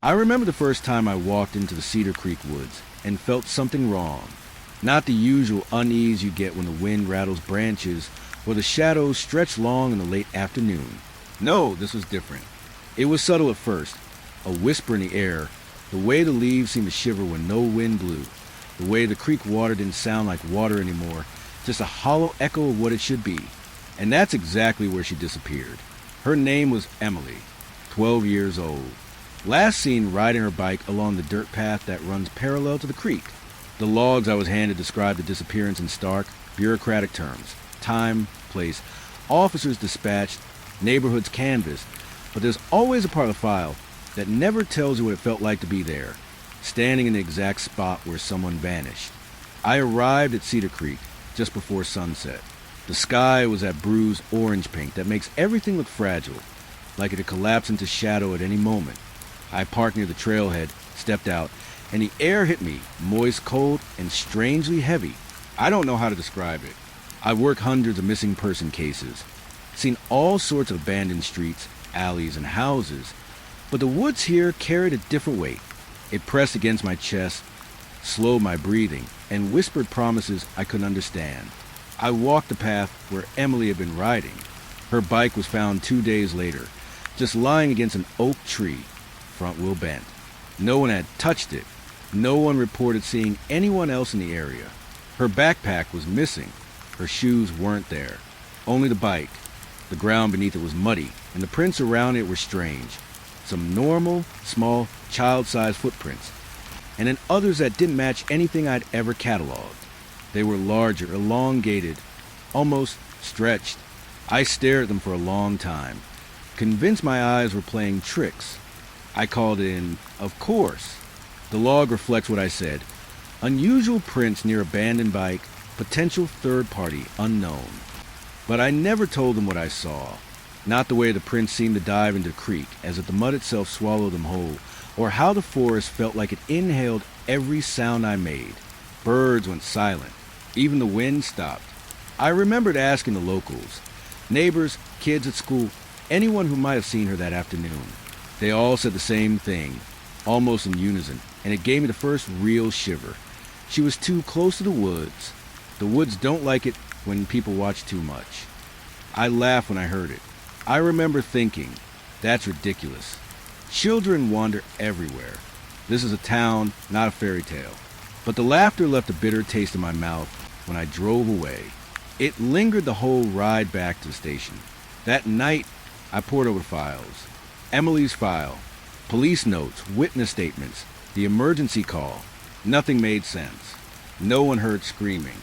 I remember the first time I walked into the Cedar Creek woods and felt something wrong. Not the usual unease you get when the wind rattles branches or the shadows stretch long in the late afternoon. No, this was different. It was subtle at first, a whisper in the air, the way the leaves seemed to shiver when no wind blew, the way the creek water didn't sound like water anymore, just a hollow echo of what it should be. And that's exactly where she disappeared. Her name was Emily, 12 years old. Last seen riding her bike along the dirt path that runs parallel to the creek. The logs I was handed described the disappearance in stark, bureaucratic terms. Time, place, officers dispatched, neighborhoods canvassed, but there's always a part of the file that never tells you what it felt like to be there, standing in the exact spot where someone vanished. I arrived at Cedar Creek just before sunset. The sky was that bruised orange pink that makes everything look fragile, like it had collapsed into shadow at any moment. I parked near the trailhead, stepped out, and the air hit me, moist, cold, and strangely heavy. I don't know how to describe it. I've worked hundreds of missing person cases, seen all sorts of abandoned streets, alleys, and houses, but the woods here carried a different weight. It pressed against my chest, slowed my breathing, and whispered promises I couldn't understand. I walked the path where Emily had been riding. Her bike was found 2 days later, just lying against an oak tree, front wheel bent. No one had touched it. No one reported seeing anyone else in the area. Her backpack was missing. Her shoes weren't there. Only the bike. The ground beneath it was muddy, and the prints around it were strange. Some normal, small, child-sized footprints, and then others that didn't match anything I'd ever cataloged. They were larger, elongated, almost stretched. I stared at them for a long time, convinced my eyes were playing tricks. I called in, of course. The log reflects what I said. Unusual prints near abandoned bike, potential third party, unknown. But I never told them what I saw. Not the way the prints seemed to dive into the creek, as if the mud itself swallowed them whole, or how the forest felt like it inhaled every sound I made. Birds went silent. Even the wind stopped. I remembered asking the locals, neighbors, kids at school, anyone who might have seen her that afternoon. They all said the same thing, almost in unison, and it gave me the first real shiver. She was too close to the woods. The woods don't like it when people watch too much. I laughed when I heard it. I remember thinking, that's ridiculous. Children wander everywhere. This is a town, not a fairy tale. But the laughter left a bitter taste in my mouth when I drove away. It lingered the whole ride back to the station. That night, I pored over the files. Emily's file, police notes, witness statements, the emergency call. Nothing made sense. No one heard screaming.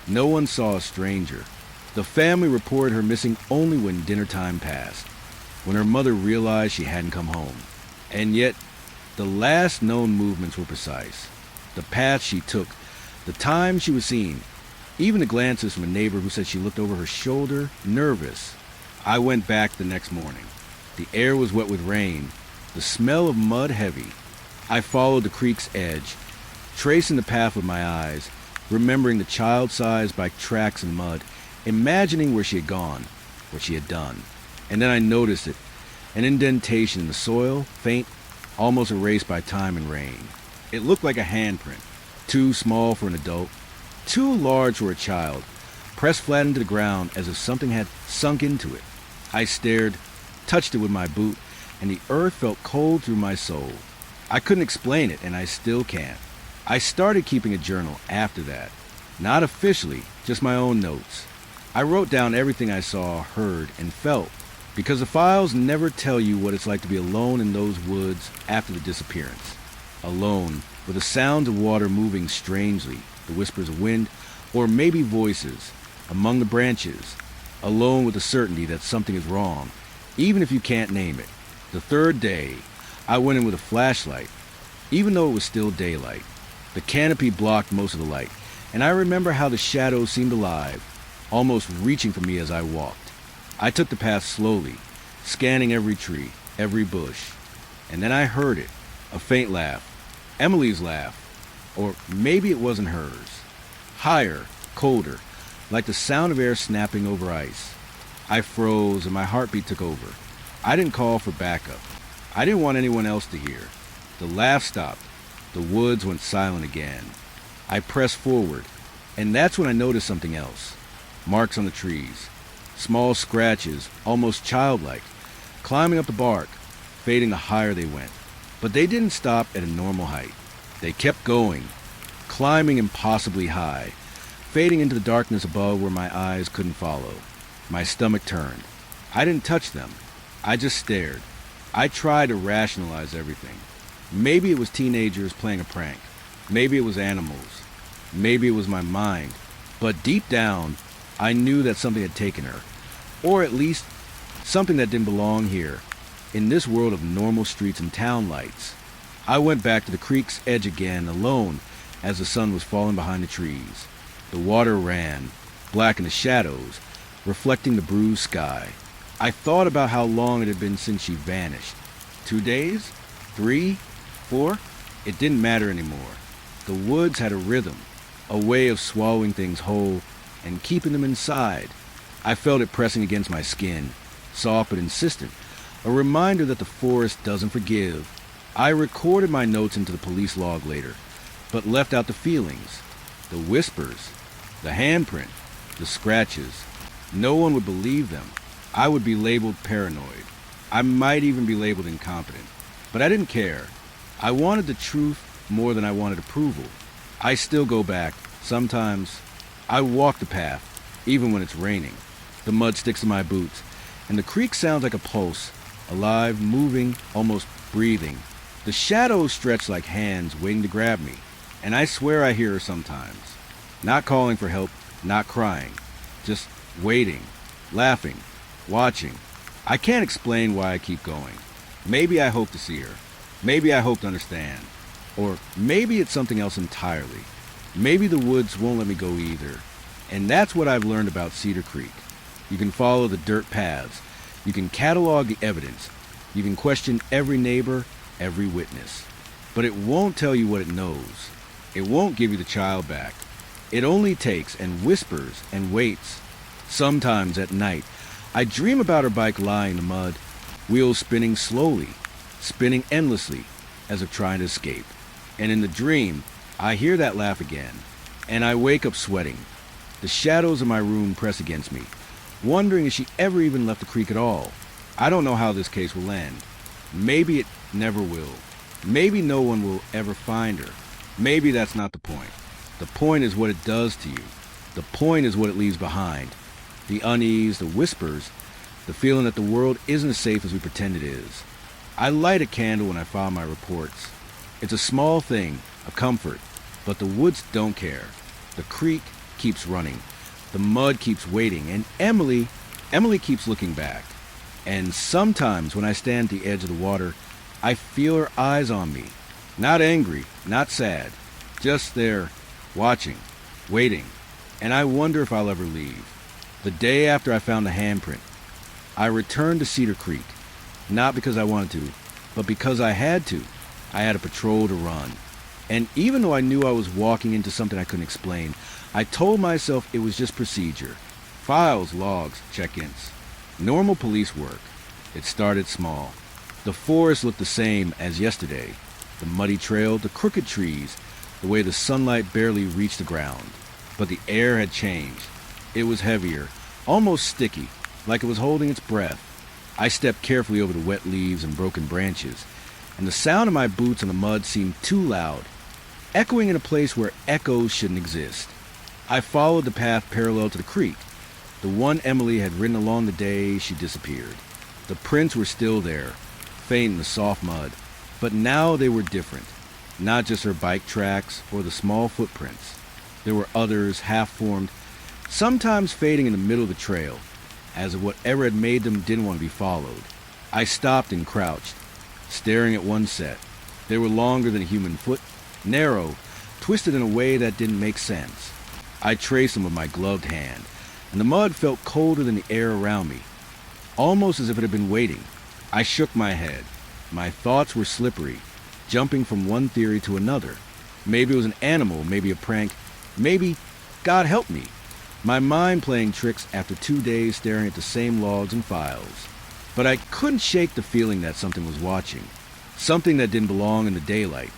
No one saw a stranger. The family reported her missing only when dinner time passed, when her mother realized she hadn't come home. And yet, the last known movements were precise. The path she took, the time she was seen, even the glances from a neighbor who said she looked over her shoulder, nervous. I went back the next morning. The air was wet with rain, the smell of mud heavy. I followed the creek's edge, tracing the path with my eyes, remembering the child-sized bike tracks in mud, imagining where she had gone, what she had done. And then I noticed it, an indentation in the soil, faint, almost erased by time and rain. It looked like a handprint, too small for an adult, too large for a child, pressed flat into the ground as if something had sunk into it. I stared, touched it with my boot, and the earth felt cold through my soul. I couldn't explain it, and I still can't. I started keeping a journal after that. Not officially, just my own notes. I wrote down everything I saw, heard, and felt, because the files never tell you what it's like to be alone in those woods after the disappearance. Alone, with the sounds of water moving strangely, the whispers of wind, or maybe voices, among the branches. Alone with the certainty that something is wrong, even if you can't name it. The third day, I went in with a flashlight, even though it was still daylight. The canopy blocked most of the light, and I remember how the shadows seemed alive, almost reaching for me as I walked. I took the path slowly, scanning every tree, every bush, and then I heard it, a faint laugh, Emily's laugh, or maybe it wasn't hers. Higher, colder, like the sound of air snapping over ice. I froze and my heartbeat took over. I didn't call for backup. I didn't want anyone else to hear. The laugh stopped. The woods went silent again. I pressed forward, and that's when I noticed something else. Marks on the trees. Small scratches, almost childlike, climbing up the bark, fading the higher they went. But they didn't stop at a normal height. They kept going, climbing impossibly high, fading into the darkness above where my eyes couldn't follow. My stomach turned. I didn't touch them. I just stared. I tried to rationalize everything. Maybe it was teenagers playing a prank. Maybe it was animals. Maybe it was my mind. But deep down, I knew that something had taken her. Or at least something that didn't belong here, in this world of normal streets and town lights. I went back to the creek's edge again, alone, as the sun was falling behind the trees. The water ran, black in the shadows, reflecting the bruised sky. I thought about how long it had been since she vanished. 2 days? 3? 4? It didn't matter anymore. The woods had a rhythm, a way of swallowing things whole and keeping them inside. I felt it pressing against my skin, soft but insistent, a reminder that the forest doesn't forgive. I recorded my notes into the police log later, but left out the feelings, the whispers, the handprint, the scratches. No one would believe them. I would be labeled paranoid. I might even be labeled incompetent. But I didn't care. I wanted the truth more than I wanted approval. I still go back. Sometimes I walk the path, even when it's raining. The mud sticks to my boots, and the creek sounds like a pulse, alive, moving, almost breathing. The shadows stretch like hands waiting to grab me, and I swear I hear her sometimes. Not calling for help, not crying, just waiting, laughing, watching. I can't explain why I keep going. Maybe I hope to see her. Maybe I hope to understand. Or maybe it's something else entirely. Maybe the woods won't let me go either. And that's what I've learned about Cedar Creek. You can follow the dirt paths. You can catalog the evidence. You can question every neighbor, every witness. But it won't tell you what it knows. It won't give you the child back. It only takes and whispers and waits. Sometimes at night, I dream about her bike lying in the mud, wheels spinning slowly, spinning endlessly, as if trying to escape. And in the dream, I hear that laugh again, and I wake up sweating. The shadows of my room press against me, wondering if she ever even left the creek at all. I don't know how this case will end. Maybe it never will. Maybe no one will ever find her. Maybe that's not the point. The point is what it does to you. The point is what it leaves behind. The unease, the whispers, the feeling that the world isn't as safe as we pretend it is. I light a candle when I file my reports. It's a small thing, a comfort, but the woods don't care. The creek keeps running. The mud keeps waiting, and Emily keeps looking back. And sometimes when I stand at the edge of the water, I feel her eyes on me. Not angry, not sad, just there, watching, waiting, and I wonder if I'll ever leave. The day after I found the handprint, I returned to Cedar Creek, not because I wanted to, but because I had to. I had a patrol to run. And even though I knew I was walking into something I couldn't explain, I told myself it was just procedure. Files, logs, check-ins. Normal police work. It started small. The forest looked the same as yesterday. The muddy trail, the crooked trees, the way the sunlight barely reached the ground. But the air had changed. It was heavier, almost sticky, like it was holding its breath. I stepped carefully over the wet leaves and broken branches, and the sound of my boots on the mud seemed too loud, echoing in a place where echoes shouldn't exist. I followed the path parallel to the creek, the one Emily had ridden along the day she disappeared. The prints were still there, faint in the soft mud, but now they were different. Not just her bike tracks or the small footprints. There were others, half-formed, sometimes fading in the middle of the trail, as if whatever had made them didn't want to be followed. I stopped and crouched, staring at one set. They were longer than a human foot, narrow, twisted in a way that didn't make sense. I traced them with my gloved hand, and the mud felt colder than the air around me, almost as if it had been waiting. I shook my head. My thoughts were slippery, jumping from one theory to another. Maybe it was an animal, maybe a prank, maybe, God help me, my mind playing tricks after 2 days staring at the same logs and files. But I couldn't shake the feeling that something was watching, Something that didn't belong in the daylight.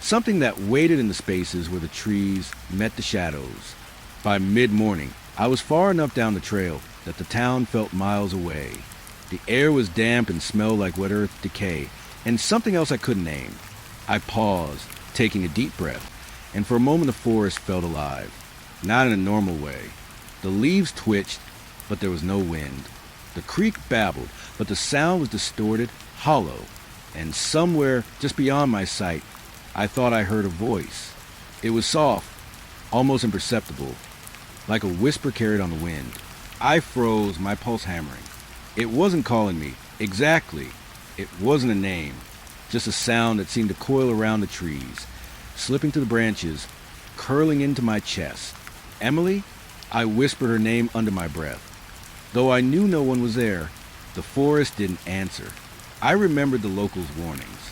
Something that waited in the spaces where the trees met the shadows. By mid-morning, I was far enough down the trail that the town felt miles away. The air was damp and smelled like wet earth decay, and something else I couldn't name. I paused, taking a deep breath, and for a moment the forest felt alive. Not in a normal way. The leaves twitched, but there was no wind. The creek babbled, but the sound was distorted, hollow, and somewhere just beyond my sight, I thought I heard a voice. It was soft, almost imperceptible, like a whisper carried on the wind. I froze, my pulse hammering. It wasn't calling me. Exactly. It wasn't a name. Just a sound that seemed to coil around the trees, slipping to the branches, curling into my chest. Emily? I whispered her name under my breath. Though I knew no one was there, the forest didn't answer. I remembered the locals' warnings.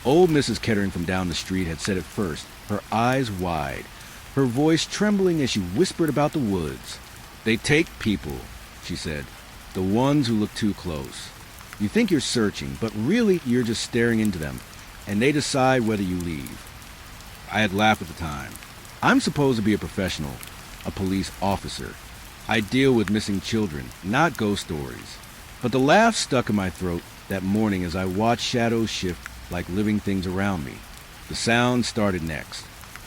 Old Mrs. Kettering from down the street had said it first, her eyes wide, her voice trembling as she whispered about the woods. They take people, she said, the ones who look too close. You think you're searching, but really you're just staring into them, and they decide whether you leave. I had laughed at the time. I'm supposed to be a professional, a police officer. I deal with missing children, not ghost stories. But the laugh stuck in my throat that morning as I watched shadows shift like living things around me. The sound started next.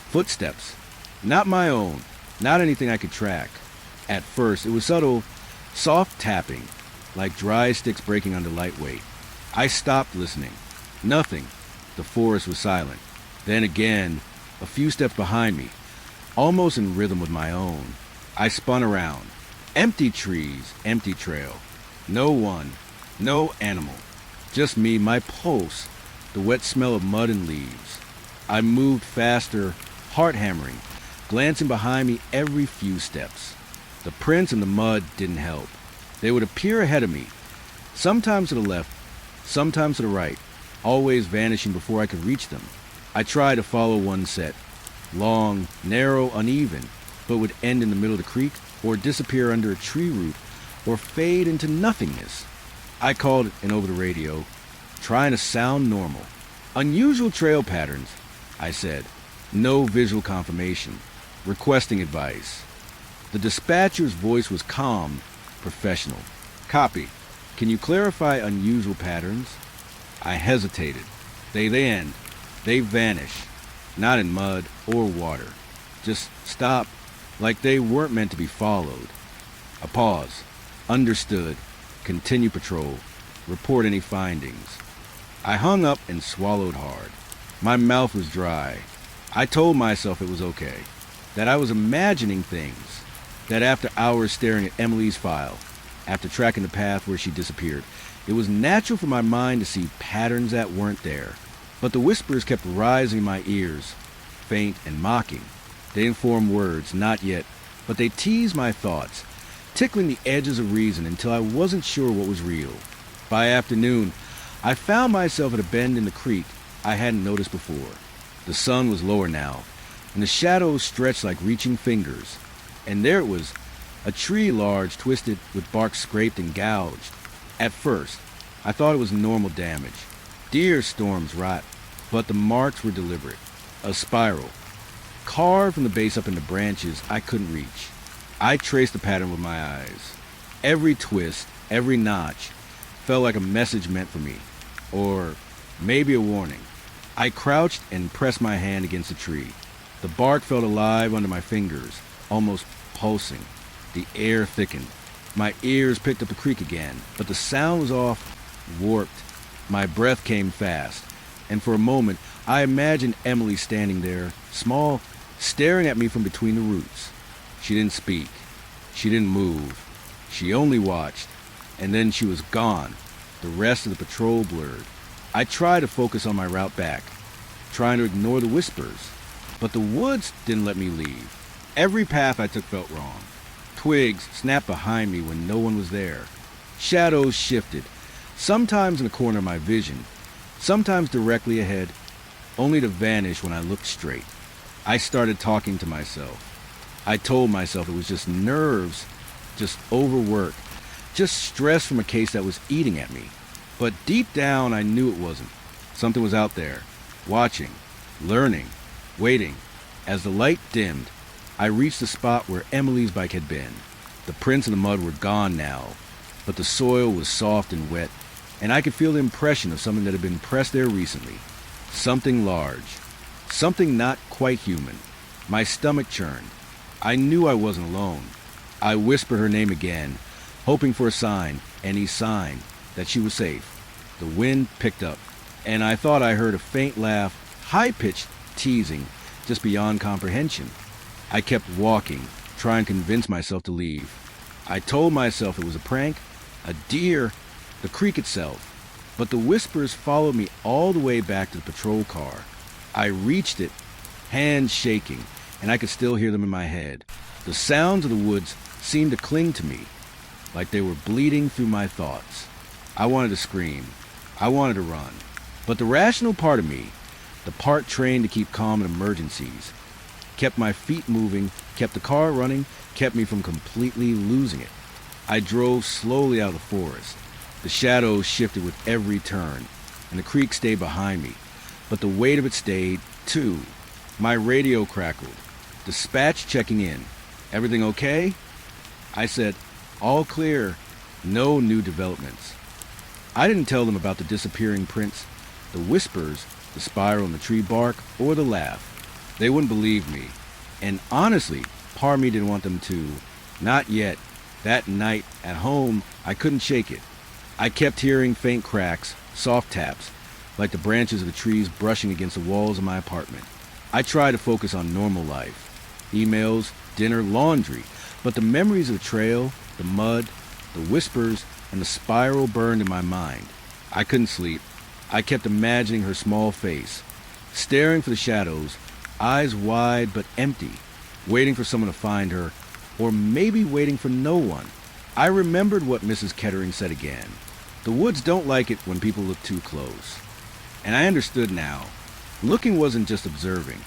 Footsteps. Not my own, not anything I could track. At first, it was subtle, soft tapping, like dry sticks breaking under light weight. I stopped listening. Nothing. The forest was silent. Then again, a few steps behind me, almost in rhythm with my own. I spun around. Empty trees, empty trail. No one, no animal. Just me, my pulse, the wet smell of mud and leaves. I moved faster, heart hammering, glancing behind me every few steps. The prints in the mud didn't help. They would appear ahead of me, sometimes to the left, sometimes to the right, always vanishing before I could reach them. I tried to follow one set, long, narrow, uneven, but would end in the middle of the creek or disappear under a tree root or fade into nothingness. I called it in over the radio, trying to sound normal. Unusual trail patterns, I said. No visual confirmation. Requesting advice. The dispatcher's voice was calm, professional. Copy. Can you clarify unusual patterns? I hesitated. They end. They vanish. Not in mud or water. Just stop, like they weren't meant to be followed. A pause. Understood. Continue patrol. Report any findings. I hung up and swallowed hard. My mouth was dry. I told myself it was okay. That I was imagining things. That after hours staring at Emily's file, after tracking the path where she disappeared, it was natural for my mind to see patterns that weren't there. But the whispers kept rising in my ears, faint and mocking. They didn't form words, not yet, but they teased my thoughts, tickling the edges of reason until I wasn't sure what was real. By afternoon, I found myself at a bend in the creek I hadn't noticed before. The sun was lower now, and the shadows stretched like reaching fingers. And there it was, a tree large, twisted, with bark scraped and gouged. At first, I thought it was normal damage. Deer storms rot, but the marks were deliberate. A spiral, carved from the base up into branches I couldn't reach. I traced the pattern with my eyes. Every twist, every notch, felt like a message meant for me, or maybe a warning. I crouched and pressed my hand against the tree. The bark felt alive under my fingers, almost pulsing. The air thickened. My ears picked up the creek again, but the sound was off, warped. My breath came fast, and for a moment I imagined Emily standing there, small, staring at me from between the roots. She didn't speak. She didn't move. She only watched, and then she was gone. The rest of the patrol blurred. I tried to focus on my route back, trying to ignore the whispers, but the woods didn't let me leave. Every path I took felt wrong. Twigs snapped behind me when no one was there. Shadows shifted, sometimes in the corner of my vision, sometimes directly ahead, only to vanish when I looked straight. I started talking to myself. I told myself it was just nerves, just overwork, just stress from a case that was eating at me. But deep down I knew it wasn't. Something was out there, watching, learning, waiting. As the light dimmed, I reached the spot where Emily's bike had been. The prints in the mud were gone now, but the soil was soft and wet, and I could feel the impression of something that had been pressed there recently. Something large. Something not quite human. My stomach churned. I knew I wasn't alone. I whispered her name again, hoping for a sign, any sign, that she was safe. The wind picked up, and I thought I heard a faint laugh, high-pitched teasing, just beyond comprehension. I kept walking, trying to convince myself to leave. I told myself it was a prank, a deer, the creek itself, but the whispers followed me all the way back to the patrol car. I reached it, hands shaking, and I could still hear them in my head. The sounds of the woods seemed to cling to me, like they were bleeding through my thoughts. I wanted to scream. I wanted to run. But the rational part of me, the part trained to keep calm in emergencies, kept my feet moving, kept the car running, kept me from completely losing it. I drove slowly out of the forest. The shadows shifted with every turn, and the creek stayed behind me. But the weight of it stayed, too. My radio crackled. Dispatch checking in. Everything okay? I said, all clear. No new developments. I didn't tell them about the disappearing prints, the whispers, the spiral in the tree bark, or the laugh. They wouldn't believe me. And honestly, part of me didn't want them to. Not yet. That night, at home, I couldn't shake it. I kept hearing faint cracks, soft taps, like the branches of the trees brushing against the walls of my apartment. I tried to focus on normal life. Emails, dinner, laundry. But the memories of the trail, the mud, the whispers, and the spiral burned in my mind. I couldn't sleep. I kept imagining her small face, staring for the shadows, eyes wide but empty, waiting for someone to find her, or maybe waiting for no one. I remembered what Mrs. Kettering said again. The woods don't like it when people look too close. And I understood now. Looking wasn't just observing.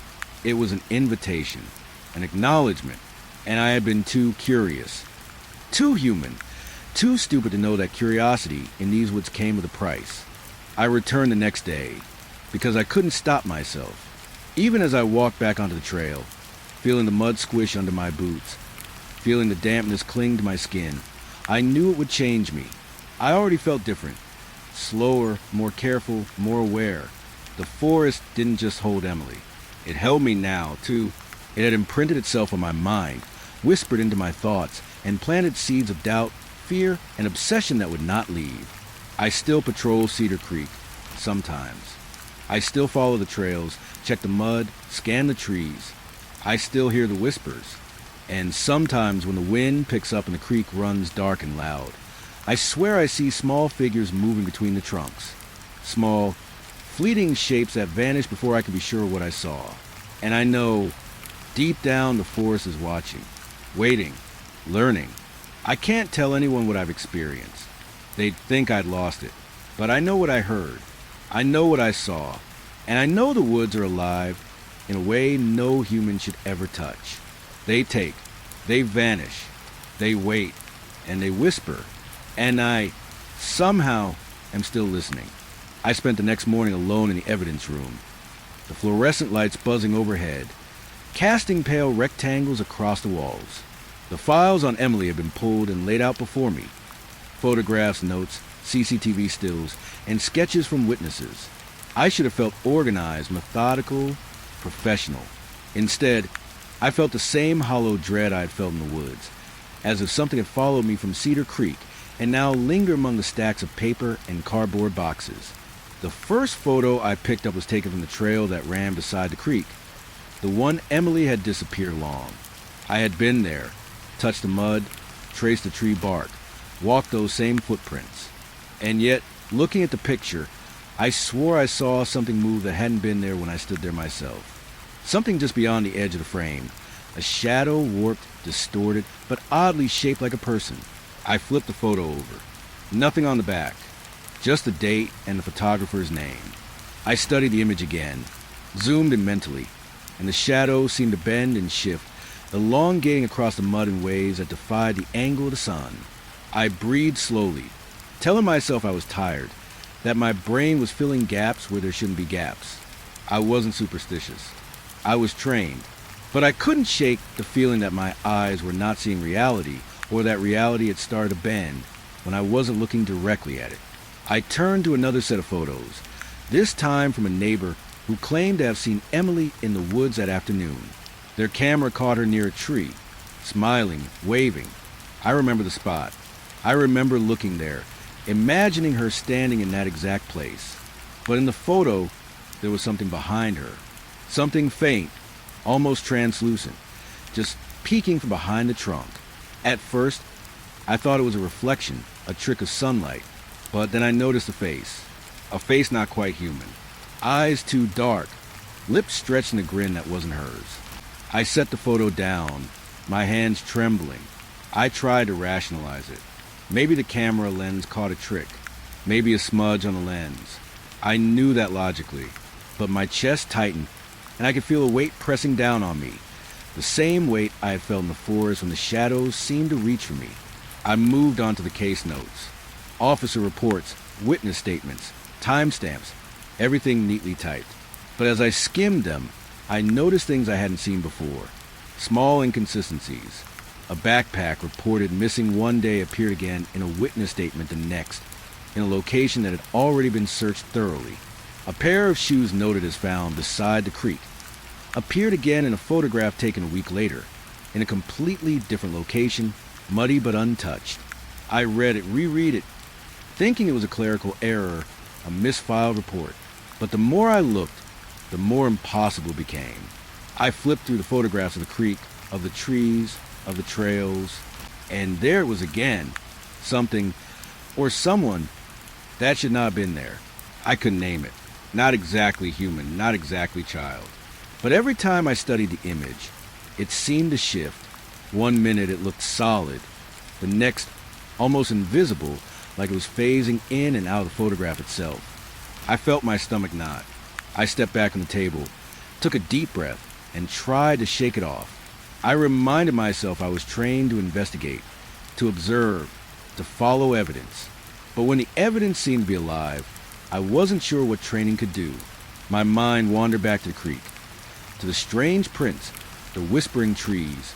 It was an invitation, an acknowledgement, and I had been too curious, too human, too stupid to know that curiosity in these woods came with a price. I returned the next day, because I couldn't stop myself. Even as I walked back onto the trail, feeling the mud squish under my boots, feeling the dampness cling to my skin, I knew it would change me. I already felt different, slower, more careful, more aware. The forest didn't just hold Emily. It held me now, too. It had imprinted itself on my mind, whispered into my thoughts, and planted seeds of doubt, fear, and obsession that would not leave. I still patrol Cedar Creek, sometimes. I still follow the trails, check the mud, scan the trees. I still hear the whispers. And sometimes when the wind picks up and the creek runs dark and loud, I swear I see small figures moving between the trunks. Small, fleeting shapes that vanish before I can be sure what I saw. And I know, deep down, the forest is watching, waiting, learning. I can't tell anyone what I've experienced. They'd think I'd lost it. But I know what I heard. I know what I saw. And I know the woods are alive in a way no human should ever touch. They take, they vanish, they wait, and they whisper. And I, somehow, am still listening. I spent the next morning alone in the evidence room, the fluorescent lights buzzing overhead, casting pale rectangles across the walls. The files on Emily had been pulled and laid out before me. Photographs, notes, CCTV stills, and sketches from witnesses. I should have felt organized, methodical, professional. Instead, I felt the same hollow dread I had felt in the woods, as if something had followed me from Cedar Creek and now lingered among the stacks of paper and cardboard boxes. The first photo I picked up was taken from the trail that ran beside the creek, the one Emily had disappeared along. I had been there, touched the mud, traced the tree bark, walked those same footprints. And yet, looking at the picture, I swore I saw something move that hadn't been there when I stood there myself. Something just beyond the edge of the frame. A shadow, warped, distorted, but oddly shaped like a person. I flipped the photo over. Nothing on the back. Just the date and the photographer's name. I studied the image again, zoomed in mentally, and the shadows seemed to bend and shift, elongating across the mud in ways that defied the angle of the sun. I breathed slowly, telling myself I was tired, that my brain was filling gaps where there shouldn't be gaps. I wasn't superstitious. I was trained. But I couldn't shake the feeling that my eyes were not seeing reality, or that reality had started to bend when I wasn't looking directly at it. I turned to another set of photos, this time from a neighbor who claimed to have seen Emily in the woods that afternoon. Their camera caught her near a tree, smiling, waving. I remember the spot. I remember looking there, imagining her standing in that exact place. But in the photo, there was something behind her. Something faint, almost translucent, just peeking from behind the trunk. At first, I thought it was a reflection, a trick of sunlight. But then I noticed a face not quite human. Eyes too dark, lips stretched in a grin that wasn't hers. I set the photo down, my hands trembling. I tried to rationalize it. Maybe the camera lens caught a trick. Maybe a smudge on the lens. I knew that logically, but my chest tightened and I could feel a weight pressing down on me. The same weight I had felt in the forest when the shadows seemed to reach for me. I moved on to the case notes. Officer reports, witness statements, timestamps, everything neatly typed. But as I skimmed them, I noticed things I hadn't seen before. Small inconsistencies. A backpack reported missing one day appeared again in a witness statement the next, in a location that had already been searched thoroughly. A pair of shoes noted as found beside the creek appeared again in a photograph taken a week later, in a completely different location, muddy but untouched. I read it, reread it, thinking it was a clerical error, a misfiled report. But the more I looked, the more impossible it became. I flipped through the photographs of the creek, of the trees, of the trails, and there it was again. Something, or someone, that should not have been there. I couldn't name it. Not exactly human, not exactly child. But every time I studied the image, it seemed to shift. 1 minute it looked solid, the next almost invisible, like it was phasing in and out of the photograph itself. I felt my stomach knot. I stepped back on the table, took a deep breath, and tried to shake it off. I reminded myself I was trained to investigate, to observe, to follow evidence. But when the evidence seemed to be alive, I wasn't sure what training could do. My mind wandered back to the creek, to the strange prints, the whispering trees,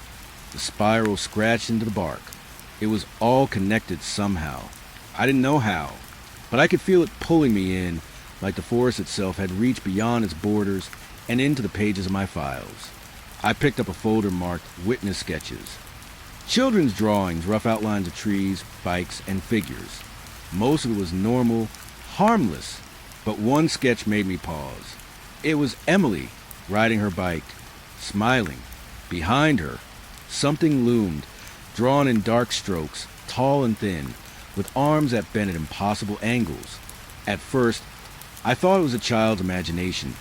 the spiral scratched into the bark. It was all connected somehow. I didn't know how, but I could feel it pulling me in, like the forest itself had reached beyond its borders and into the pages of my files. I picked up a folder marked Witness Sketches. Children's drawings, rough outlines of trees, bikes, and figures. Most of it was normal, harmless, but one sketch made me pause. It was Emily riding her bike, smiling. Behind her, something loomed, drawn in dark strokes, tall and thin, with arms that bent at impossible angles. At first, I thought it was a child's imagination,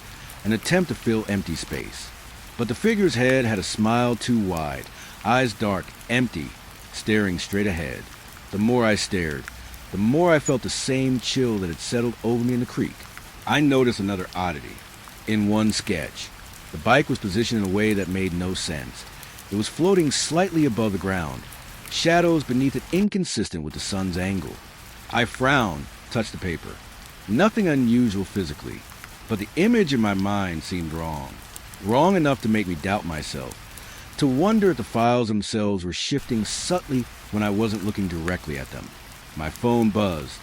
an attempt to fill empty space. But the figure's head had a smile too wide, eyes dark, empty, staring straight ahead. The more I stared, the more I felt the same chill that had settled over me in the creek. I noticed another oddity. In one sketch, the bike was positioned in a way that made no sense. It was floating slightly above the ground, shadows beneath it inconsistent with the sun's angle. I frowned, touched the paper. Nothing unusual physically, but the image in my mind seemed wrong. Wrong enough to make me doubt myself, to wonder if the files themselves were shifting subtly when I wasn't looking directly at them. My phone buzzed.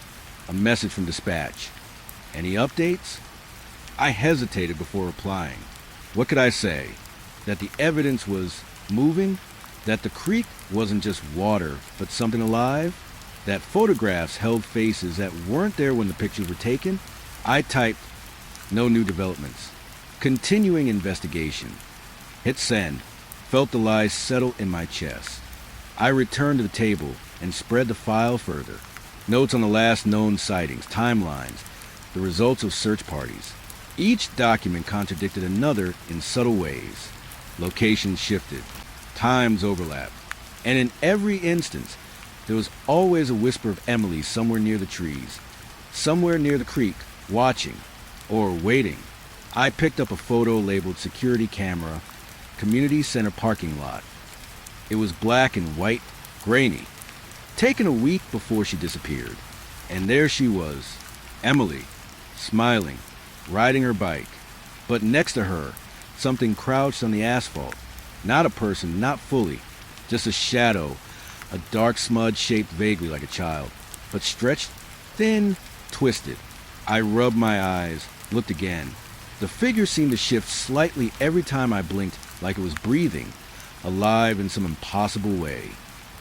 A message from dispatch. Any updates? I hesitated before replying. What could I say? That the evidence was moving? That the creek wasn't just water, but something alive? That photographs held faces that weren't there when the pictures were taken? I typed, no new developments. Continuing investigation. Hit send. Felt the lies settle in my chest. I returned to the table and spread the file further. Notes on the last known sightings, timelines, the results of search parties. Each document contradicted another in subtle ways. Locations shifted. Times overlapped. And in every instance, there was always a whisper of Emily somewhere near the trees, somewhere near the creek, watching, or waiting. I picked up a photo labeled Security Camera, Community Center Parking Lot. It was black and white, grainy, taken a week before she disappeared. And there she was, Emily, smiling, riding her bike. But next to her, something crouched on the asphalt. Not a person, not fully, just a shadow, a dark smudge shaped vaguely like a child, but stretched, thin, twisted. I rubbed my eyes, looked again. The figure seemed to shift slightly every time I blinked, like it was breathing, alive in some impossible way.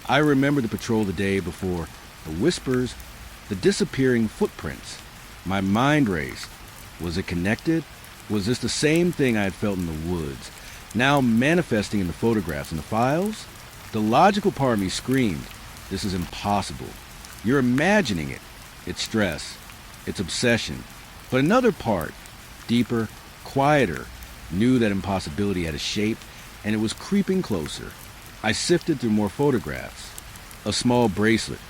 I remembered the patrol the day before, the whispers, the disappearing footprints. My mind raced. Was it connected? Was this the same thing I had felt in the woods, now manifesting in the photographs and the files? The logical part of me screamed, this is impossible. You're imagining it. It's stress. It's obsession. But another part, deeper, quieter, knew that impossibility had a shape, and it was creeping closer. I sifted through more photographs. A small bracelet,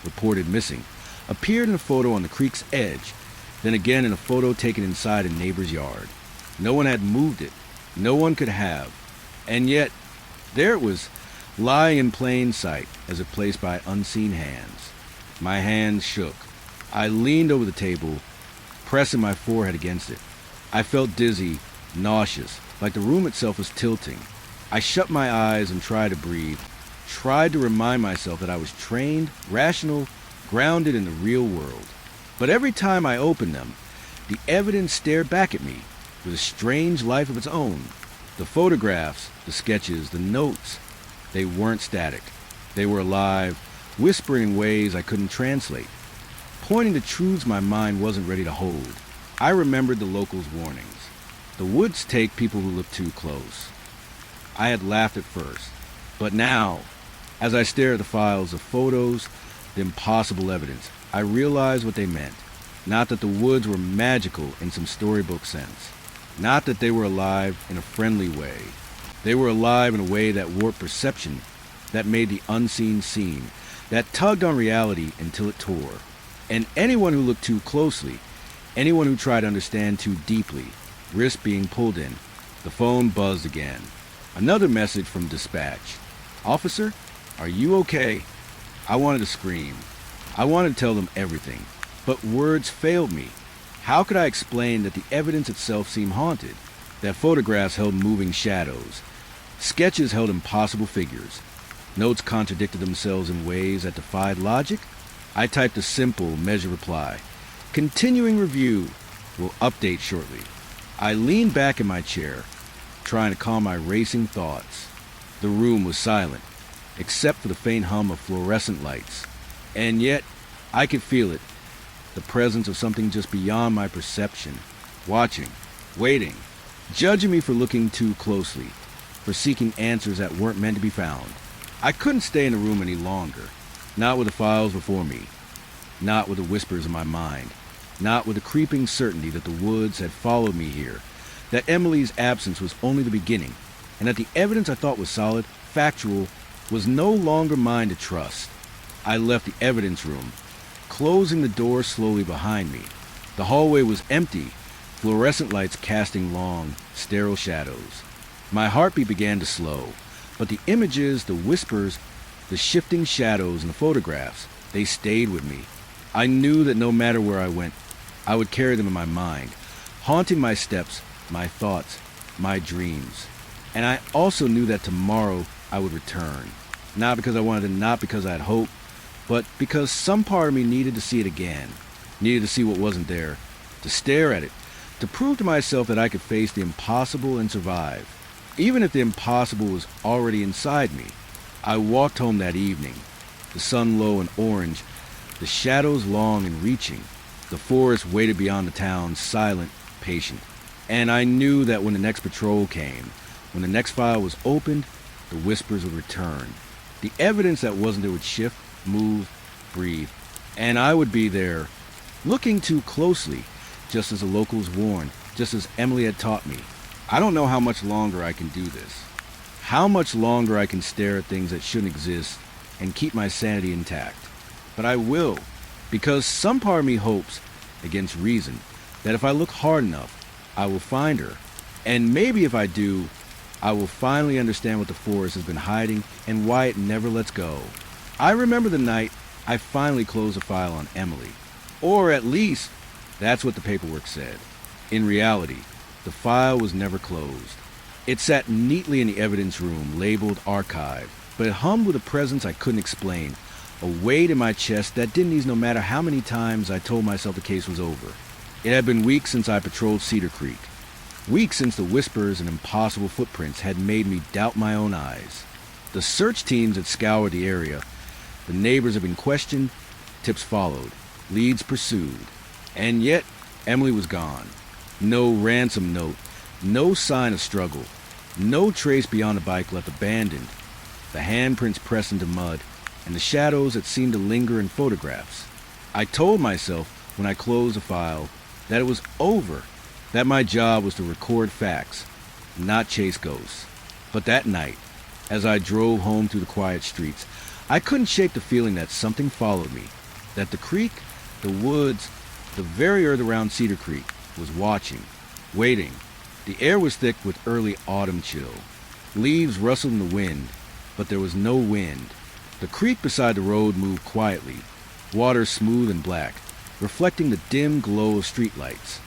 reported missing, appeared in a photo on the creek's edge, then again in a photo taken inside a neighbor's yard. No one had moved it. No one could have. And yet, there it was, lying in plain sight as if placed by unseen hands. My hands shook. I leaned over the table, pressing my forehead against it. I felt dizzy, nauseous, like the room itself was tilting. I shut my eyes and tried to breathe, tried to remind myself that I was trained, rational, grounded in the real world. But every time I opened them, the evidence stared back at me with a strange life of its own. The photographs, the sketches, the notes, they weren't static. They were alive, whispering in ways I couldn't translate, pointing to truths my mind wasn't ready to hold. I remembered the locals' warnings. The woods take people who look too close. I had laughed at first, but now, as I stared at the files, the photos, the impossible evidence, I realized what they meant. Not that the woods were magical in some storybook sense. Not that they were alive in a friendly way. They were alive in a way that warped perception, that made the unseen seen, that tugged on reality until it tore. And anyone who looked too closely, anyone who tried to understand too deeply, risked being pulled in. The phone buzzed again. Another message from dispatch. Officer, are you okay? I wanted to scream. I wanted to tell them everything, but words failed me. How could I explain that the evidence itself seemed haunted? That photographs held moving shadows. Sketches held impossible figures. Notes contradicted themselves in ways that defied logic? I typed a simple, measured reply. Continuing review. Will update shortly. I leaned back in my chair, trying to calm my racing thoughts. The room was silent, except for the faint hum of fluorescent lights. And yet, I could feel it, the presence of something just beyond my perception, watching, waiting, judging me for looking too closely, for seeking answers that weren't meant to be found. I couldn't stay in the room any longer, not with the files before me, not with the whispers in my mind, not with the creeping certainty that the woods had followed me here, that Emily's absence was only the beginning, and that the evidence I thought was solid, factual, was no longer mine to trust. I left the evidence room, closing the door slowly behind me. The hallway was empty, fluorescent lights casting long, sterile shadows. My heartbeat began to slow, but the images, the whispers, the shifting shadows in the photographs, they stayed with me. I knew that no matter where I went, I would carry them in my mind, haunting my steps, my thoughts, my dreams. And I also knew that tomorrow I would return. Not because I wanted to, not because I had hope, but because some part of me needed to see it again, needed to see what wasn't there, to stare at it, to prove to myself that I could face the impossible and survive, even if the impossible was already inside me. I walked home that evening, the sun low and orange, the shadows long and reaching. The forest waited beyond the town, silent, patient. And I knew that when the next patrol came, when the next file was opened, the whispers would return. The evidence that wasn't there would shift, move, breathe. And I would be there, looking too closely, just as the locals warned, just as Emily had taught me. I don't know how much longer I can do this. How much longer I can stare at things that shouldn't exist and keep my sanity intact. But I will, because some part of me hopes, against reason, that if I look hard enough, I will find her. And maybe if I do, I will finally understand what the forest has been hiding and why it never lets go. I remember the night I finally closed a file on Emily. Or at least That's what the paperwork said. In reality, the file was never closed. It sat neatly in the evidence room, labeled archive, but it hummed with a presence I couldn't explain, a weight in my chest that didn't ease no matter how many times I told myself the case was over. It had been weeks since I patrolled Cedar Creek. Weeks since the whispers and impossible footprints had made me doubt my own eyes. The search teams had scoured the area. The neighbors had been questioned, tips followed, leads pursued. And yet, Emily was gone. No ransom note, no sign of struggle, no trace beyond the bike left abandoned. The handprints pressed into mud, and the shadows that seemed to linger in photographs. I told myself when I closed the file that it was over, that my job was to record facts, not chase ghosts. But that night, as I drove home through the quiet streets, I couldn't shake the feeling that something followed me, that the creek, the woods, the very earth around Cedar Creek was watching, waiting. The air was thick with early autumn chill. Leaves rustled in the wind, but there was no wind. The creek beside the road moved quietly, water smooth and black, reflecting the dim glow of streetlights.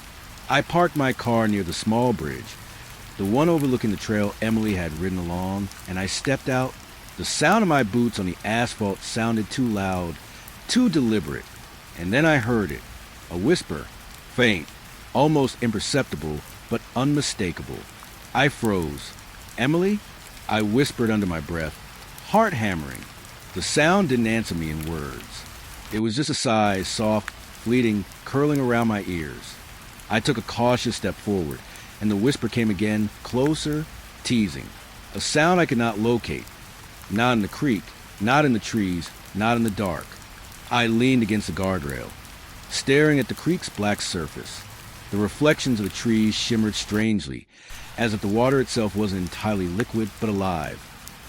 I parked my car near the small bridge, the one overlooking the trail Emily had ridden along, and I stepped out. The sound of my boots on the asphalt sounded too loud, too deliberate, and then I heard it, a whisper, faint, almost imperceptible, but unmistakable. I froze. Emily? I whispered under my breath, heart hammering. The sound didn't answer me in words. It was just a sigh, soft, fleeting, curling around my ears. I took a cautious step forward, and the whisper came again, closer, teasing. A sound I could not locate. Not in the creek, not in the trees, not in the dark. I leaned against the guardrail, staring at the creek's black surface. The reflections of the trees shimmered strangely, as if the water itself wasn't entirely liquid but alive,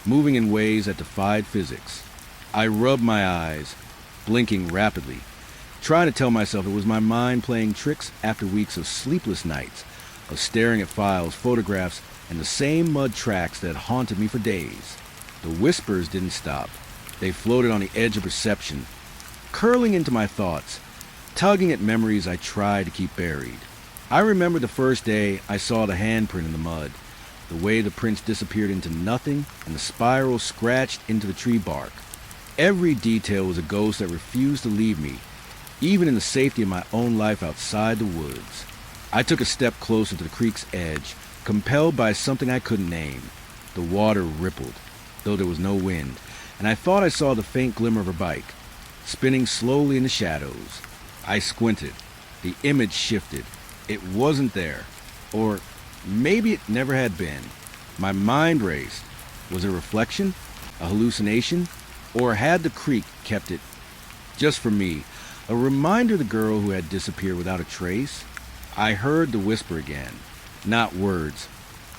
moving in ways that defied physics. I rubbed my eyes, blinking rapidly, trying to tell myself it was my mind playing tricks after weeks of sleepless nights, of staring at files, photographs, and the same mud tracks that had haunted me for days. The whispers didn't stop. They floated on the edge of perception, curling into my thoughts, tugging at memories I tried to keep buried. I remember the first day I saw the handprint in the mud, the way the prints disappeared into nothing and the spiral scratched into the tree bark. Every detail was a ghost that refused to leave me, even in the safety of my own life outside the woods. I took a step closer to the creek's edge, compelled by something I couldn't name. The water rippled, though there was no wind, and I thought I saw the faint glimmer of her bike, spinning slowly in the shadows. I squinted. The image shifted. It wasn't there. Or maybe it never had been. My mind raced. Was it a reflection? A hallucination? Or had the creek kept it just for me? A reminder of the girl who had disappeared without a trace? I heard the whisper again. Not words.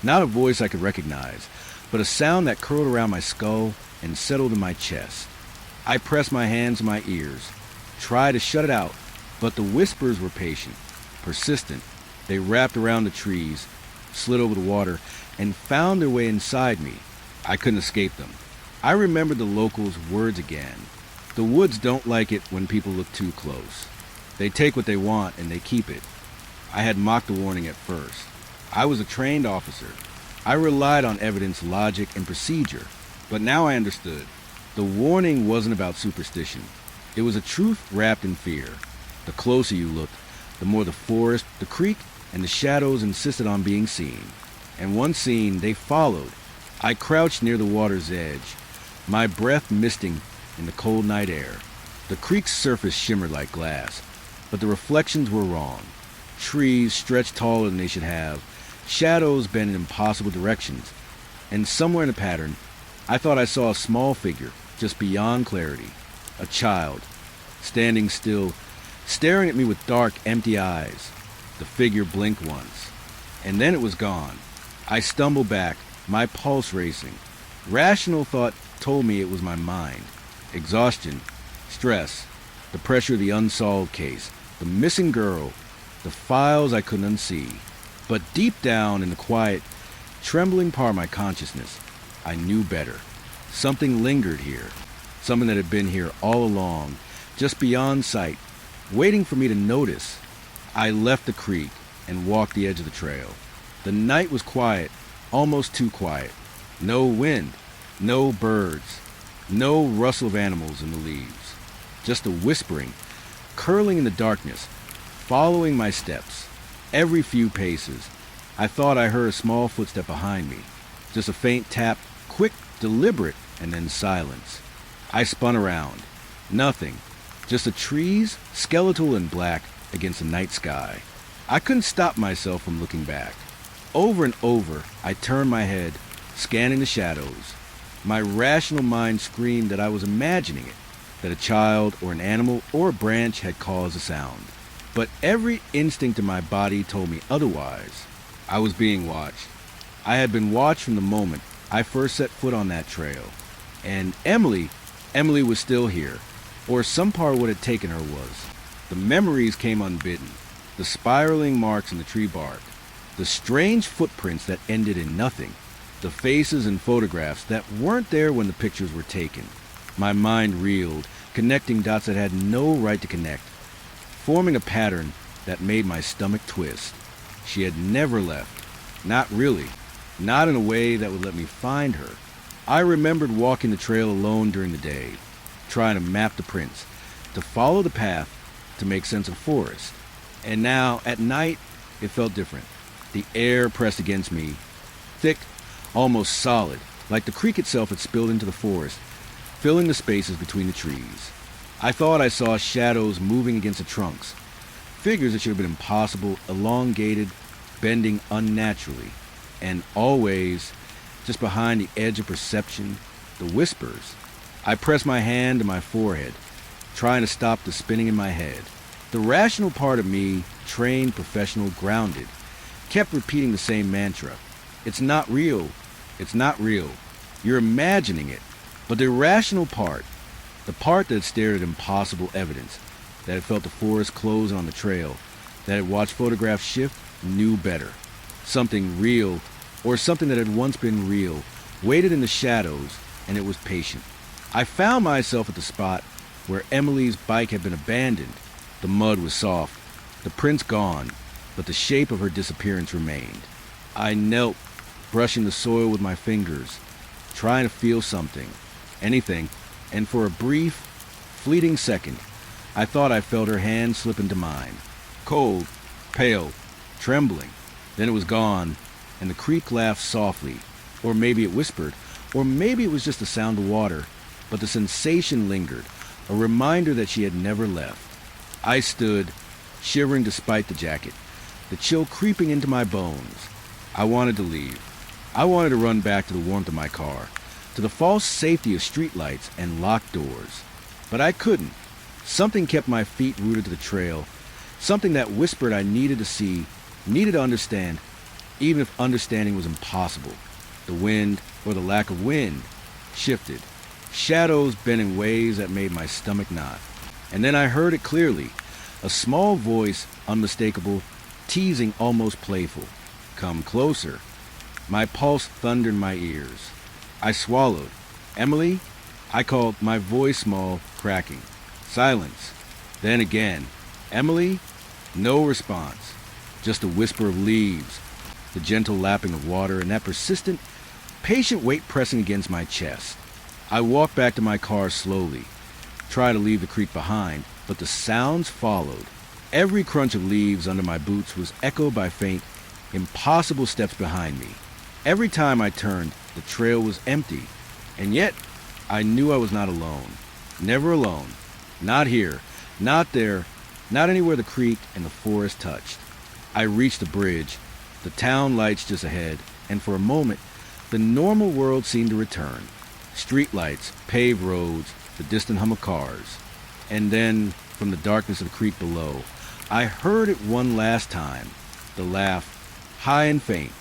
Not a voice I could recognize, but a sound that curled around my skull and settled in my chest. I pressed my hands to my ears, tried to shut it out, but the whispers were patient, persistent. They wrapped around the trees, slid over the water, and found their way inside me. I couldn't escape them. I remembered the locals' words again. The woods don't like it when people look too close. They take what they want and they keep it. I had mocked the warning at first. I was a trained officer. I relied on evidence, logic, and procedure. But now I understood. The warning wasn't about superstition. It was a truth wrapped in fear. The closer you looked, the more the forest, the creek, and the shadows insisted on being seen. And once seen, they followed. I crouched near the water's edge, my breath misting in the cold night air. The creek's surface shimmered like glass, but the reflections were wrong. Trees stretched taller than they should have, shadows bent in impossible directions, and somewhere in the pattern, I thought I saw a small figure just beyond clarity. A child, standing still, staring at me with dark, empty eyes. The figure blinked once, and then it was gone. I stumbled back, my pulse racing. Rational thought told me it was my mind. Exhaustion, stress, the pressure of the unsolved case, the missing girl, the files I couldn't unsee. But deep down in the quiet, trembling part of my consciousness, I knew better. Something lingered here, something that had been here all along, just beyond sight, waiting for me to notice. I left the creek and walked the edge of the trail. The night was quiet, almost too quiet. No wind, no birds, no rustle of animals in the leaves. Just a whispering, curling in the darkness, following my steps. Every few paces, I thought I heard a small footstep behind me. Just a faint tap, quick, deliberate, and then silence. I spun around. Nothing. Just the trees, skeletal and black, against the night sky. I couldn't stop myself from looking back. Over and over, I turned my head, scanning the shadows. My rational mind screamed that I was imagining it, that a child or an animal or a branch had caused the sound. But every instinct in my body told me otherwise. I was being watched. I had been watched from the moment I first set foot on that trail. And Emily was still here, or some part of what had taken her was. The memories came unbidden, the spiraling marks in the tree bark, the strange footprints that ended in nothing, the faces and photographs that weren't there when the pictures were taken. My mind reeled, connecting dots that had no right to connect, forming a pattern that made my stomach twist. She had never left. Not really. Not in a way that would let me find her. I remembered walking the trail alone during the day, trying to map the prints, to follow the path, to make sense of forest. And now, at night, it felt different. The air pressed against me, thick, almost solid, like the creek itself had spilled into the forest, filling the spaces between the trees. I thought I saw shadows moving against the trunks, figures that should have been impossible, elongated, bending unnaturally, and always, just behind the edge of perception, the whispers. I pressed my hand to my forehead, trying to stop the spinning in my head. The rational part of me, trained, professional, grounded, kept repeating the same mantra. It's not real. It's not real. You're imagining it. But the irrational part, the part that stared at impossible evidence, that had felt the forest close on the trail, that had watched photographs shift, knew better. Something real, or something that had once been real, waited in the shadows, and it was patient. I found myself at the spot where Emily's bike had been abandoned. The mud was soft, the prints gone, but the shape of her disappearance remained. I knelt, brushing the soil with my fingers, trying to feel something, anything, and for a brief, fleeting second, I thought I felt her hand slip into mine. Cold, pale, trembling. Then it was gone, and the creek laughed softly, or maybe it whispered, or maybe it was just the sound of water, but the sensation lingered, a reminder that she had never left. I stood, shivering despite the jacket, the chill creeping into my bones. I wanted to leave. I wanted to run back to the warmth of my car, to the false safety of streetlights and locked doors. But I couldn't. Something kept my feet rooted to the trail, something that whispered I needed to see, needed to understand, even if understanding was impossible. The wind, or the lack of wind, shifted. Shadows bent in ways that made my stomach knot. And then I heard it clearly, a small voice, unmistakable, teasing, almost playful. Come closer. My pulse thundered in my ears. I swallowed. Emily? I called, my voice small, cracking. Silence. Then again. Emily? No response. Just a whisper of leaves, the gentle lapping of water, and that persistent, patient weight pressing against my chest. I walked back to my car slowly, tried to leave the creek behind, but the sounds followed. Every crunch of leaves under my boots was echoed by faint, impossible steps behind me. Every time I turned, the trail was empty, and yet I knew I was not alone. Never alone. Not here, not there, not anywhere the creek and the forest touched. I reached the bridge, the town lights just ahead, and for a moment, the normal world seemed to return. Street lights, paved roads, the distant hum of cars. And then, from the darkness of the creek below, I heard it one last time, the laugh, high and faint,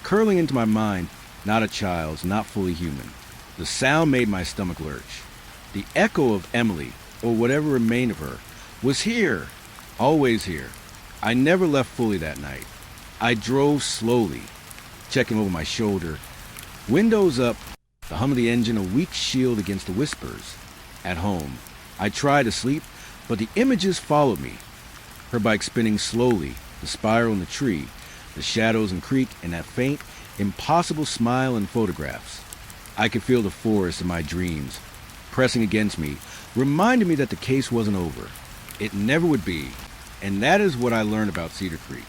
curling into my mind, not a child's, not fully human. The sound made my stomach lurch. The echo of Emily, or whatever remained of her, was here, always here. I never left fully that night. I drove slowly, checking over my shoulder, windows up, the hum of the engine a weak shield against the whispers. At home, I tried to sleep, but the images followed me. Her bike spinning slowly, the spiral in the tree, the shadows and creek, and that faint, impossible smile in photographs. I could feel the forest in my dreams, pressing against me, reminding me that the case wasn't over. It never would be, and that is what I learned about Cedar Creek.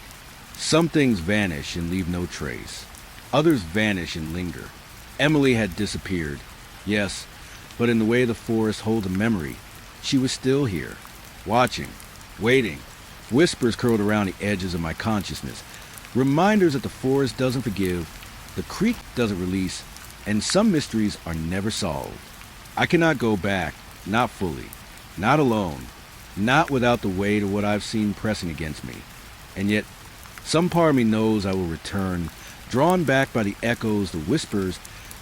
Some things vanish and leave no trace. Others vanish and linger. Emily had disappeared, yes, but in the way the forest holds a memory, she was still here, watching, waiting. Whispers curled around the edges of my consciousness, reminders that the forest doesn't forgive, the creek doesn't release, and some mysteries are never solved. I cannot go back, not fully, not alone, not without the weight of what I've seen pressing against me. And yet, some part of me knows I will return, drawn back by the echoes, the whispers,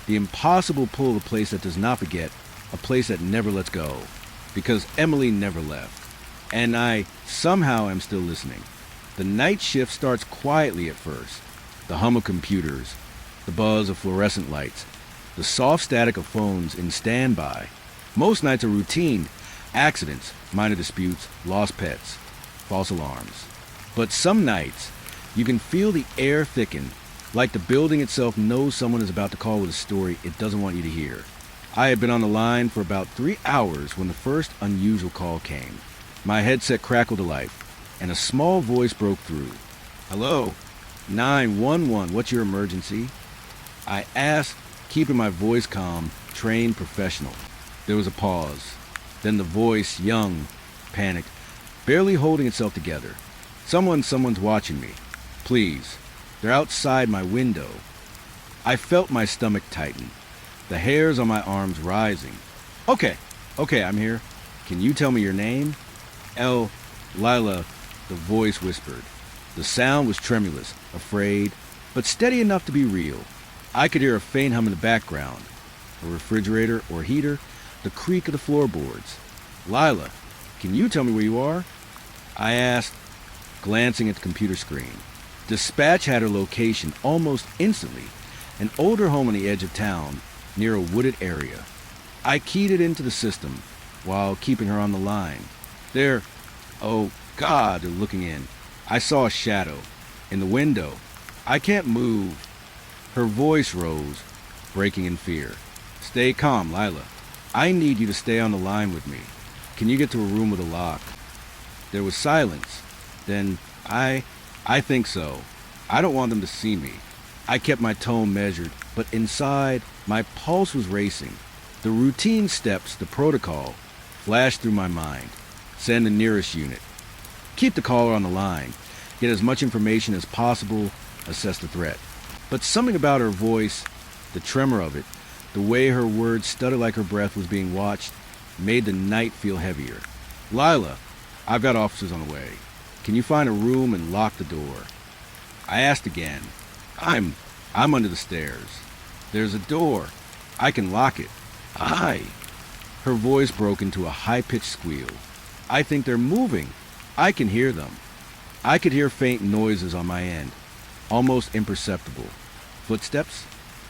the impossible pull of a place that does not forget, a place that never lets go. Because Emily never left. And I somehow am still listening. The night shift starts quietly at first. The hum of computers, the buzz of fluorescent lights, the soft static of phones in standby. Most nights are routine. Accidents, minor disputes, lost pets, false alarms. But some nights, you can feel the air thicken, like the building itself knows someone is about to call with a story it doesn't want you to hear. I had been on the line for about 3 hours when the first unusual call came. My headset crackled to life, and a small voice broke through. "Hello, 911, what's your emergency?" I asked, keeping my voice calm, trained professional. There was a pause. Then the voice, young, panicked, barely holding itself together. Someone's watching me. Please. They're outside my window." I felt my stomach tighten, the hairs on my arms rising. Okay, I'm here. Can you tell me your name?" Lila, the voice whispered. The sound was tremulous, afraid, but steady enough to be real. I could hear a faint hum in the background. A refrigerator or heater, the creak of the floorboards. "Lila, can you tell me where you are?" I asked, glancing at the computer screen. Dispatch had her location almost instantly, an older home on the edge of town, near a wooded area. I keyed it into the system, while keeping her on the line. Oh God, they're looking in. I saw a shadow. In the window. I can't move. Her voice rose, breaking in fear. "Stay calm, Lila. I need you to stay on the line with me. Can you get to a room with a lock?" There was silence. Then, I think so. I don't want them to see me. I kept my tone measured, but inside, my pulse was racing. The routine steps, the protocol, flashed through my mind. Send the nearest unit. Keep the caller on the line. Get as much information as possible. Assess the threat. But something about her voice, the tremor of it, the way her words stuttered like her breath was being watched, made the night feel heavier. "Lila, I've got officers on the way. Can you find a room and lock the door?" I asked again. I'm under the stairs. There's a door. I can lock it. Her voice broke into a high-pitched squeal. "I think they're moving. I can hear them." I could hear faint noises on my end, almost imperceptible. Footsteps?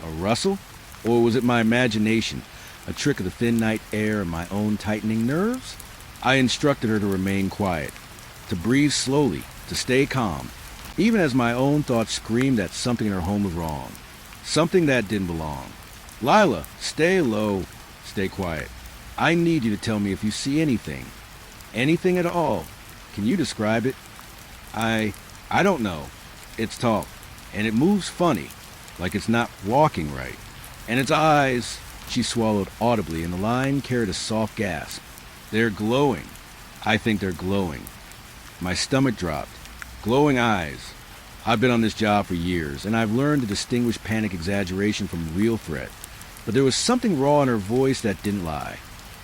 A rustle? Or was it my imagination, a trick of the thin night air and my own tightening nerves? I instructed her to remain quiet, to breathe slowly, to stay calm, even as my own thoughts screamed that something in her home was wrong, something that didn't belong. "Lila, stay low, stay quiet. I need you to tell me if you see anything. Anything at all. Can you describe it?" I don't know. It's tall, and it moves funny, like it's not walking right. And its eyes," she swallowed audibly, and the line carried a soft gasp. "They're glowing. I think they're glowing." My stomach dropped. Glowing eyes. I've been on this job for years, and I've learned to distinguish panic exaggeration from real threat. But there was something raw in her voice that didn't lie.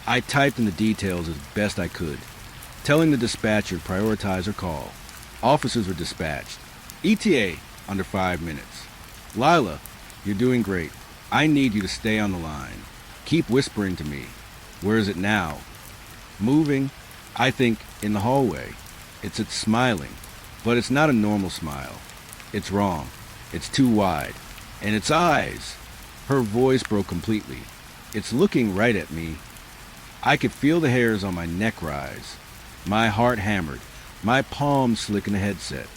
I typed in the details as best I could, telling the dispatcher to prioritize her call. Officers were dispatched. ETA under 5 minutes. "Lila, you're doing great. I need you to stay on the line. Keep whispering to me. Where is it now?" "Moving. I think in the hallway. It's smiling. But it's not a normal smile. It's wrong. It's too wide. And its eyes." Her voice broke completely. "It's looking right at me." I could feel the hairs on my neck rise. My heart hammered, my palms slick in the headset.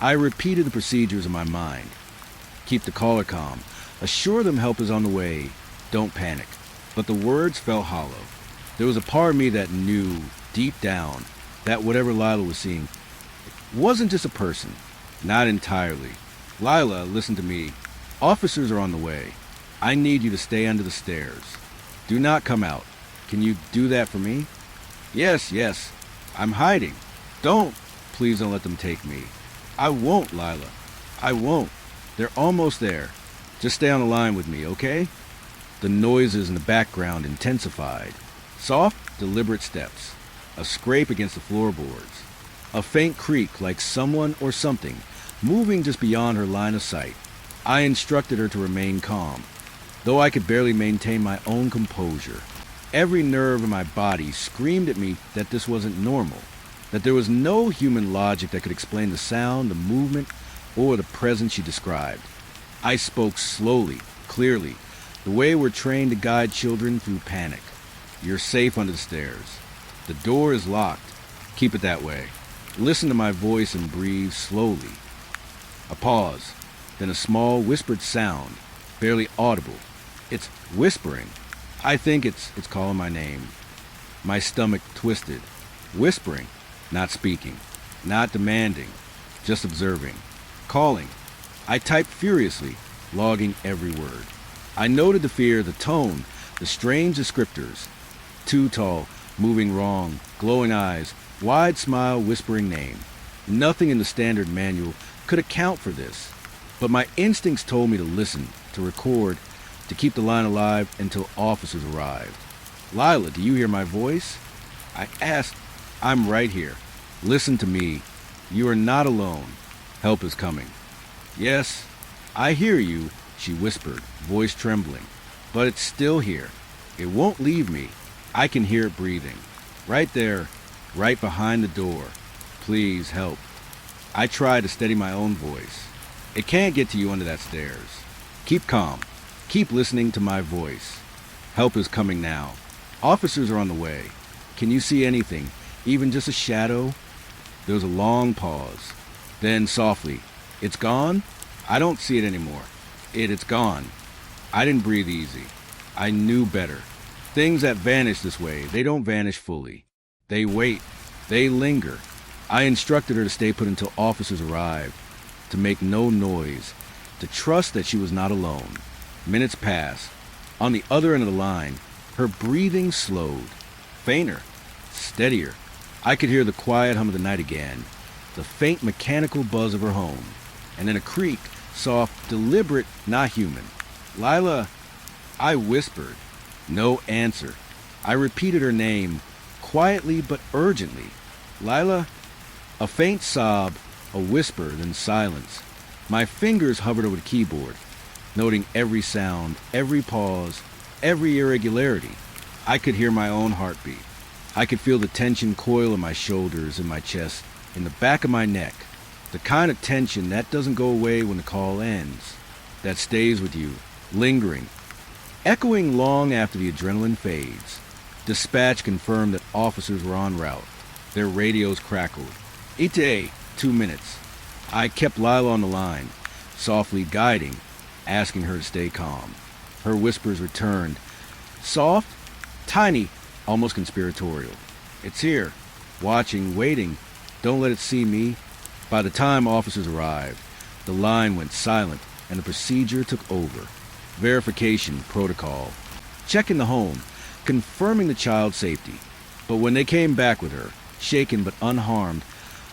I repeated the procedures in my mind. Keep the caller calm. Assure them help is on the way. Don't panic. But the words fell hollow. There was a part of me that knew, deep down, that whatever Lila was seeing wasn't just a person. Not entirely. Lila, listen to me. Officers are on the way. I need you to stay under the stairs. Do not come out. Can you do that for me? Yes. I'm hiding. Don't. Please don't let them take me. I won't, Lila. I won't. They're almost there. Just stay on the line with me, okay? The noises in the background intensified. Soft, deliberate steps. A scrape against the floorboards. A faint creak like someone or something moving just beyond her line of sight. I instructed her to remain calm, though I could barely maintain my own composure. Every nerve in my body screamed at me that this wasn't normal, that there was no human logic that could explain the sound, the movement, or the presence she described. I spoke slowly, clearly, the way we're trained to guide children through panic. You're safe under the stairs. The door is locked. Keep it that way. Listen to my voice and breathe slowly. A pause, then a small whispered sound, barely audible. It's whispering. I think it's calling my name. My stomach twisted. Whispering, not speaking, not demanding, just observing. Calling. I typed furiously, logging every word. I noted the fear, the tone, the strange descriptors. Too tall, moving wrong, glowing eyes, wide smile, whispering name. Nothing in the standard manual could account for this, but my instincts told me to listen, to record, to keep the line alive until officers arrived. Lila, do you hear my voice? I asked. I'm right here. Listen to me. You are not alone. Help is coming. Yes, I hear you, she whispered, voice trembling. But it's still here. It won't leave me. I can hear it breathing. Right there, right behind the door. Please help. I try to steady my own voice. It can't get to you under that stairs. Keep calm. Keep listening to my voice. Help is coming now. Officers are on the way. Can you see anything, even just a shadow? There was a long pause. Then softly, it's gone? I don't see it anymore. It's gone. I didn't breathe easy. I knew better. Things that vanish this way, they don't vanish fully. They wait. They linger. I instructed her to stay put until officers arrived, to make no noise, to trust that she was not alone. Minutes passed. On the other end of the line, her breathing slowed. Fainter. Steadier. I could hear the quiet hum of the night again, the faint mechanical buzz of her home, and then a creak, soft, deliberate, not human. Lila, I whispered. No answer. I repeated her name, quietly but urgently. Lila, a faint sob, a whisper, then silence. My fingers hovered over the keyboard, noting every sound, every pause, every irregularity. I could hear my own heartbeat. I could feel the tension coil in my shoulders, in my chest, in the back of my neck. The kind of tension that doesn't go away when the call ends, that stays with you, lingering, echoing long after the adrenaline fades. Dispatch confirmed that officers were en route. Their radios crackled. Ite, 2 minutes. I kept Lila on the line, softly guiding, asking her to stay calm. Her whispers returned. Soft, tiny, almost conspiratorial. It's here. Watching, waiting. Don't let it see me. By the time officers arrived, the line went silent and the procedure took over. Verification, protocol. Checking the home, confirming the child's safety. But when they came back with her, shaken but unharmed,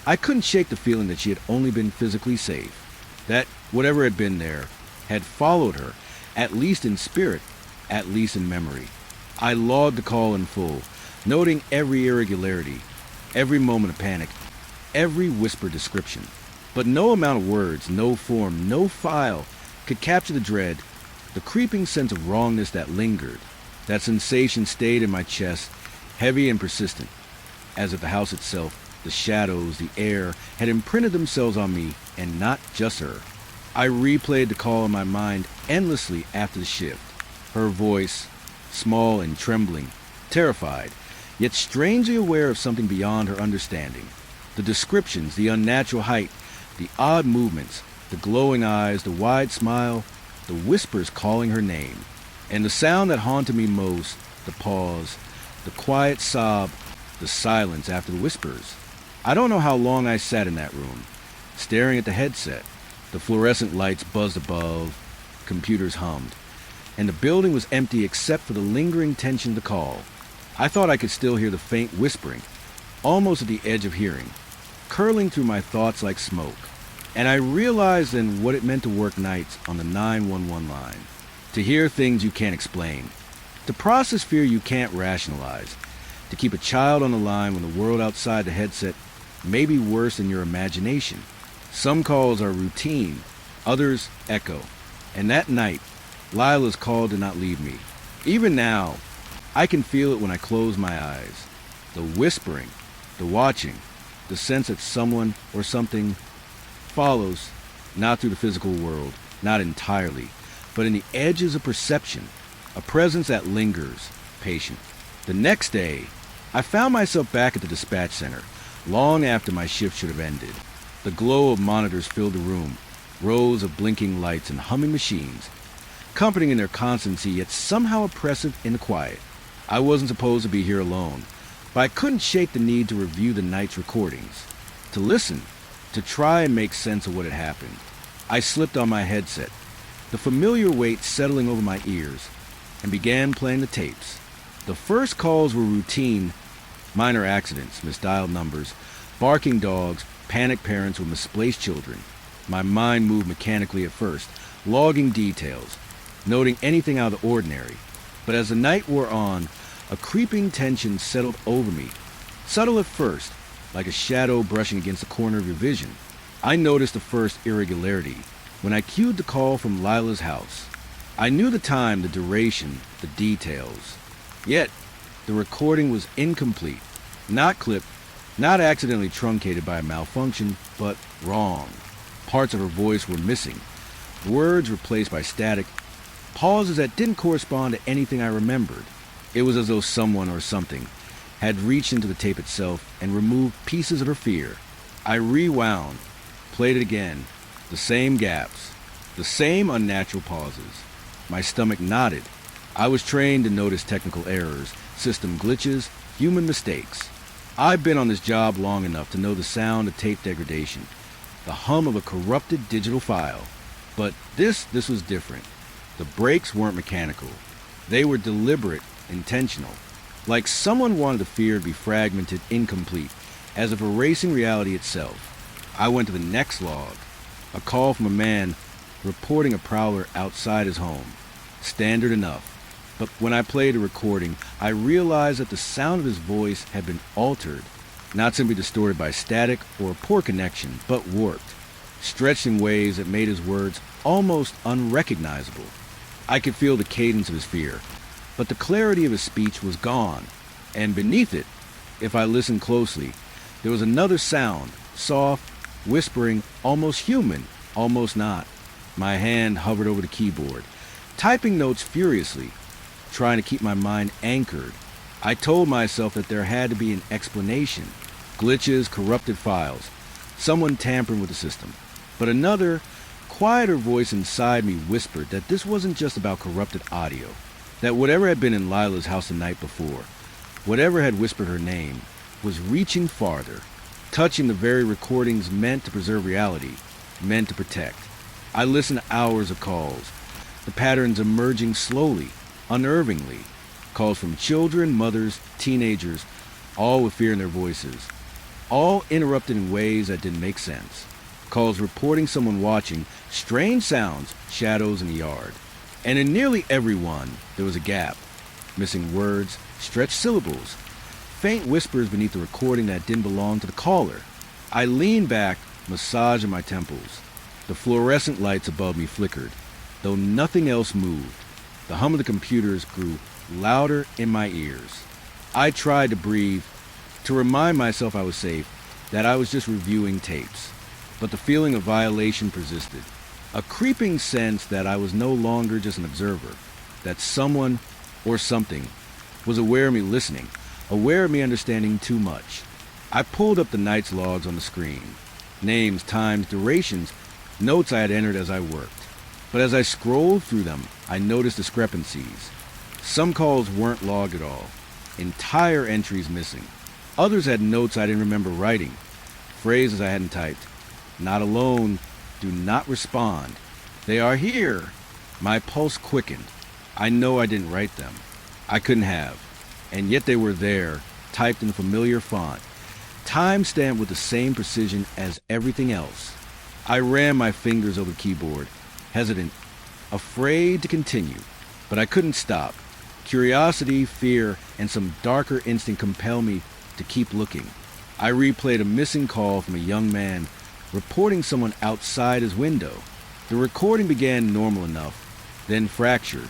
I couldn't shake the feeling that she had only been physically safe. That whatever had been there had followed her, at least in spirit, at least in memory. I logged the call in full, noting every irregularity, every moment of panic, every whispered description. But no amount of words, no form, no file could capture the dread, the creeping sense of wrongness that lingered. That sensation stayed in my chest, heavy and persistent, as if the house itself, the shadows, the air, had imprinted themselves on me, and not just her. I replayed the call in my mind endlessly after the shift. Her voice, small and trembling, terrified, yet strangely aware of something beyond her understanding. The descriptions, the unnatural height, the odd movements, the glowing eyes, the wide smile, the whispers calling her name. And the sound that haunted me most, the pause, the quiet sob, the silence after the whispers. I don't know how long I sat in that room, staring at the headset. The fluorescent lights buzzed above, computers hummed, and the building was empty except for the lingering tension of the call. I thought I could still hear the faint whispering, almost at the edge of hearing, curling through my thoughts like smoke. And I realized then what it meant to work nights on the 911 line. To hear things you can't explain. To process fear you can't rationalize. To keep a child on the line when the world outside the headset may be worse than your imagination. Some calls are routine, others echo. And that night, Lila's call did not leave me. Even now, I can feel it when I close my eyes. The whispering, the watching, the sense that someone or something follows, not through the physical world, not entirely, but in the edges of perception, a presence that lingers, patient. The next day, I found myself back at the dispatch center, long after my shift should have ended. The glow of monitors filled the room, rows of blinking lights and humming machines, comforting in their constancy yet somehow oppressive in the quiet. I wasn't supposed to be here alone, but I couldn't shake the need to review the night's recordings, to listen, to try and make sense of what had happened. I slipped on my headset, the familiar weight settling over my ears, and began playing the tapes. The first calls were routine, minor accidents, misdialed numbers, barking dogs, panicked parents with misplaced children. My mind moved mechanically at first, logging details, noting anything out of the ordinary. But as the night wore on, a creeping tension settled over me, subtle at first, like a shadow brushing against the corner of your vision. I noticed the first irregularity when I cued the call from Lila's house. I knew the time, the duration, the details. Yet, the recording was incomplete, not clipped, not accidentally truncated by a malfunction, but wrong. Parts of her voice were missing, words replaced by static, pauses that didn't correspond to anything I remembered. It was as though someone or something had reached into the tape itself and removed pieces of her fear. I rewound, played it again, the same gaps, the same unnatural pauses. My stomach knotted. I was trained to notice technical errors, system glitches, human mistakes. I've been on this job long enough to know the sound of tape degradation, the hum of a corrupted digital file. But this was different. The breaks weren't mechanical. They were deliberate, intentional. Like someone wanted the fear to be fragmented, incomplete, as if erasing reality itself. I went to the next log, a call from a man reporting a prowler outside his home. Standard enough. But when I played the recording, I realized that the sound of his voice had been altered, not simply distorted by static or a poor connection, but warped, stretched in ways that made his words almost unrecognizable. I could feel the cadence of his fear, but the clarity of his speech was gone, and beneath it, if I listened closely, there was another sound, soft, whispering, almost human, almost not. My hand hovered over the keyboard, typing notes furiously, trying to keep my mind anchored. I told myself that there had to be an explanation. Glitches, corrupted files, someone tampering with the system. But another, quieter voice inside me whispered that this wasn't just about corrupted audio, that whatever had been in Lila's house the night before, whatever had whispered her name, was reaching farther, touching the very recordings meant to preserve reality, meant to protect. I listened to hours of calls, the patterns emerging slowly, unnervingly, calls from children, mothers, teenagers, all with fear in their voices, all interrupted in ways that didn't make sense. Calls reporting someone watching, strange sounds, shadows in the yard. And in nearly every one, there was a gap, missing words, stretched syllables, faint whispers beneath the recording that didn't belong to the caller. I leaned back, massaging my temples. The fluorescent lights above me flickered, though nothing else moved. The hum of the computers grew louder in my ears. I tried to breathe, to remind myself I was safe, that I was just reviewing tapes. But the feeling of violation persisted, a creeping sense that I was no longer just an observer, that someone or something was aware of me listening, aware of me understanding too much. I pulled up the night's logs on the screen. Names, times, durations, notes I had entered as I worked. But as I scrolled through them, I noticed discrepancies. Some calls weren't logged at all. Entire entries missing. Others had notes I didn't remember writing. Phrases I hadn't typed. Not alone. Do not respond. They are here. My pulse quickened. I know I didn't write them. I couldn't have. And yet they were there, typed in familiar font. Time-stamped with the same precision as everything else. I ran my fingers over the keyboard, hesitant, afraid to continue. But I couldn't stop. Curiosity, fear, and some darker instinct compelled me to keep looking. I replayed a missing call from a young man reporting someone outside his window. The recording began normal enough, then fractured,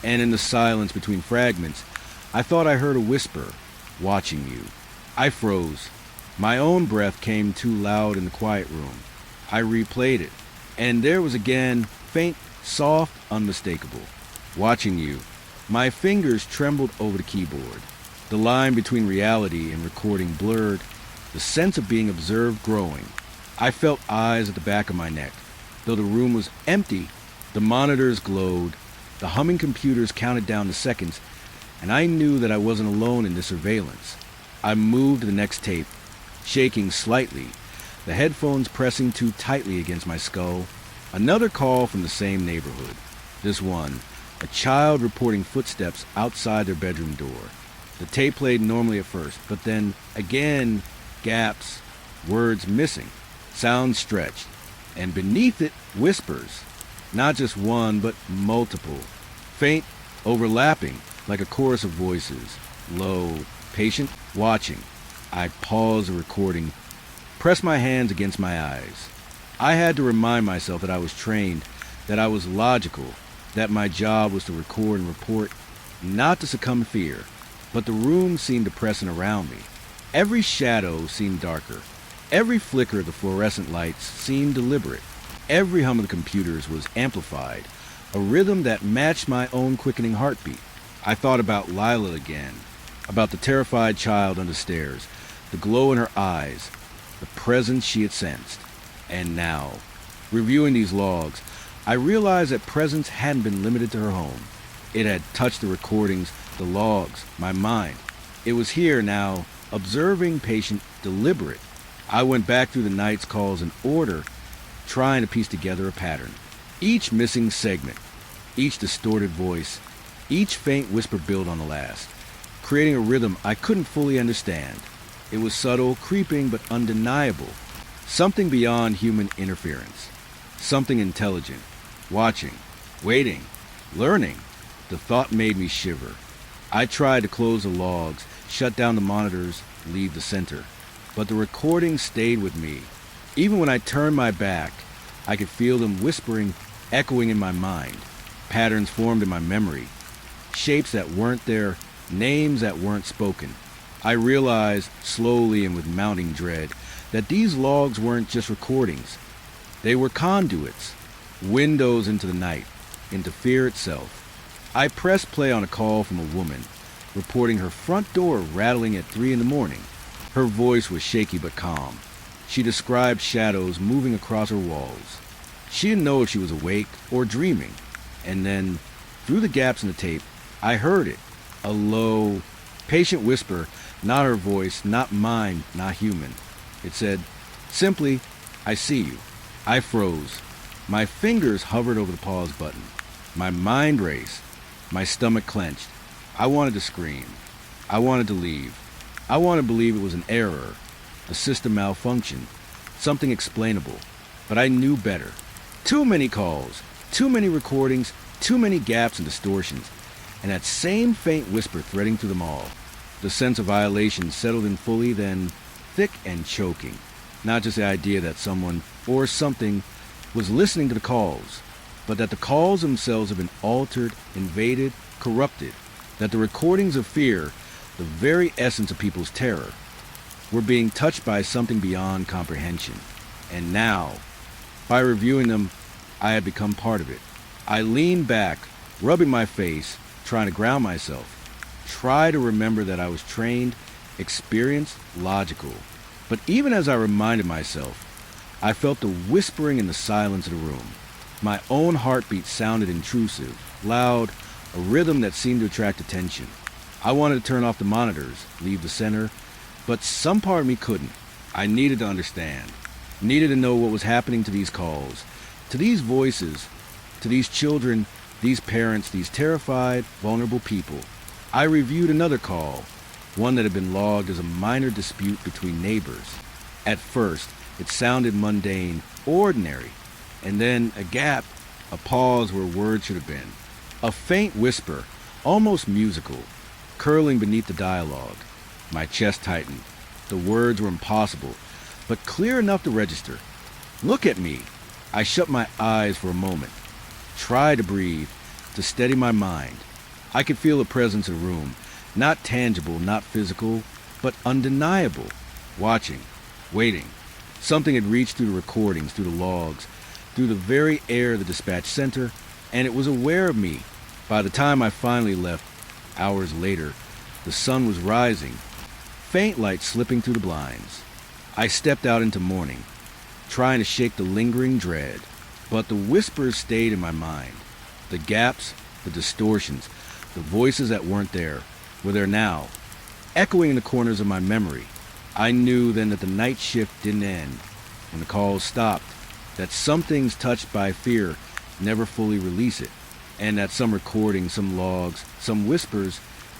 and in the silence between fragments, I thought I heard a whisper, "Watching you." I froze. My own breath came too loud in the quiet room. I replayed it, and there was again, faint, soft, unmistakable. "Watching you." My fingers trembled over the keyboard. The line between reality and recording blurred, the sense of being observed growing. I felt eyes at the back of my neck. Though the room was empty, the monitors glowed, the humming computers counted down the seconds, and I knew that I wasn't alone in this surveillance. I moved to the next tape, shaking slightly, the headphones pressing too tightly against my skull. Another call from the same neighborhood. This one, a child reporting footsteps outside their bedroom door. The tape played normally at first, but then, again, gaps, words missing, sounds stretched, and beneath it, whispers. Not just one, but multiple. Faint, overlapping, like a chorus of voices. Low, patient, watching. I paused the recording, pressed my hands against my eyes. I had to remind myself that I was trained, that I was logical, that my job was to record and report, not to succumb to fear. But the room seemed depressing around me. Every shadow seemed darker. Every flicker of the fluorescent lights seemed deliberate. Every hum of the computers was amplified, a rhythm that matched my own quickening heartbeat. I thought about Lila again, about the terrified child on the stairs, the glow in her eyes, the presence she had sensed. And now, reviewing these logs, I realized that presence hadn't been limited to her home. It had touched the recordings, the logs, my mind. It was here now, observing, patient, deliberate. I went back through the night's calls in order, trying to piece together a pattern. Each missing segment, each distorted voice, each faint whisper built on the last, creating a rhythm I couldn't fully understand. It was subtle, creeping, but undeniable. Something beyond human interference. Something intelligent. Watching. Waiting. Learning. The thought made me shiver. I tried to close the logs, shut down the monitors, leave the center. But the recording stayed with me. Even when I turned my back, I could feel them whispering, echoing in my mind. Patterns formed in my memory. Shapes that weren't there, names that weren't spoken. I realized, slowly and with mounting dread, that these logs weren't just recordings. They were conduits, windows into the night, into fear itself. I pressed play on a call from a woman, reporting her front door rattling at 3 a.m. Her voice was shaky but calm. She described shadows moving across her walls. She didn't know if she was awake or dreaming. And then, through the gaps in the tape, I heard it. A low, patient whisper, not her voice, not mine, not human. It said, simply, "I see you." I froze. My fingers hovered over the pause button. My mind raced. My stomach clenched. I wanted to scream. I wanted to leave. I wanted to believe it was an error, a system malfunction, something explainable. But I knew better. Too many calls, too many recordings, too many gaps and distortions, and that same faint whisper threading through them all. The sense of violation settled in fully, then thick and choking. Not just the idea that someone or something was listening to the calls, but that the calls themselves have been altered, invaded, corrupted, that the recordings of fear, the very essence of people's terror, were being touched by something beyond comprehension. And now, by reviewing them, I had become part of it. I leaned back, rubbing my face, trying to ground myself, try to remember that I was trained, experienced, logical. But even as I reminded myself, I felt the whispering in the silence of the room. My own heartbeat sounded intrusive, loud, a rhythm that seemed to attract attention. I wanted to turn off the monitors, leave the center, but some part of me couldn't. I needed to understand, needed to know what was happening to these calls, to these voices, to these children, these parents, these terrified, vulnerable people. I reviewed another call, one that had been logged as a minor dispute between neighbors. At first, it sounded mundane, ordinary, and then a gap, a pause where words should have been. A faint whisper, almost musical, curling beneath the dialogue. My chest tightened. The words were impossible, but clear enough to register. "Look at me." I shut my eyes for a moment, tried to breathe, to steady my mind. I could feel the presence of the room, not tangible, not physical, but undeniable. Watching, waiting. Something had reached through the recordings, through the logs, through the very air of the dispatch center, and it was aware of me. By the time I finally left, hours later, the sun was rising, faint light slipping through the blinds. I stepped out into morning, trying to shake the lingering dread, but the whispers stayed in my mind. The gaps, the distortions, the voices that weren't there, were there now, echoing in the corners of my memory. I knew then that the night shift didn't end when the calls stopped, that some things touched by fear never fully release it, and that some recordings, some logs, some whispers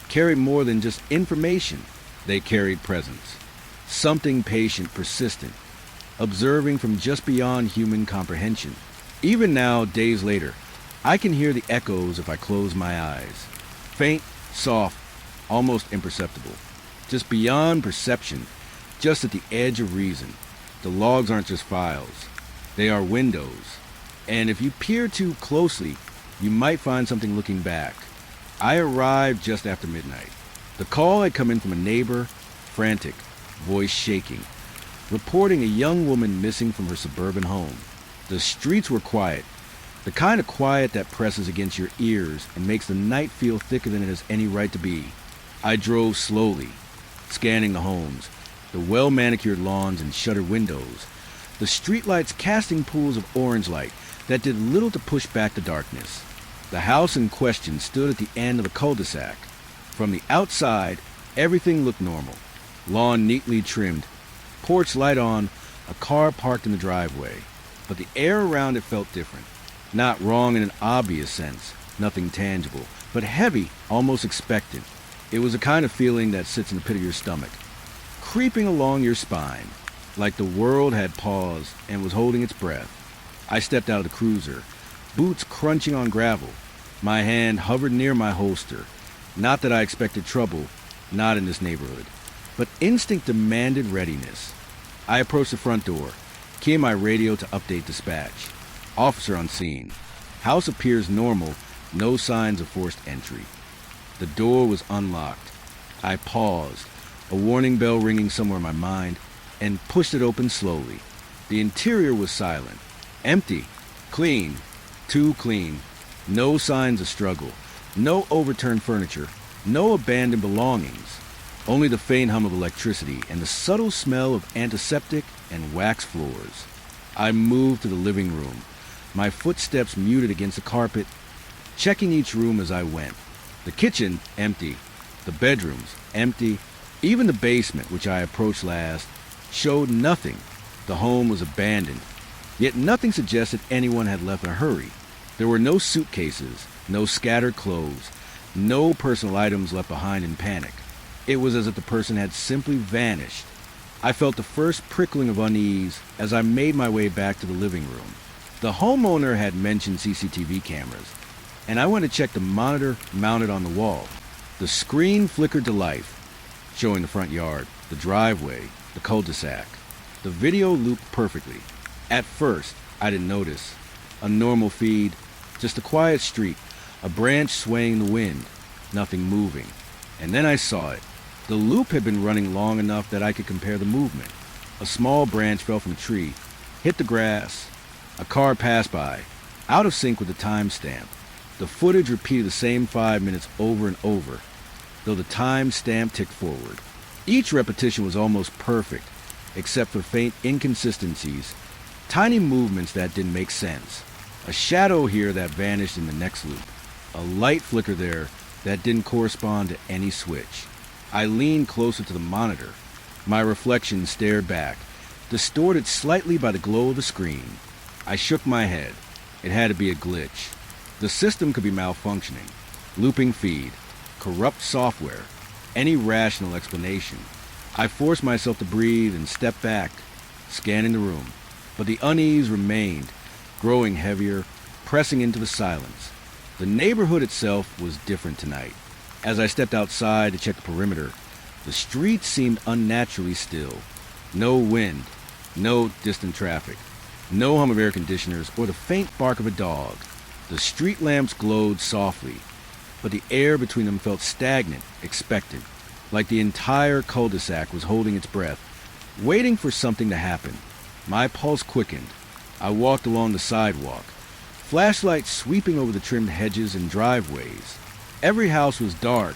carried more than just information. They carried presence, something patient, persistent, observing from just beyond human comprehension. Even now, days later, I can hear the echoes if I close my eyes. Faint, soft, almost imperceptible. Just beyond perception, just at the edge of reason. The logs aren't just files. They are windows. And if you peer too closely, you might find something looking back. I arrived just after midnight. The call had come in from a neighbor, frantic, voice shaking, reporting a young woman missing from her suburban home. The streets were quiet, the kind of quiet that presses against your ears and makes the night feel thicker than it has any right to be. I drove slowly, scanning the homes, the well-manicured lawns and shuttered windows, the streetlights casting pools of orange light that did little to push back the darkness. The house in question stood at the end of a cul-de-sac. From the outside, everything looked normal. Lawn neatly trimmed, porch light on, a car parked in the driveway. But the air around it felt different. Not wrong in an obvious sense, nothing tangible, but heavy, almost expectant. It was a kind of feeling that sits in the pit of your stomach, creeping along your spine, like the world had paused and was holding its breath. I stepped out of the cruiser, boots crunching on gravel. My hand hovered near my holster. Not that I expected trouble, not in this neighborhood, but instinct demanded readiness. I approached the front door, keying my radio to update dispatch. Officer on scene. House appears normal, no signs of forced entry. The door was unlocked. I paused, a warning bell ringing somewhere in my mind, and pushed it open slowly. The interior was silent, empty, clean, too clean. No signs of struggle, no overturned furniture, no abandoned belongings. Only the faint hum of electricity and the subtle smell of antiseptic and wax floors. I moved to the living room, my footsteps muted against the carpet, checking each room as I went. The kitchen, empty. The bedrooms, empty. Even the basement, which I approached last, showed nothing. The home was abandoned, yet nothing suggested anyone had left in a hurry. There were no suitcases, no scattered clothes, no personal items left behind in panic. It was as if the person had simply vanished. I felt the first prickling of unease as I made my way back to the living room. The homeowner had mentioned CCTV cameras, and I went to check the monitor mounted on the wall. The screen flickered to life, showing the front yard, the driveway, the cul-de-sac. The video looped perfectly. At first, I didn't notice. A normal feed, just a quiet street, a branch swaying in the wind, nothing moving. And then I saw it. The loop had been running long enough that I could compare the movement. A small branch fell from a tree, hit the grass. A car passed by, out of sync with the timestamp. The footage repeated the same 5 minutes over and over, though the timestamp ticked forward. Each repetition was almost perfect, except for faint inconsistencies, tiny movements that didn't make sense. A shadow here that vanished in the next loop. A light flicker there that didn't correspond to any switch. I leaned closer to the monitor. My reflection stared back, distorted slightly by the glow of the screen. I shook my head. It had to be a glitch. The system could be malfunctioning. Looping feed. Corrupt software. Any rational explanation. I forced myself to breathe and step back, scanning the room. But the unease remained, growing heavier, pressing into the silence. The neighborhood itself was different tonight. As I stepped outside to check the perimeter, the streets seemed unnaturally still. No wind, no distant traffic, no hum of air conditioners or the faint bark of a dog. The street lamps glowed softly, but the air between them felt stagnant, expectant, like the entire cul-de-sac was holding its breath, waiting for something to happen. My pulse quickened. I walked along the sidewalk, flashlights sweeping over the trimmed hedges and driveways. Every house was dark,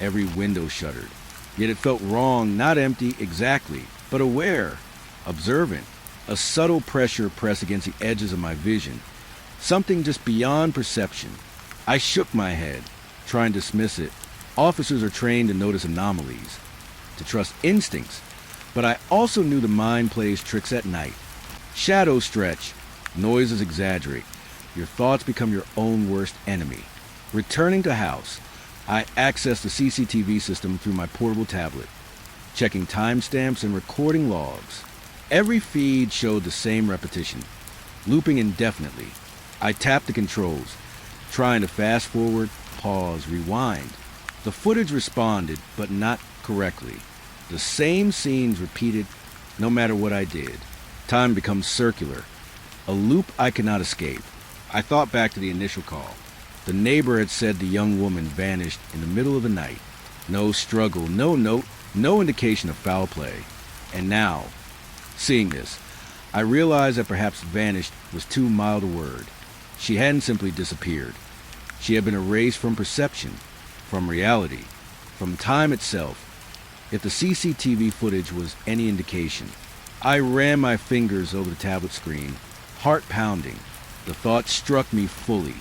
every window shuttered. Yet it felt wrong, not empty exactly, but aware, observant. A subtle pressure pressed against the edges of my vision, something just beyond perception. I shook my head, trying to dismiss it. Officers are trained to notice anomalies, to trust instincts, but I also knew the mind plays tricks at night. Shadows stretch, noises exaggerate. Your thoughts become your own worst enemy. Returning to house, I accessed the CCTV system through my portable tablet, checking timestamps and recording logs. Every feed showed the same repetition, looping indefinitely. I tapped the controls, trying to fast forward, pause, rewind. The footage responded, but not correctly. The same scenes repeated no matter what I did. Time becomes circular, a loop I could not escape. I thought back to the initial call. The neighbor had said the young woman vanished in the middle of the night. No struggle, no note, no indication of foul play. And now, seeing this, I realized that perhaps vanished was too mild a word. She hadn't simply disappeared. She had been erased from perception, from reality, from time itself. If the CCTV footage was any indication, I ran my fingers over the tablet screen, heart pounding. The thought struck me fully.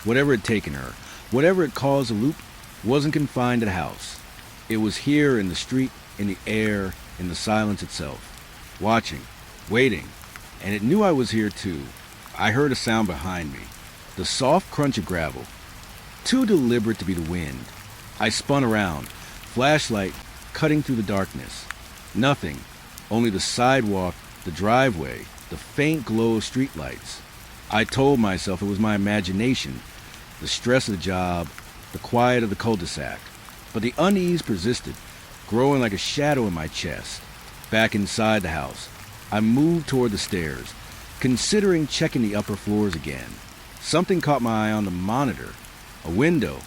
Whatever had taken her, whatever had caused the loop, wasn't confined to the house. It was here in the street, in the air, in the silence itself. Watching, waiting, and it knew I was here too. I heard a sound behind me, the soft crunch of gravel, too deliberate to be the wind. I spun around, flashlight cutting through the darkness. Nothing, only the sidewalk, the driveway, the faint glow of streetlights. I told myself it was my imagination, the stress of the job, the quiet of the cul-de-sac. But the unease persisted, growing like a shadow in my chest. Back inside the house, I moved toward the stairs, considering checking the upper floors again. Something caught my eye on the monitor. A window,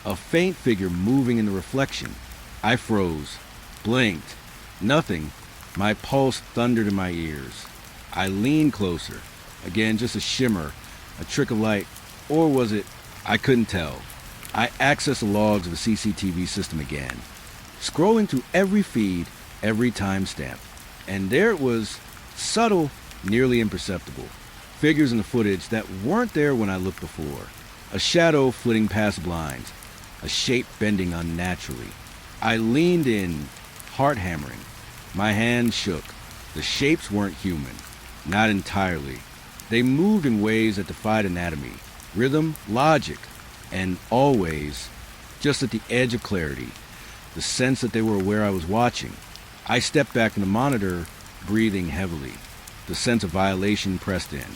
a faint figure moving in the reflection. I froze, blinked. Nothing. My pulse thundered in my ears. I leaned closer. Again, just a shimmer, a trick of light, or was it? I couldn't tell. I accessed the logs of the CCTV system again, scrolling through every feed, every timestamp. And there it was, subtle, nearly imperceptible. Figures in the footage that weren't there when I looked before. A shadow flitting past blinds, a shape bending unnaturally. I leaned in, heart hammering. My hands shook. The shapes weren't human, not entirely. They moved in ways that defied anatomy, rhythm, logic, and always, just at the edge of clarity, the sense that they were aware I was watching. I stepped back from the monitor, breathing heavily. The sense of violation pressed in.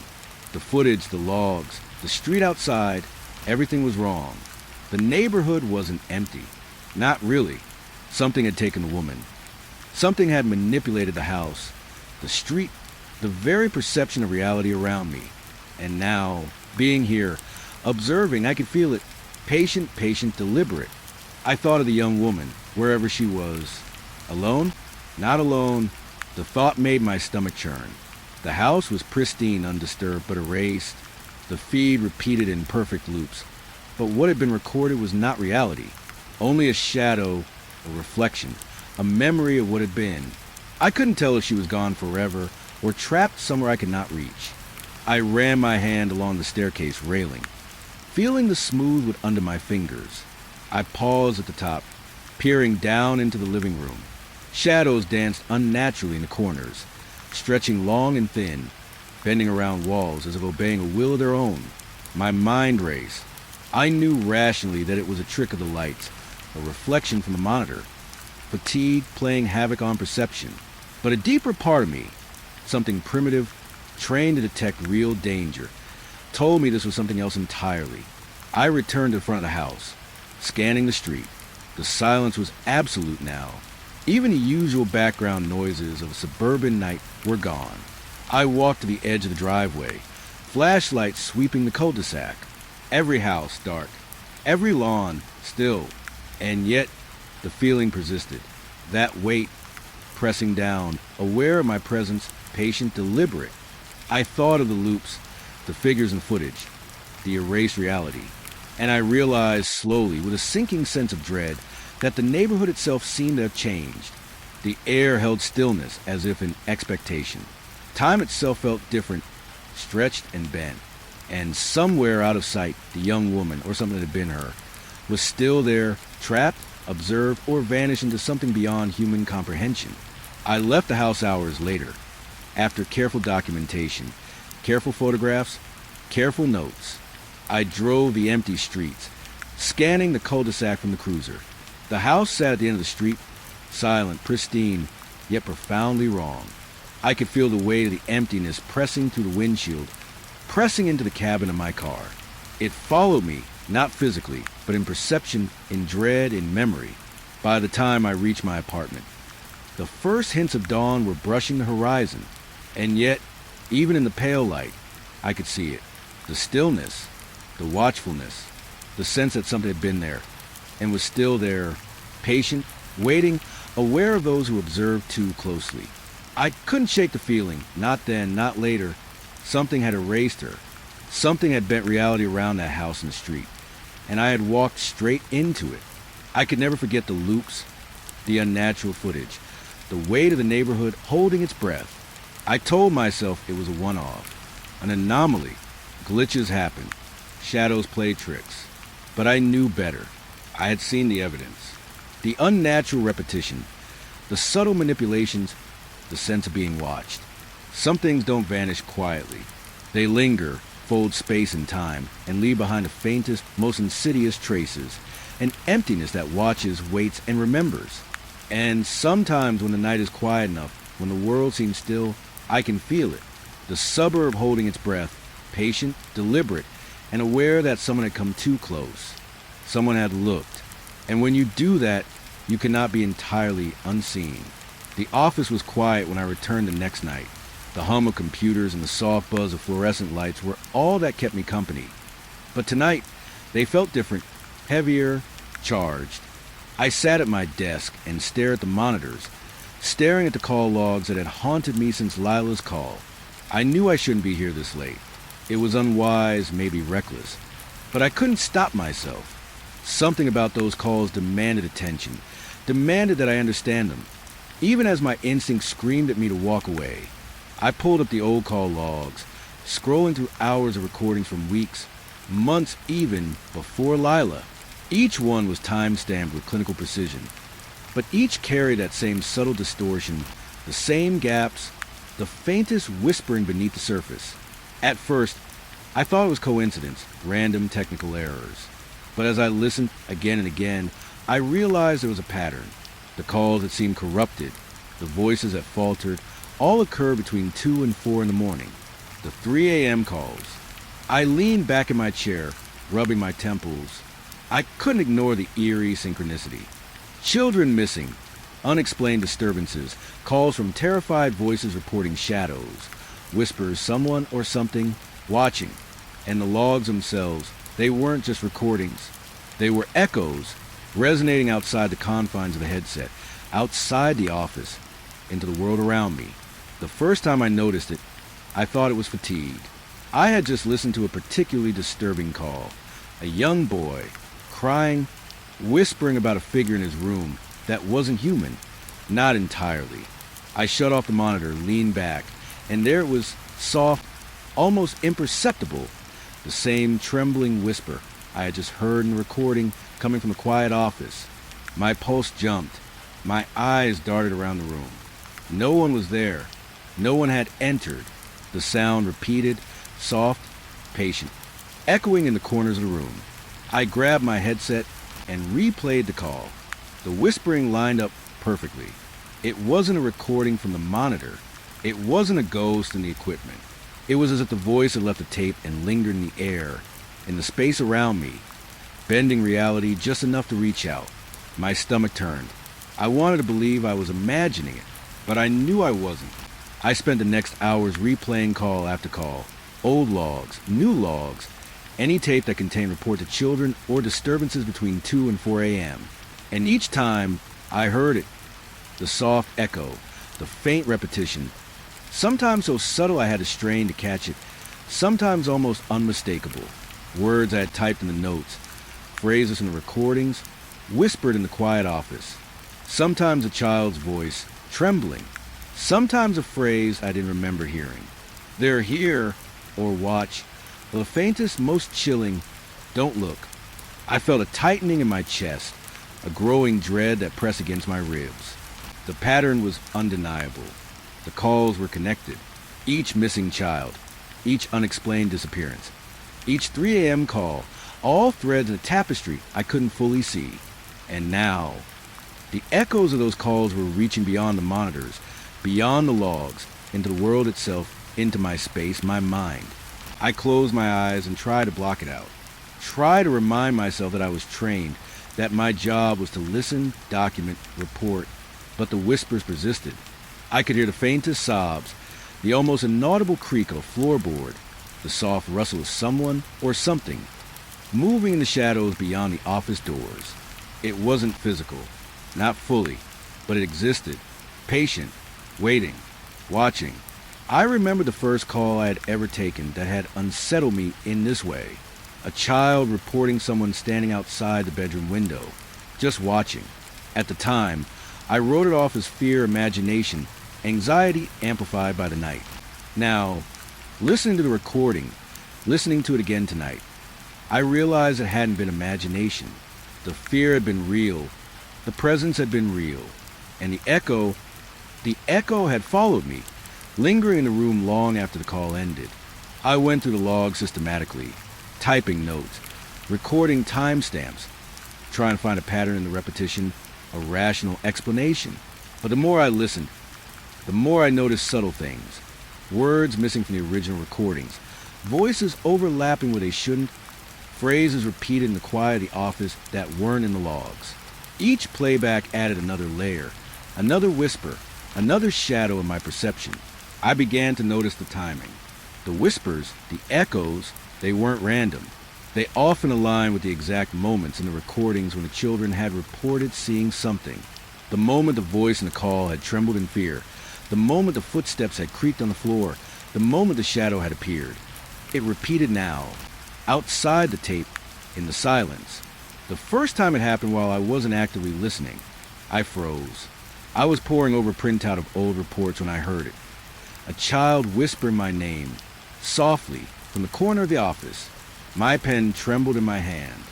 The footage, the logs, the street outside, everything was wrong. The neighborhood wasn't empty. Not really. Something had taken the woman. Something had manipulated the house, the street, the very perception of reality around me. And now, being here, observing, I could feel it. Patient, deliberate. I thought of the young woman, wherever she was. Alone? Not alone. The thought made my stomach churn. The house was pristine, undisturbed, but erased. The feed repeated in perfect loops. But what had been recorded was not reality. Only a shadow, a reflection, a memory of what had been. I couldn't tell if she was gone forever or trapped somewhere I could not reach. I ran my hand along the staircase railing, feeling the smooth wood under my fingers. I paused at the top, peering down into the living room. Shadows danced unnaturally in the corners, stretching long and thin, bending around walls as if obeying a will of their own. My mind raced. I knew rationally that it was a trick of the lights, a reflection from the monitor, fatigue playing havoc on perception. But a deeper part of me, something primitive, trained to detect real danger, told me this was something else entirely. I returned to the front of the house, scanning the street. The silence was absolute now. Even the usual background noises of a suburban night were gone. I walked to the edge of the driveway, flashlights sweeping the cul-de-sac. Every house dark, every lawn still, and yet the feeling persisted. That weight pressing down, aware of my presence, patient, deliberate. I thought of the loops, the figures and footage, the erased reality, and I realized slowly, with a sinking sense of dread, that the neighborhood itself seemed to have changed. The air held stillness as if in expectation. Time itself felt different, stretched and bent. And somewhere out of sight, the young woman, or something that had been her, was still there, trapped, observed, or vanished into something beyond human comprehension. I left the house hours later, after careful documentation, careful photographs, careful notes. I drove the empty streets, scanning the cul-de-sac from the cruiser. The house sat at the end of the street, silent, pristine, yet profoundly wrong. I could feel the weight of the emptiness pressing through the windshield, pressing into the cabin of my car. It followed me, not physically, but in perception, in dread, in memory, by the time I reached my apartment. The first hints of dawn were brushing the horizon, and yet, even in the pale light, I could see it. The stillness, the watchfulness, the sense that something had been there, and was still there, patient, waiting, aware of those who observed too closely. I couldn't shake the feeling, not then, not later. Something had erased her. Something had bent reality around that house and the street, and I had walked straight into it. I could never forget the loops, the unnatural footage, the weight of the neighborhood holding its breath. I told myself it was a one-off, an anomaly. Glitches happened, shadows played tricks, but I knew better. I had seen the evidence, the unnatural repetition, the subtle manipulations, the sense of being watched. Some things don't vanish quietly. They linger, fold space and time, and leave behind the faintest, most insidious traces, an emptiness that watches, waits, and remembers. And sometimes when the night is quiet enough, when the world seems still, I can feel it. The suburb holding its breath, patient, deliberate, and aware that someone had come too close. Someone had looked. And when you do that, you cannot be entirely unseen. The office was quiet when I returned the next night. The hum of computers and the soft buzz of fluorescent lights were all that kept me company. But tonight, they felt different, heavier, charged. I sat at my desk and stared at the monitors, staring at the call logs that had haunted me since Lila's call. I knew I shouldn't be here this late. It was unwise, maybe reckless. But I couldn't stop myself. Something about those calls demanded attention, demanded that I understand them. Even as my instinct screamed at me to walk away, I pulled up the old call logs, scrolling through hours of recordings from weeks, months even, before Lila. Each one was time-stamped with clinical precision, but each carried that same subtle distortion, the same gaps, the faintest whispering beneath the surface. At first, I thought it was coincidence, random technical errors. But as I listened again and again, I realized there was a pattern. The calls that seemed corrupted, the voices that faltered, all occurred between 2 and 4 in the morning. The 3 a.m. calls. I leaned back in my chair, rubbing my temples. I couldn't ignore the eerie synchronicity. Children missing, unexplained disturbances, calls from terrified voices reporting shadows, whispers someone or something watching, and the logs themselves, they weren't just recordings. They were echoes, resonating outside the confines of the headset, outside the office, into the world around me. The first time I noticed it, I thought it was fatigue. I had just listened to a particularly disturbing call. A young boy, crying, whispering about a figure in his room that wasn't human. Not entirely. I shut off the monitor, leaned back, and there it was, soft, almost imperceptible, the same trembling whisper I had just heard in the recording coming from the quiet office. My pulse jumped. My eyes darted around the room. No one was there. No one had entered. The sound repeated, soft, patient, echoing in the corners of the room. I grabbed my headset and replayed the call. The whispering lined up perfectly. It wasn't a recording from the monitor. It wasn't a ghost in the equipment. It was as if the voice had left the tape and lingered in the air, in the space around me, bending reality just enough to reach out. My stomach turned. I wanted to believe I was imagining it, but I knew I wasn't. I spent the next hours replaying call after call, old logs, new logs, any tape that contained reports of children or disturbances between 2 and 4 a.m. And each time, I heard it. The soft echo, the faint repetition, sometimes so subtle I had to strain to catch it, sometimes almost unmistakable. Words I had typed in the notes, phrases in the recordings, whispered in the quiet office. Sometimes a child's voice, trembling. Sometimes a phrase I didn't remember hearing. They're here, or watch. The faintest, most chilling, don't look. I felt a tightening in my chest, a growing dread that pressed against my ribs. The pattern was undeniable. The calls were connected. Each missing child, each unexplained disappearance, each 3 a.m. call, all threads in a tapestry I couldn't fully see. And now, the echoes of those calls were reaching beyond the monitors, beyond the logs, into the world itself, into my space, my mind. I closed my eyes and tried to block it out. Try to remind myself that I was trained, that my job was to listen, document, report, but the whispers persisted. I could hear the faintest sobs, the almost inaudible creak of a floorboard, the soft rustle of someone or something moving in the shadows beyond the office doors. It wasn't physical, not fully, but it existed, patient, waiting, watching. I remember the first call I had ever taken that had unsettled me in this way. A child reporting someone standing outside the bedroom window, just watching. At the time, I wrote it off as fear, imagination, anxiety amplified by the night. Now, listening to the recording, listening to it again tonight, I realized it hadn't been imagination. The fear had been real, the presence had been real, and the echo had followed me, lingering in the room long after the call ended. I went through the log systematically, typing notes, recording timestamps, trying to find a pattern in the repetition, a rational explanation. But the more I listened, the more I noticed subtle things. Words missing from the original recordings, voices overlapping where they shouldn't, phrases repeated in the quiet of the office that weren't in the logs. Each playback added another layer, another whisper, another shadow in my perception. I began to notice the timing. The whispers, the echoes, they weren't random. They often aligned with the exact moments in the recordings when the children had reported seeing something. The moment the voice in the call had trembled in fear. The moment the footsteps had creaked on the floor. The moment the shadow had appeared. It repeated now, outside the tape, in the silence. The first time it happened while I wasn't actively listening, I froze. I was poring over a printout of old reports when I heard it. A child whispered my name, softly, from the corner of the office. My pen trembled in my hand.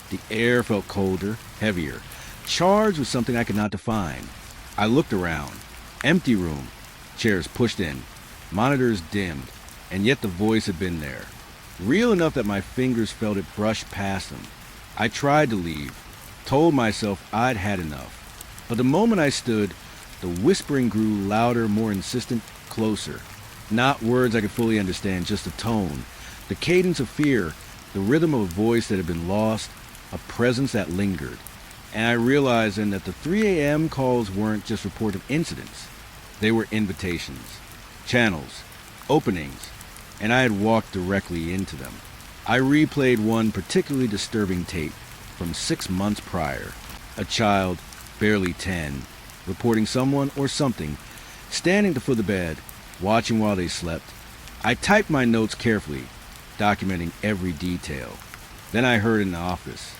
The air felt colder, heavier, charged with something I could not define. I looked around. Empty room, chairs pushed in, monitors dimmed, and yet the voice had been there. Real enough that my fingers felt it brush past them. I tried to leave, told myself I'd had enough. But the moment I stood, the whispering grew louder, more insistent, closer. Not words I could fully understand, just a tone, the cadence of fear, the rhythm of a voice that had been lost, a presence that lingered. And I realized then that the 3 a.m. calls weren't just reports of incidents. They were invitations, channels, openings, and I had walked directly into them. I replayed one particularly disturbing tape from 6 months prior. A child, barely 10, reporting someone or something, standing at the foot of the bed, watching while they slept. I typed my notes carefully, documenting every detail. Then I heard in the office,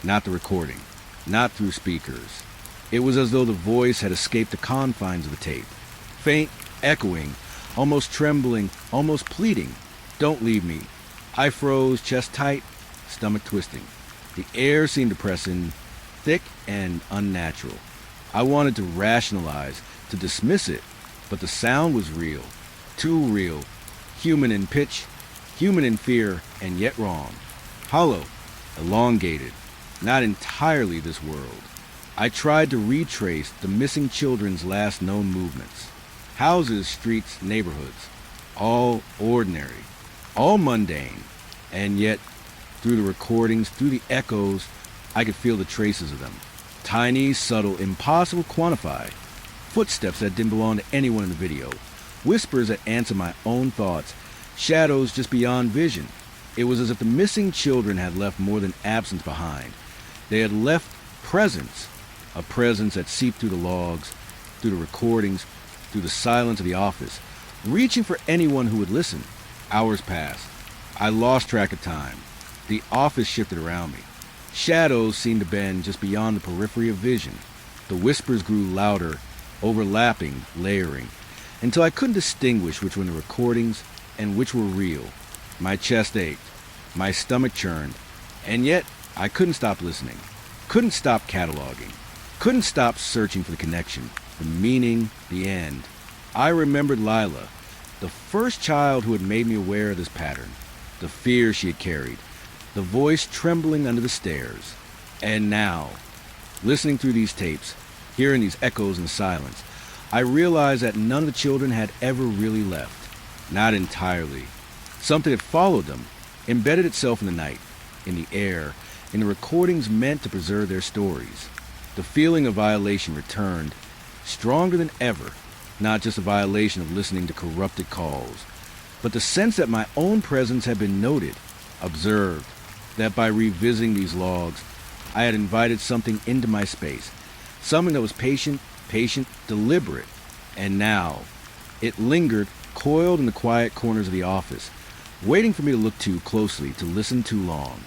not the recording, not through speakers. It was as though the voice had escaped the confines of the tape, faint, echoing, almost trembling, almost pleading. Don't leave me. I froze, chest tight, stomach twisting. The air seemed to press in, thick and unnatural. I wanted to rationalize, to dismiss it, but the sound was real, too real, human in pitch, human in fear, and yet wrong. Hollow, elongated, not entirely this world. I tried to retrace the missing children's last known movements. Houses, streets, neighborhoods, all ordinary, all mundane, and yet, through the recordings, through the echoes, I could feel the traces of them. Tiny, subtle, impossible to quantify. Footsteps that didn't belong to anyone in the video. Whispers that answered my own thoughts. Shadows just beyond vision. It was as if the missing children had left more than absence behind. They had left presence. A presence that seeped through the logs, through the recordings, through the silence of the office, reaching for anyone who would listen. Hours passed. I lost track of time. The office shifted around me. Shadows seemed to bend just beyond the periphery of vision. The whispers grew louder, overlapping, layering, until I couldn't distinguish which were the recordings and which were real. My chest ached, my stomach churned, and yet I couldn't stop listening, couldn't stop cataloging, couldn't stop searching for the connection, the meaning, the end. I remembered Lila, the first child who had made me aware of this pattern, the fear she had carried, the voice trembling under the stairs. And now, listening through these tapes, hearing these echoes in the silence, I realized that none of the children had ever really left. Not entirely. Something had followed them, embedded itself in the night, in the air, in the recordings meant to preserve their stories. The feeling of violation returned, stronger than ever, not just a violation of listening to corrupted calls, but the sense that my own presence had been noted, observed, that by revisiting these logs, I had invited something into my space, something that was patient, deliberate, and now it lingered, coiled in the quiet corners of the office, waiting for me to look too closely, to listen too long.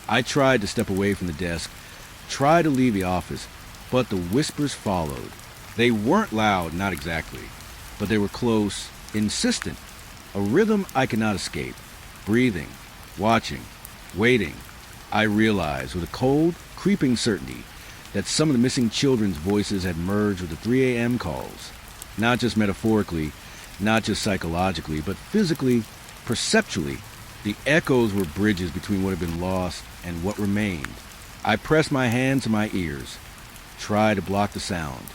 I tried to step away from the desk, tried to leave the office, but the whispers followed. They weren't loud, not exactly, but they were close, insistent, a rhythm I could not escape, breathing, watching, waiting. I realized with a cold, creeping certainty that some of the missing children's voices had merged with the 3 a.m. calls, not just metaphorically, not just psychologically, but physically, perceptually. The echoes were bridges between what had been lost and what remained. I pressed my hand to my ears, tried to block the sound,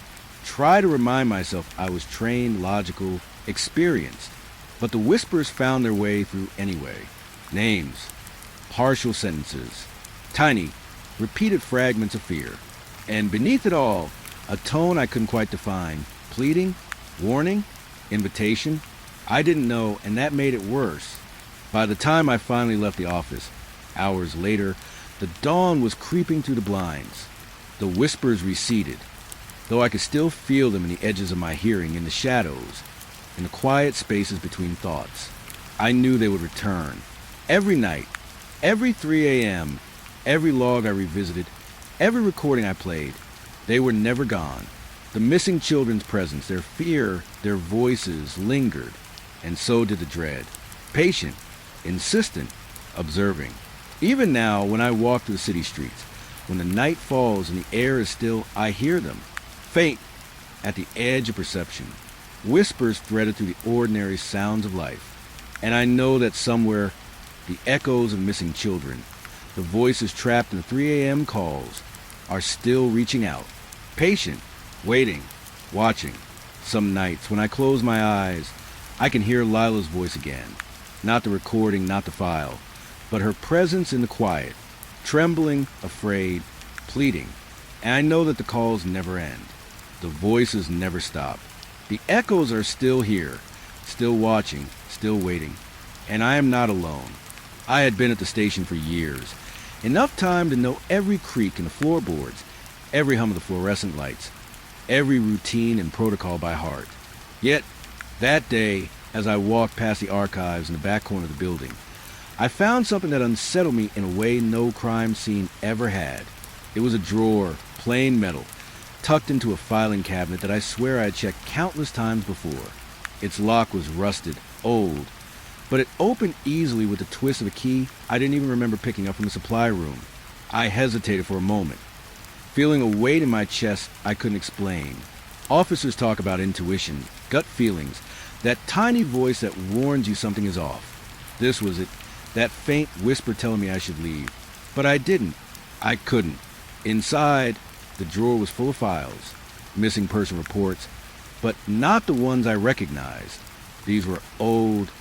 tried to remind myself I was trained, logical, experienced, but the whispers found their way through anyway. Names, partial sentences, tiny, repeated fragments of fear, and beneath it all, a tone I couldn't quite define, pleading, warning, invitation. I didn't know, and that made it worse. By the time I finally left the office, hours later, the dawn was creeping through the blinds. The whispers receded, though I could still feel them in the edges of my hearing, in the shadows, in the quiet spaces between thoughts. I knew they would return. Every night, every 3 a.m., every log I revisited, every recording I played, they were never gone. The missing children's presence, their fear, their voices lingered, and so did the dread. Patient, insistent, observing. Even now, when I walk through the city streets, when the night falls and the air is still, I hear them, faint, at the edge of perception, whispers threaded through the ordinary sounds of life. And I know that somewhere, the echoes of missing children, the voices trapped in the 3 a.m. calls, are still reaching out, patient, waiting, watching. Some nights, when I close my eyes, I can hear Lila's voice again. Not the recording, not the file, but her presence in the quiet, trembling, afraid, pleading. And I know that the calls never end. The voices never stop. The echoes are still here, still watching, still waiting. And I am not alone. I had been at the station for years. Enough time to know every creak in the floorboards, every hum of the fluorescent lights, every routine and protocol by heart. Yet, that day, as I walked past the archives in the back corner of the building, I found something that unsettled me in a way no crime scene ever had. It was a drawer, plain metal, tucked into a filing cabinet that I swear I had checked countless times before. Its lock was rusted, old, but it opened easily with the twist of a key I didn't even remember picking up from the supply room. I hesitated for a moment, feeling a weight in my chest I couldn't explain. Officers talk about intuition, gut feelings, that tiny voice that warns you something is off. This was it, that faint whisper telling me I should leave. But I didn't. I couldn't. Inside, the drawer was full of files, missing person reports, but not the ones I recognized. These were old,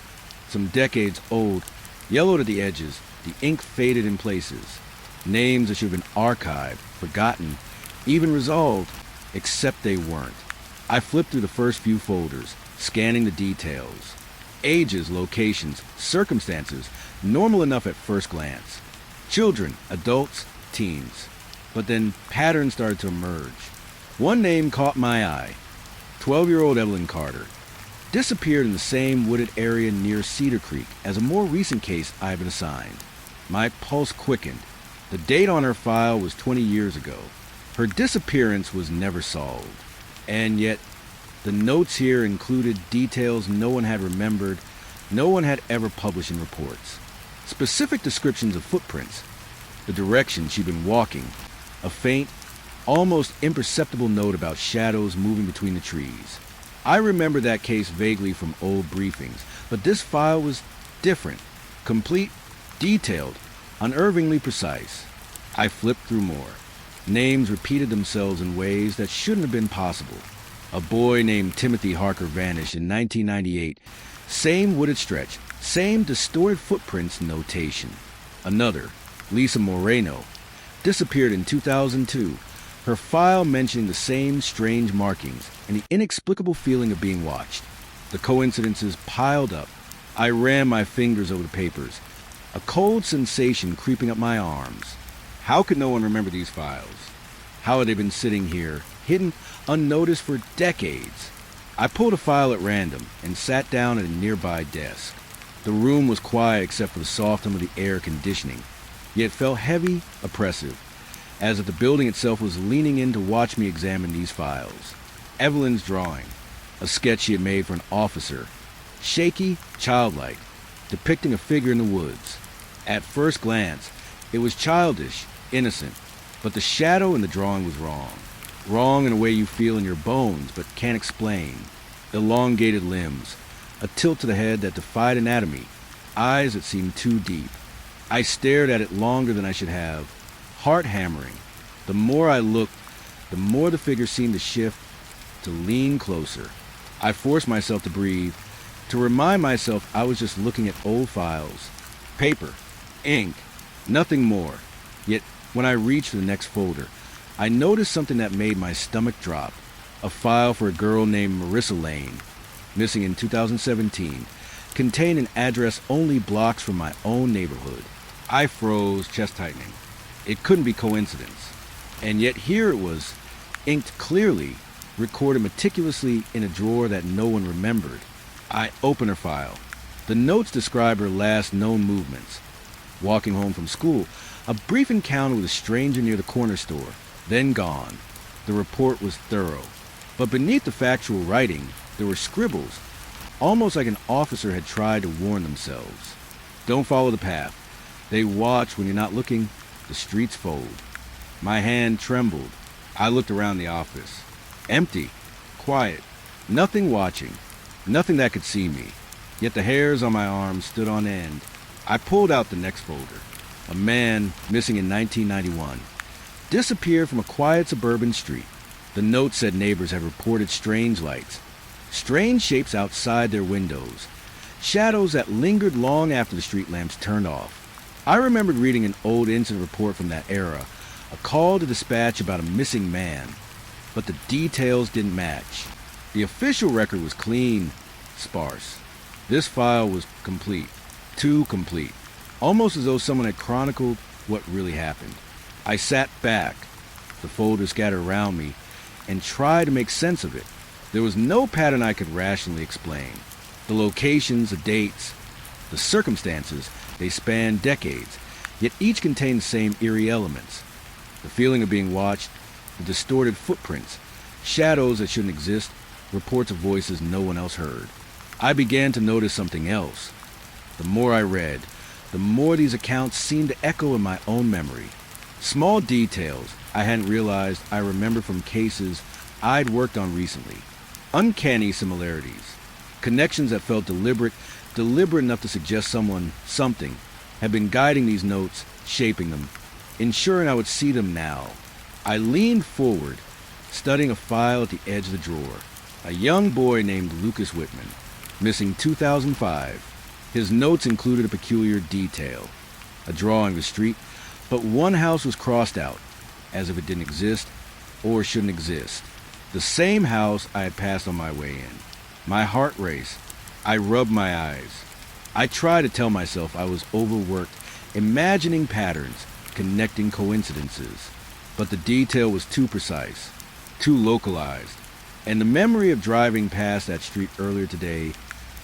some decades old, yellowed at the edges, the ink faded in places. Names that should have been archived, forgotten, even resolved, except they weren't. I flipped through the first few folders, scanning the details. Ages, locations, circumstances, normal enough at first glance. Children, adults, teens. But then patterns started to emerge. One name caught my eye. 12-year-old Evelyn Carter. Disappeared in the same wooded area near Cedar Creek as a more recent case I had been assigned. My pulse quickened. The date on her file was 20 years ago. Her disappearance was never solved. And yet, the notes here included details no one had remembered, no one had ever published in reports. Specific descriptions of footprints, the direction she'd been walking, a faint, almost imperceptible note about shadows moving between the trees. I remember that case vaguely from old briefings, but this file was different, complete, detailed, unnervingly precise. I flipped through more. Names repeated themselves in ways that shouldn't have been possible. A boy named Timothy Harker vanished in 1998. Same wooded stretch, same distorted footprints notation. Another, Lisa Moreno, disappeared in 2002. Her file mentioning the same strange markings and the inexplicable feeling of being watched. The coincidences piled up. I ran my fingers over the papers, a cold sensation creeping up my arms. How could no one remember these files? How had they been sitting here, hidden, unnoticed for decades? I pulled a file at random and sat down at a nearby desk. The room was quiet except for the soft hum of the air conditioning, yet felt heavy, oppressive, as if the building itself was leaning in to watch me examine these files. Evelyn's drawing, a sketch she had made for an officer, shaky, childlike, depicting a figure in the woods. At first glance, it was childish, innocent, but the shadow in the drawing was wrong. Wrong in a way you feel in your bones but can't explain. Elongated limbs, a tilt to the head that defied anatomy, eyes that seemed too deep. I stared at it longer than I should have, heart hammering. The more I looked, the more the figure seemed to shift, to lean closer. I forced myself to breathe, to remind myself I was just looking at old files. Paper, ink, nothing more. Yet when I reached the next folder, I noticed something that made my stomach drop. A file for a girl named Marissa Lane, missing in 2017, contained an address only blocks from my own neighborhood. I froze, chest tightening. It couldn't be coincidence. And yet here it was, inked clearly, recorded meticulously in a drawer that no one remembered. I opened her file. The notes describe her last known movements. Walking home from school, a brief encounter with a stranger near the corner store, then gone. The report was thorough. But beneath the factual writing, there were scribbles, almost like an officer had tried to warn themselves. Don't follow the path. They watch when you're not looking. The streets fold. My hand trembled. I looked around the office. Empty. Quiet. Nothing watching. Nothing that could see me. Yet the hairs on my arms stood on end. I pulled out the next folder. A man, missing in 1991. Disappeared from a quiet suburban street. The note said neighbors had reported strange lights. Strange shapes outside their windows. Shadows that lingered long after the street lamps turned off. I remembered reading an old incident report from that era, a call to dispatch about a missing man. But the details didn't match. The official record was clean, sparse. This file was complete, too complete, almost as though someone had chronicled what really happened. I sat back, the folders scattered around me, and tried to make sense of it. There was no pattern I could rationally explain. The locations, the dates, the circumstances, they spanned decades, yet each contained the same eerie elements. The feeling of being watched, the distorted footprints, shadows that shouldn't exist, reports of voices no one else heard. I began to notice something else. The more I read, the more these accounts seemed to echo in my own memory. Small details I hadn't realized I remembered from cases I'd worked on recently. Uncanny similarities. Connections that felt deliberate enough to suggest something, had been guiding these notes, shaping them, ensuring I would see them now. I leaned forward, studying a file at the edge of the drawer. A young boy named Lucas Whitman, missing 2005. His notes included a peculiar detail. A drawing of the street, but one house was crossed out, as if it didn't exist or shouldn't exist. The same house I had passed on my way in. My heart raced. I rubbed my eyes. I tried to tell myself I was overworked, imagining patterns, connecting coincidences. But the detail was too precise, too localized, and the memory of driving past that street earlier today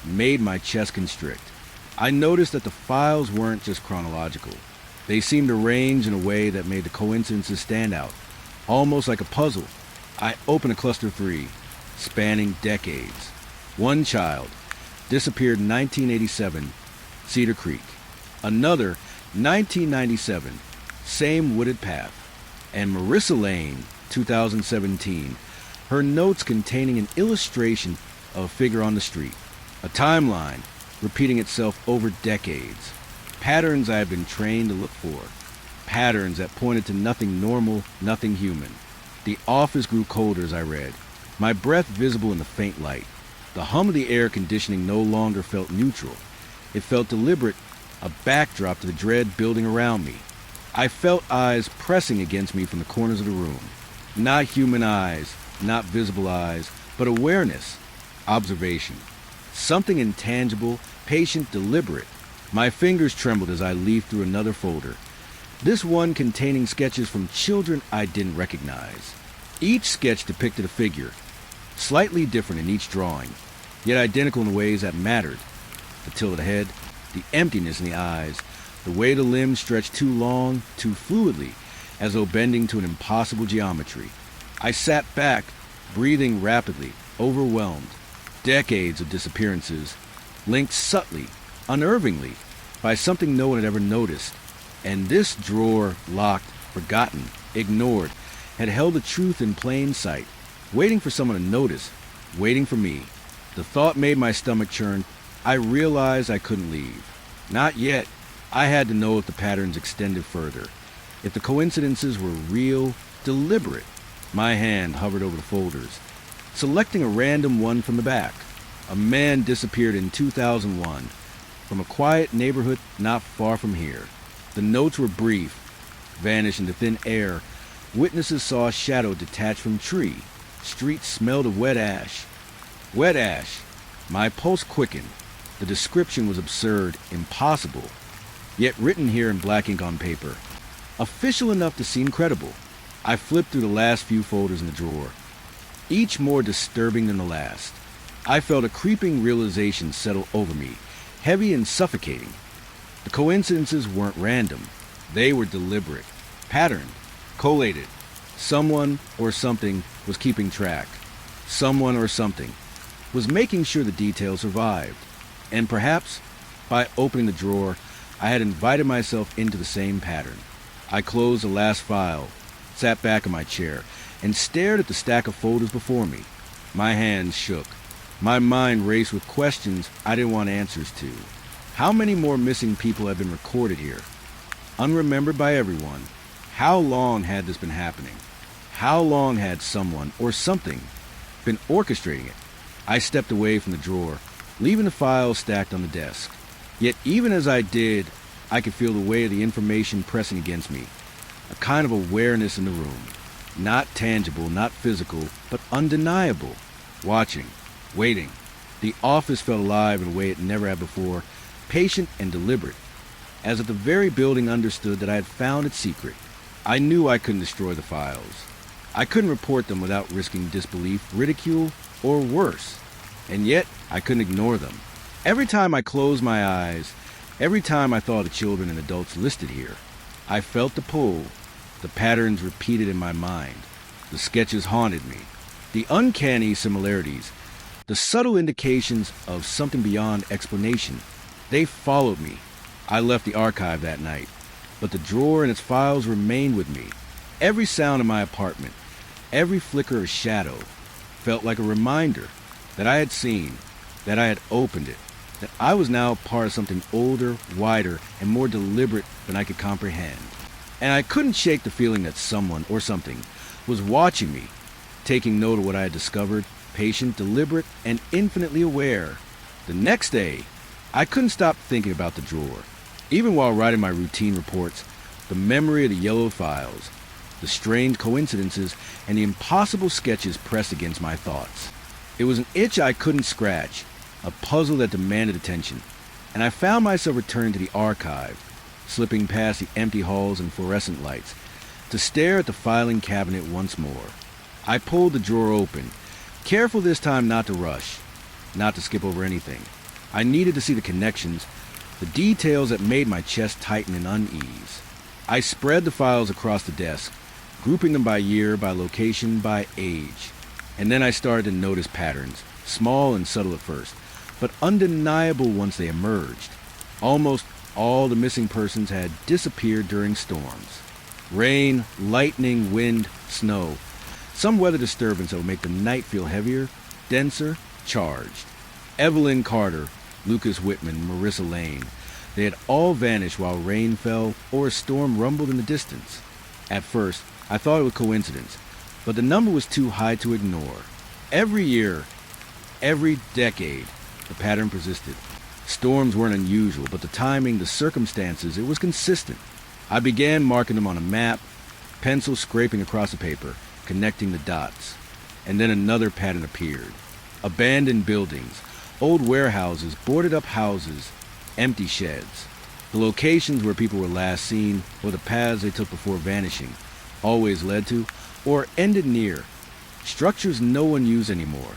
made my chest constrict. I noticed that the files weren't just chronological. They seemed arranged in a way that made the coincidences stand out, almost like a puzzle. I opened a cluster 3, spanning decades. One child disappeared in 1987, Cedar Creek. Another, 1997, same wooded path. And Marissa Lane, 2017, her notes containing an illustration of a figure on the street. A timeline repeating itself over decades. Patterns I had been trained to look for. Patterns that pointed to nothing normal, nothing human. The office grew colder as I read, my breath visible in the faint light. The hum of the air conditioning no longer felt neutral. It felt deliberate, a backdrop to the dread building around me. I felt eyes pressing against me from the corners of the room. Not human eyes, not visible eyes, but awareness, observation. Something intangible, patient, deliberate. My fingers trembled as I leafed through another folder. This one containing sketches from children I didn't recognize. Each sketch depicted a figure, slightly different in each drawing, yet identical in ways that mattered. The tilted head, the emptiness in the eyes, the way the limbs stretched too long, too fluidly, as though bending to an impossible geometry. I sat back, breathing rapidly, overwhelmed. Decades of disappearances, linked subtly, unnervingly, by something no one had ever noticed. And this drawer, locked, forgotten, ignored, had held the truth in plain sight, waiting for someone to notice, waiting for me. The thought made my stomach churn. I realized I couldn't leave. Not yet. I had to know if the patterns extended further, if the coincidences were real, deliberate. My hand hovered over the folders, selecting a random one from the back. A man disappeared in 2001 from a quiet neighborhood not far from here. The notes were brief, vanished into thin air. Witnesses saw a shadow detach from a tree. Streets smelled of wet ash. Wet ash. My pulse quickened. The description was absurd, impossible, yet written here in black ink on paper. Official enough to seem credible. I flipped through the last few folders in the drawer, each more disturbing than the last. I felt a creeping realization settle over me, heavy and suffocating. The coincidences weren't random. They were deliberate, patterned, collated. Someone or something was keeping track. Someone or something was making sure the details survived. And perhaps, by opening the drawer, I had invited myself into the same pattern. I closed the last file, sat back in my chair, and stared at the stack of folders before me. My hands shook. My mind raced with questions I didn't want answers to. How many more missing people had been recorded here? Unremembered by everyone. How long had this been happening? How long had someone or something been orchestrating it? I stepped away from the drawer, leaving the files stacked on the desk. Yet even as I did, I could feel the weight of the information pressing against me. A kind of awareness in the room. Not tangible, not physical, but undeniable. Watching, waiting. The office felt alive in a way it never had before, patient and deliberate, as if the very building understood that I had found its secret. I knew I couldn't destroy the files. I couldn't report them without risking disbelief, ridicule, or worse. And yet, I couldn't ignore them. Every time I closed my eyes, every time I thought of the children and adults listed here, I felt the pull, the patterns repeated in my mind. The sketches haunted me. The uncanny similarities, the subtle indications of something beyond explanation, they followed me. I left the archive that night, but the drawer and its files remained with me. Every sound in my apartment, every flicker of shadow, felt like a reminder that I had seen, that I had opened it, that I was now part of something older, wider, and more deliberate than I could comprehend. And I couldn't shake the feeling that someone or something was watching me, taking note of what I had discovered, patient, deliberate, and infinitely aware. The next day, I couldn't stop thinking about the drawer. Even while writing my routine reports, the memory of the yellow files, the strange coincidences, and the impossible sketches pressed against my thoughts. It was an itch I couldn't scratch, a puzzle that demanded attention, and I found myself returning to the archive, slipping past the empty halls and fluorescent lights, to stare at the filing cabinet once more. I pulled the drawer open, careful this time not to rush, not to skip over anything. I needed to see the connections, the details that made my chest tighten in unease. I spread the files across the desk, grouping them by year, by location, by age. And then I started to notice patterns, small and subtle at first, but undeniable once they emerged. Almost all the missing persons had disappeared during storms. Rain, lightning, wind, snow. Some weather disturbance that would make the night feel heavier, denser, charged. Evelyn Carter, Lucas Whitman, Marissa Lane. They had all vanished while rain fell or a storm rumbled in the distance. At first, I thought it was coincidence, but the number was too high to ignore. Every year, every decade, the pattern persisted. Storms weren't unusual, but the timing, the circumstances, it was consistent. I began marking them on a map, pencil scraping across the paper, connecting the dots. And then another pattern appeared. Abandoned buildings, old warehouses, boarded up houses, empty sheds. The locations where people were last seen, or the paths they took before vanishing, always led to, or ended near. Structures no one used anymore.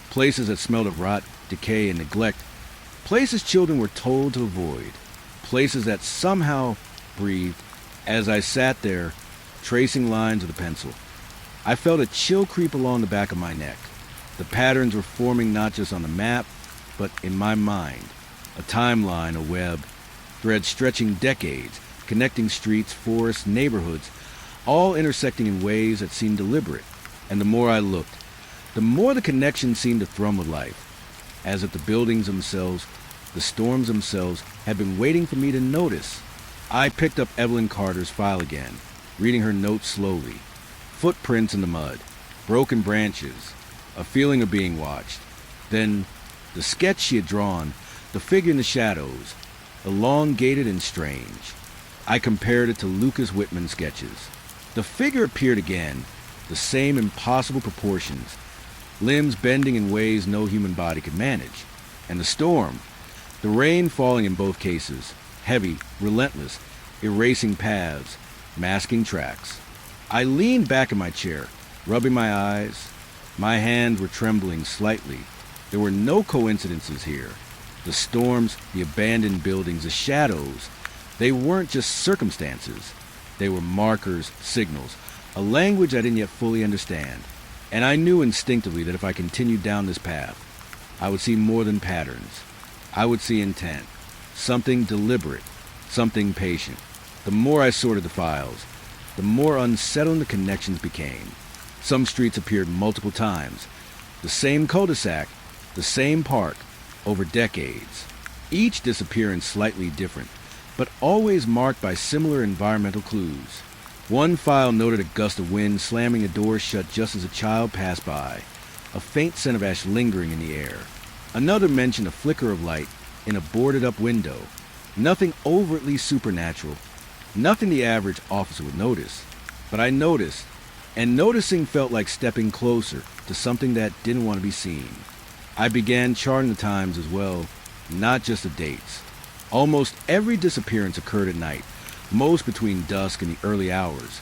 Places that smelled of rot, decay, and neglect. Places children were told to avoid. Places that somehow breathed. As I sat there, tracing lines with a pencil, I felt a chill creep along the back of my neck. The patterns were forming not just on the map, but in my mind. A timeline, a web, threads stretching decades, connecting streets, forests, neighborhoods, all intersecting in ways that seemed deliberate. And the more I looked, the more the connection seemed to thrum with life, as if the buildings themselves, the storms themselves, had been waiting for me to notice. I picked up Evelyn Carter's file again, reading her notes slowly. Footprints in the mud, broken branches, a feeling of being watched. Then, the sketch she had drawn, the figure in the shadows, elongated and strange. I compared it to Lucas Whitman's sketches. The figure appeared again, the same impossible proportions, limbs bending in ways no human body could manage. And the storm, the rain falling in both cases, heavy, relentless, erasing paths, masking tracks. I leaned back in my chair, rubbing my eyes. My hands were trembling slightly. There were no coincidences here. The storms, the abandoned buildings, the shadows, they weren't just circumstances. They were markers, signals, a language I didn't yet fully understand. And I knew instinctively that if I continued down this path, I would see more than patterns. I would see intent, something deliberate, something patient. The more I sorted the files, the more unsettling the connections became. Some streets appeared multiple times. The same cul-de-sac, the same park, over decades. Each disappearance slightly different, but always marked by similar environmental clues. One file noted a gust of wind slamming a door shut just as a child passed by, a faint scent of ash lingering in the air. Another mentioned a flicker of light in a boarded-up window. Nothing overtly supernatural, nothing the average officer would notice. But I noticed, and noticing felt like stepping closer to something that didn't want to be seen. I began charting the times as well, not just the dates. Almost every disappearance occurred at night, most between dusk and the early hours,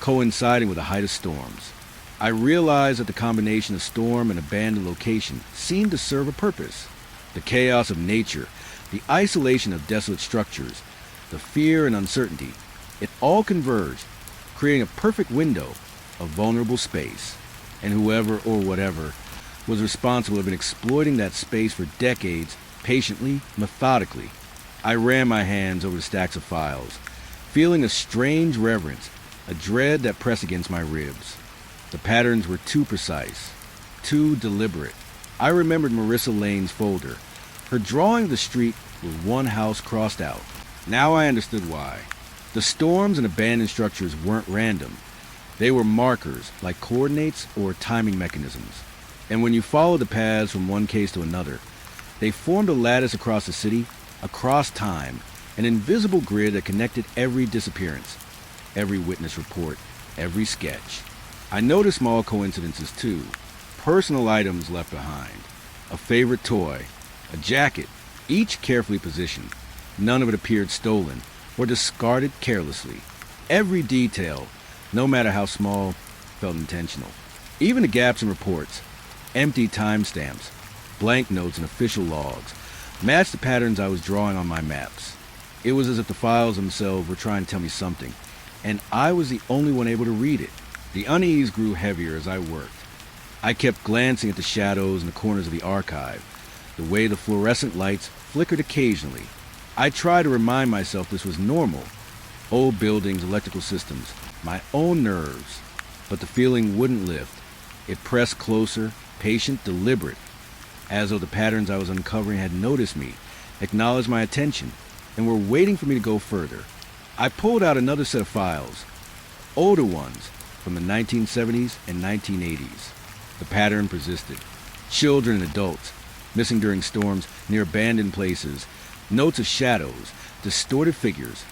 coinciding with the height of storms. I realized that the combination of storm and abandoned location seemed to serve a purpose. The chaos of nature, the isolation of desolate structures, the fear and uncertainty, it all converged, creating a perfect window, a vulnerable space, and whoever or whatever was responsible had been exploiting that space for decades, patiently, methodically. I ran my hands over the stacks of files, feeling a strange reverence, a dread that pressed against my ribs. The patterns were too precise, too deliberate. I remembered Marissa Lane's folder, her drawing of the street with one house crossed out. Now I understood why. The storms and abandoned structures weren't random. They were markers, like coordinates or timing mechanisms. And when you followed the paths from one case to another, they formed a lattice across the city, across time, an invisible grid that connected every disappearance, every witness report, every sketch. I noticed small coincidences too. Personal items left behind. A favorite toy, a jacket, each carefully positioned. None of it appeared stolen or discarded carelessly. Every detail, no matter how small, felt intentional. Even the gaps in reports, empty timestamps, blank notes and official logs, matched the patterns I was drawing on my maps. It was as if the files themselves were trying to tell me something, and I was the only one able to read it. The unease grew heavier as I worked. I kept glancing at the shadows in the corners of the archive, the way the fluorescent lights flickered occasionally. I tried to remind myself this was normal. Old buildings, electrical systems, my own nerves. But the feeling wouldn't lift. It pressed closer, patient, deliberate, as though the patterns I was uncovering had noticed me, acknowledged my attention, and were waiting for me to go further. I pulled out another set of files, older ones from the 1970s and 1980s. The pattern persisted. Children and adults, missing during storms near abandoned places, notes of shadows, distorted figures,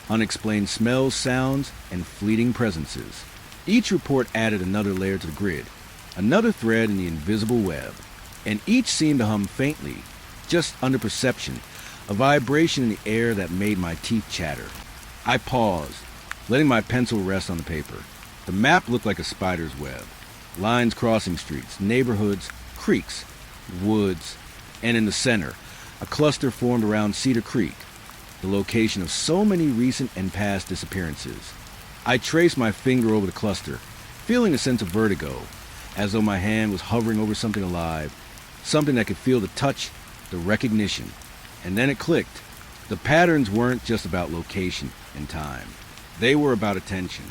unexplained smells, sounds, and fleeting presences. Each report added another layer to the grid, another thread in the invisible web, and each seemed to hum faintly, just under perception, a vibration in the air that made my teeth chatter. I paused, letting my pencil rest on the paper. The map looked like a spider's web. Lines crossing streets, neighborhoods, creeks, woods, and in the center, a cluster formed around Cedar Creek, the location of so many recent and past disappearances. I traced my finger over the cluster, feeling a sense of vertigo, as though my hand was hovering over something alive, something that could feel the touch, the recognition. And then it clicked. The patterns weren't just about location and time. They were about attention,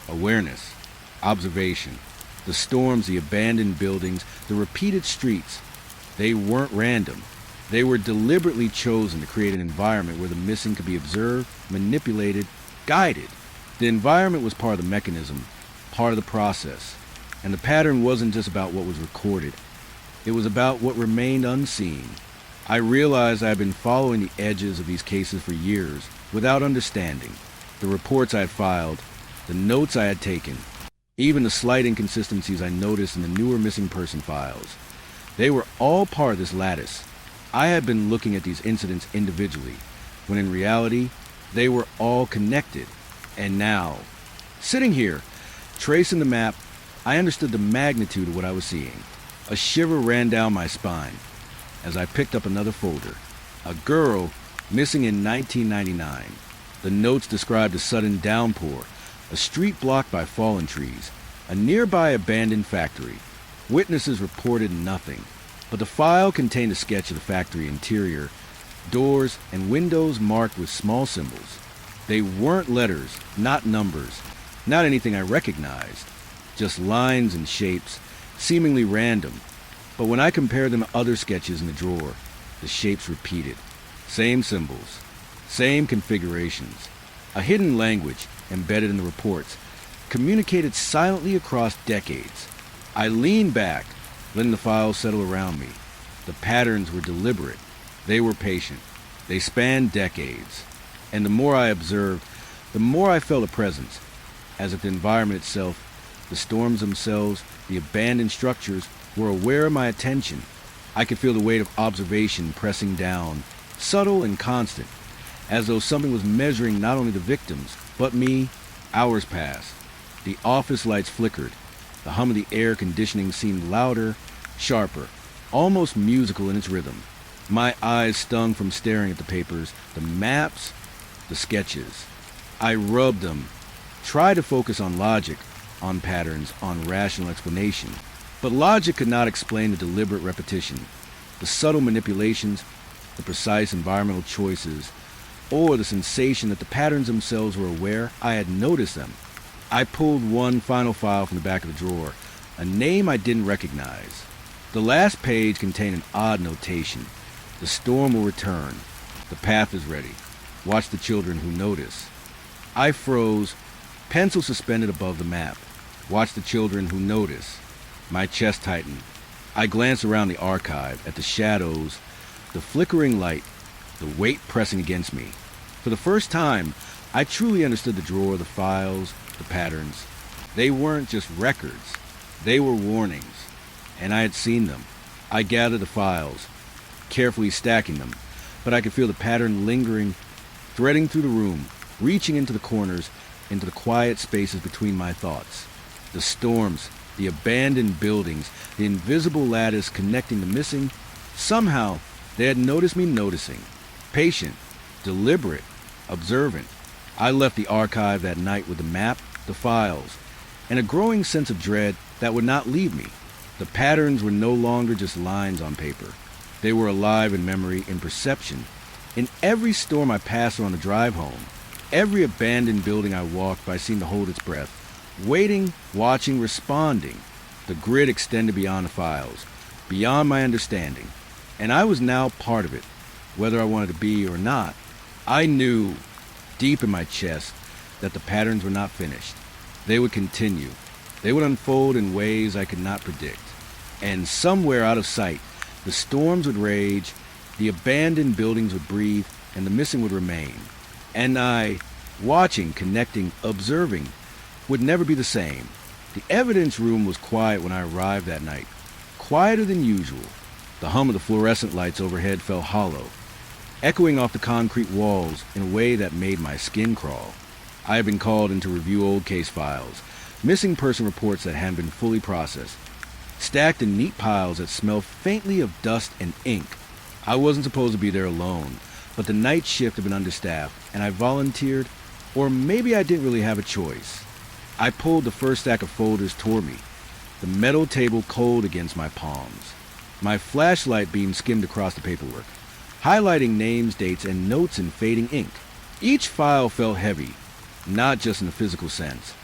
awareness, observation. The storms, the abandoned buildings, the repeated streets. They weren't random. They were deliberately chosen to create an environment where the missing could be observed, manipulated, guided. The environment was part of the mechanism, part of the process. And the pattern wasn't just about what was recorded. It was about what remained unseen. I realized I had been following the edges of these cases for years without understanding. The reports I had filed, the notes I had taken, even the slight inconsistencies I noticed in the newer missing person files. They were all part of this lattice. I had been looking at these incidents individually, when in reality, they were all connected. And now, sitting here, tracing the map, I understood the magnitude of what I was seeing. A shiver ran down my spine as I picked up another folder. A girl missing in 1999. The notes described a sudden downpour, a street blocked by fallen trees, a nearby abandoned factory. Witnesses reported nothing, but the file contained a sketch of the factory interior, doors and windows marked with small symbols. They weren't letters, not numbers, not anything I recognized, just lines and shapes, seemingly random. But when I compared them to other sketches in the drawer, the shapes repeated. Same symbols, same configurations. A hidden language embedded in the reports communicated silently across decades. I leaned back, letting the files settle around me. The patterns were deliberate. They were patient. They spanned decades. And the more I observed, the more I felt a presence, as if the environment itself, the storms themselves, the abandoned structures, were aware of my attention. I could feel the weight of observation pressing down, subtle and constant, as though something was measuring not only the victims, but me. Hours passed. The office lights flickered. The hum of the air conditioning seemed louder, sharper, almost musical in its rhythm. My eyes stung from staring at the papers, the maps, the sketches. I rubbed them, tried to focus on logic, on patterns, on rational explanation. But logic could not explain the deliberate repetition, the subtle manipulations, the precise environmental choices, or the sensation that the patterns themselves were aware I had noticed them. I pulled one final file from the back of the drawer, a name I didn't recognize. The last page contained an odd notation. The storm will return. The path is ready. Watch the children who notice. I froze, pencil suspended above the map. Watch the children who notice. My chest tightened. I glanced around the archive at the shadows, the flickering light, the weight pressing against me. For the first time, I truly understood the drawer, the files, the patterns. They weren't just records. They were warnings, and I had seen them. I gathered the files, carefully stacking them, but I could feel the pattern lingering, threading through the room, reaching into the corners, into the quiet spaces between my thoughts. The storms, the abandoned buildings, the invisible lattice connecting the missing. Somehow, they had noticed me noticing. Patient, deliberate, observant. I left the archive that night with the map, the files, and a growing sense of dread that would not leave me. The patterns were no longer just lines on paper. They were alive in memory, in perception. In every storm I passed on the drive home, every abandoned building I walked by seemed to hold its breath, waiting, watching, responding. The grid extended beyond the files, beyond my understanding, and I was now part of it, whether I wanted to be or not. I knew, deep in my chest, that the patterns were not finished. They would continue. They would unfold in ways I could not predict. And somewhere out of sight, the storms would rage, the abandoned buildings would breathe, and the missing would remain. And I, watching, connecting, observing, would never be the same. The evidence room was quiet when I arrived that night, quieter than usual. The hum of the fluorescent lights overhead fell hollow, echoing off the concrete walls in a way that made my skin crawl. I had been called in to review old case files, missing person reports that hadn't been fully processed, stacked in neat piles that smelled faintly of dust and ink. I wasn't supposed to be there alone, but the night shift had been understaffed, and I volunteered, or maybe I didn't really have a choice. I pulled the first stack of folders toward me, the metal table cold against my palms. My flashlight beam skimmed across the paperwork, highlighting names, dates, and notes in fading ink. Each file felt heavy, not just in the physical sense,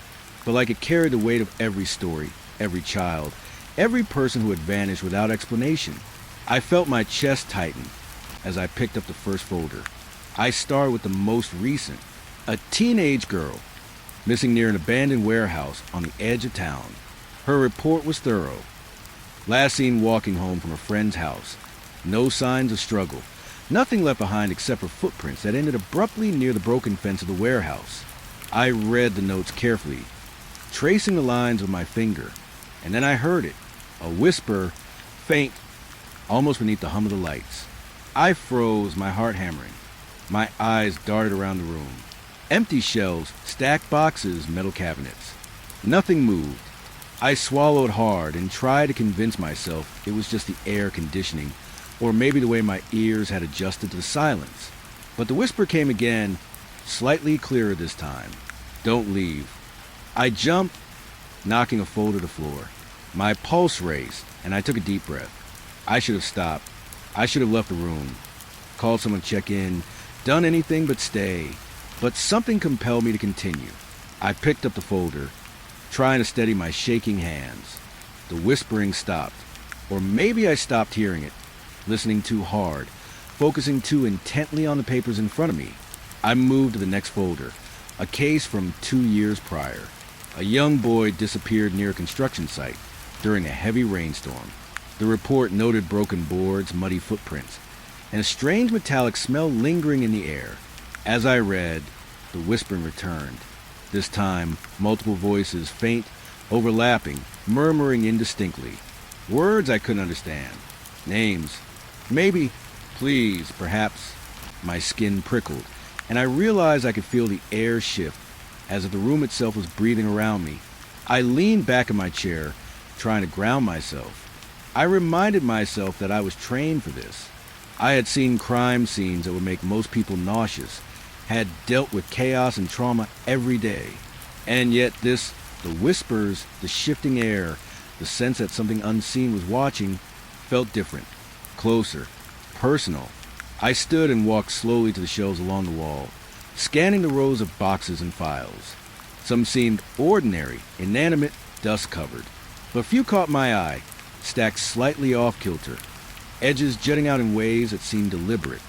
but like it carried the weight of every story, every child, every person who had vanished without explanation. I felt my chest tighten as I picked up the first folder. I started with the most recent, a teenage girl, missing near an abandoned warehouse on the edge of town. Her report was thorough. Last seen walking home from a friend's house. No signs of struggle. Nothing left behind except for footprints that ended abruptly near the broken fence of the warehouse. I read the notes carefully, tracing the lines with my finger, and then I heard it, a whisper, faint, almost beneath the hum of the lights. I froze, my heart hammering. My eyes darted around the room. Empty shelves, stacked boxes, metal cabinets. Nothing moved. I swallowed hard and tried to convince myself it was just the air conditioning, or maybe the way my ears had adjusted to the silence. But the whisper came again, slightly clearer this time. Don't leave. I jumped, knocking a folder to the floor. My pulse raced, and I took a deep breath. I should have stopped. I should have left the room, called someone to check in, done anything but stay. But something compelled me to continue. I picked up the folder, trying to steady my shaking hands. The whispering stopped, or maybe I stopped hearing it, listening too hard, focusing too intently on the papers in front of me. I moved to the next folder, a case from 2 years prior. A young boy disappeared near a construction site during a heavy rainstorm. The report noted broken boards, muddy footprints, and a strange metallic smell lingering in the air. As I read, the whispering returned. This time, multiple voices, faint, overlapping, murmuring indistinctly. Words I couldn't understand. Names. Maybe. Please. Perhaps. My skin prickled, and I realized I could feel the air shift, as if the room itself was breathing around me. I leaned back in my chair, trying to ground myself. I reminded myself that I was trained for this. I had seen crime scenes that would make most people nauseous, had dealt with chaos and trauma every day. And yet this The whispers, the shifting air, the sense that something unseen was watching felt different, closer, personal. I stood and walked slowly to the shelves along the wall, scanning the rows of boxes and files. Some seemed ordinary, inanimate, dust-covered, but few caught my eye, stacked slightly off-kilter, edges jutting out in ways that seemed deliberate.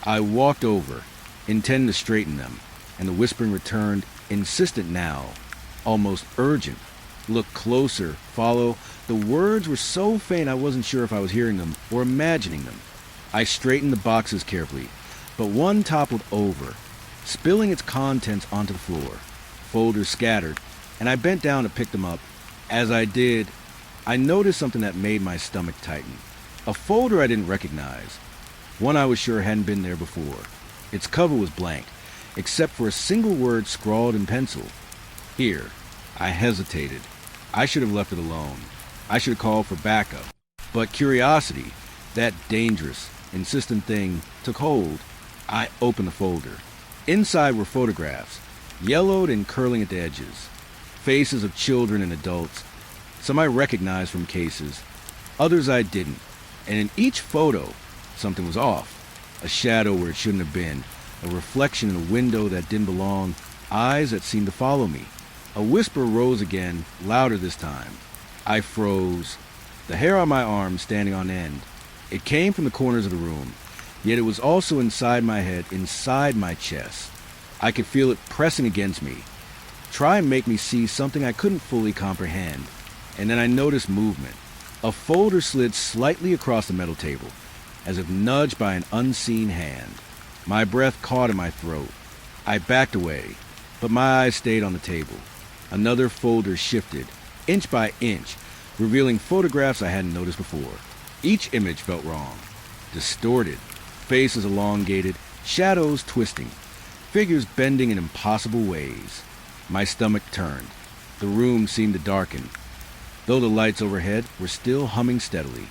I walked over, intending to straighten them, and the whispering returned, insistent now, almost urgent. Look closer, follow. The words were so faint I wasn't sure if I was hearing them or imagining them. I straightened the boxes carefully, but one toppled over, spilling its contents onto the floor. Folders scattered, and I bent down to pick them up. As I did, I noticed something that made my stomach tighten. A folder I didn't recognize, one I was sure hadn't been there before. Its cover was blank, except for a single word scrawled in pencil. Here. I hesitated. I should have left it alone. I should have called for backup. But curiosity, that dangerous, insistent thing, took hold. I opened the folder. Inside were photographs, yellowed and curling at the edges. Faces of children and adults. Some I recognized from cases, others I didn't. And in each photo, something was off. A shadow where it shouldn't have been. A reflection in a window that didn't belong. Eyes that seemed to follow me. A whisper rose again, louder this time. I froze, the hair on my arm standing on end. It came from the corners of the room, yet it was also inside my head, inside my chest. I could feel it pressing against me, try and make me see something I couldn't fully comprehend. And then I noticed movement. A folder slid slightly across the metal table, as if nudged by an unseen hand. My breath caught in my throat. I backed away, but my eyes stayed on the table. Another folder shifted, inch by inch, revealing photographs I hadn't noticed before. Each image felt wrong, distorted, faces elongated, shadows twisting, figures bending in impossible ways. My stomach turned. The room seemed to darken, though the lights overhead were still humming steadily.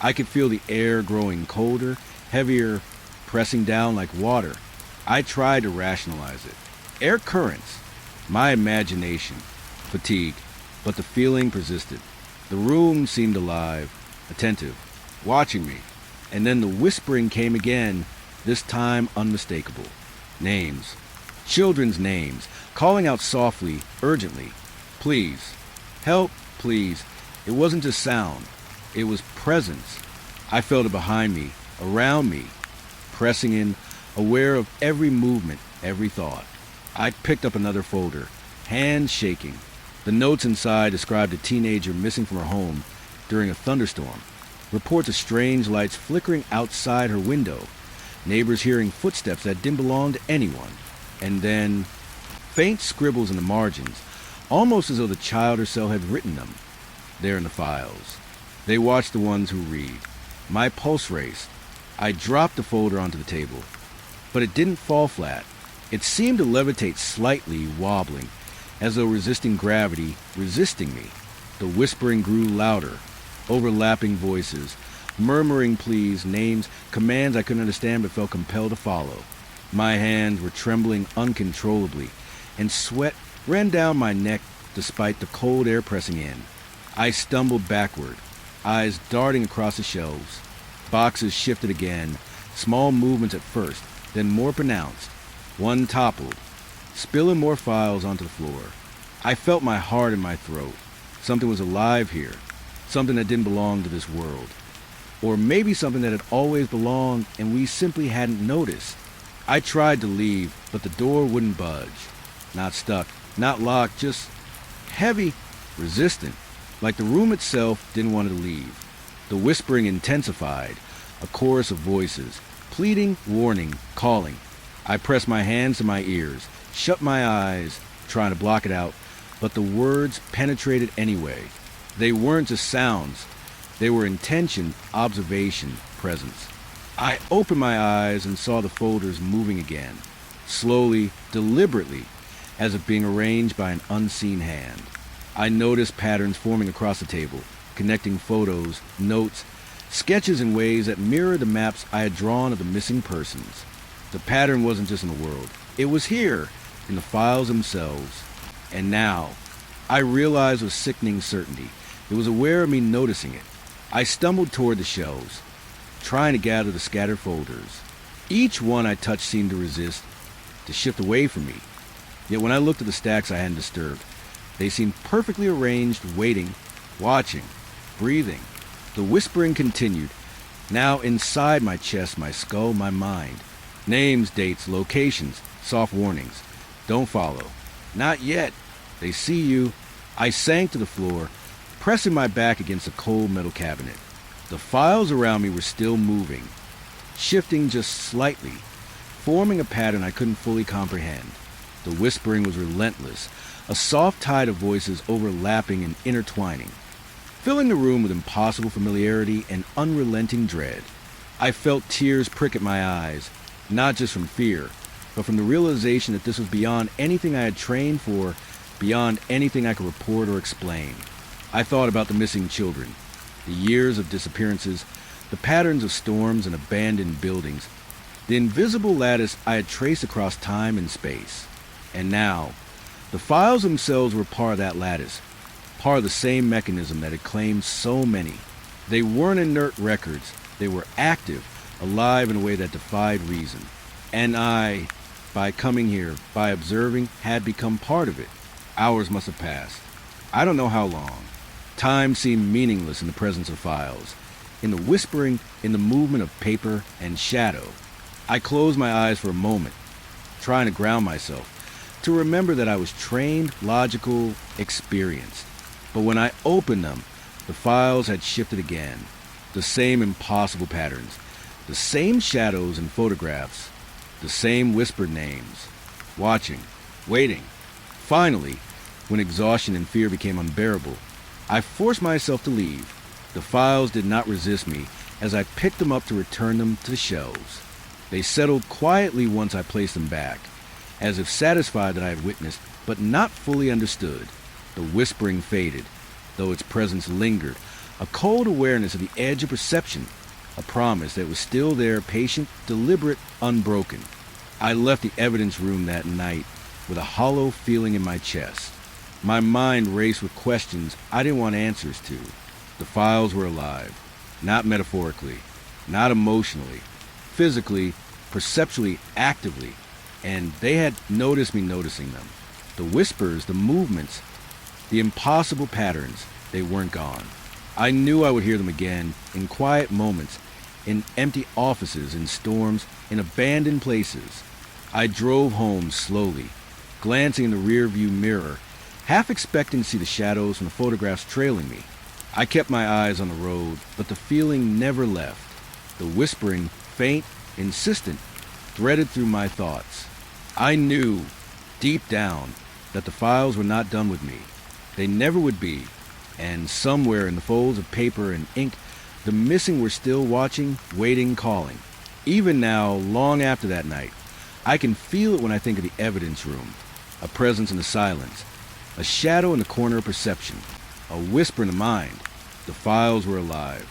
I could feel the air growing colder, heavier, pressing down like water. I tried to rationalize it. Air currents. My imagination. Fatigue. But the feeling persisted. The room seemed alive, attentive, watching me. And then the whispering came again, this time unmistakable. Names. Children's names, calling out softly, urgently. Please. Help, please. It wasn't just sound. It was presence. I felt it behind me, around me, pressing in, aware of every movement, every thought. I picked up another folder, hands shaking. The notes inside described a teenager missing from her home during a thunderstorm. Reports of strange lights flickering outside her window. Neighbors hearing footsteps that didn't belong to anyone. And then faint scribbles in the margins, almost as though the child herself had written them. There in the files. They watched the ones who read. My pulse raced. I dropped the folder onto the table. But it didn't fall flat. It seemed to levitate slightly, wobbling, as though resisting gravity, resisting me. The whispering grew louder, overlapping voices, murmuring pleas, names, commands I couldn't understand but felt compelled to follow. My hands were trembling uncontrollably, and sweat ran down my neck despite the cold air pressing in. I stumbled backward, eyes darting across the shelves. Boxes shifted again, small movements at first, then more pronounced. One toppled, spilling more files onto the floor. I felt my heart in my throat. Something was alive here, something that didn't belong to this world. Or maybe something that had always belonged and we simply hadn't noticed. I tried to leave, but the door wouldn't budge. Not stuck, not locked, just heavy, resistant, like the room itself didn't want to leave. The whispering intensified, a chorus of voices, pleading, warning, calling. I pressed my hands to my ears, shut my eyes, trying to block it out, but the words penetrated anyway. They weren't just sounds. They were intention, observation, presence. I opened my eyes and saw the folders moving again, slowly, deliberately, as if being arranged by an unseen hand. I noticed patterns forming across the table, connecting photos, notes, sketches in ways that mirrored the maps I had drawn of the missing persons. The pattern wasn't just in the world. It was here, in the files themselves. And now, I realized with sickening certainty it was aware of me noticing it. I stumbled toward the shelves, trying to gather the scattered folders. Each one I touched seemed to resist, to shift away from me. Yet when I looked at the stacks I hadn't disturbed, they seemed perfectly arranged, waiting, watching, breathing. The whispering continued, now inside my chest, my skull, my mind. Names, dates, locations, soft warnings. Don't follow. Not yet. They see you. I sank to the floor, pressing my back against a cold metal cabinet. The files around me were still moving, shifting just slightly, forming a pattern I couldn't fully comprehend. The whispering was relentless, a soft tide of voices overlapping and intertwining, filling the room with impossible familiarity and unrelenting dread. I felt tears prick at my eyes, not just from fear, but from the realization that this was beyond anything I had trained for, beyond anything I could report or explain. I thought about the missing children, the years of disappearances, the patterns of storms and abandoned buildings, the invisible lattice I had traced across time and space. And now, the files themselves were part of that lattice, part of the same mechanism that had claimed so many. They weren't inert records. They were active, alive in a way that defied reason. And I, by coming here, by observing, had become part of it. Hours must have passed. I don't know how long. Time seemed meaningless in the presence of files, in the whispering, in the movement of paper and shadow. I closed my eyes for a moment, trying to ground myself, to remember that I was trained, logical, experienced. But when I opened them, the files had shifted again. The same impossible patterns, the same shadows and photographs, the same whispered names. Watching, waiting. Finally, when exhaustion and fear became unbearable, I forced myself to leave. The files did not resist me as I picked them up to return them to the shelves. They settled quietly once I placed them back, as if satisfied that I had witnessed, but not fully understood. The whispering faded, though its presence lingered, a cold awareness of the edge of perception, a promise that was still there, patient, deliberate, unbroken. I left the evidence room that night with a hollow feeling in my chest. My mind raced with questions I didn't want answers to. The files were alive, not metaphorically, not emotionally, physically, perceptually, actively, and they had noticed me noticing them. The whispers, the movements, the impossible patterns, they weren't gone. I knew I would hear them again, in quiet moments, in empty offices, in storms, in abandoned places. I drove home slowly, glancing in the rearview mirror, half expecting to see the shadows from the photographs trailing me. I kept my eyes on the road, but the feeling never left. The whispering, faint, insistent, threaded through my thoughts. I knew, deep down, that the files were not done with me. They never would be, and somewhere in the folds of paper and ink, the missing were still watching, waiting, calling. Even now, long after that night, I can feel it when I think of the evidence room, a presence in the silence, a shadow in the corner of perception, a whisper in the mind. The files were alive,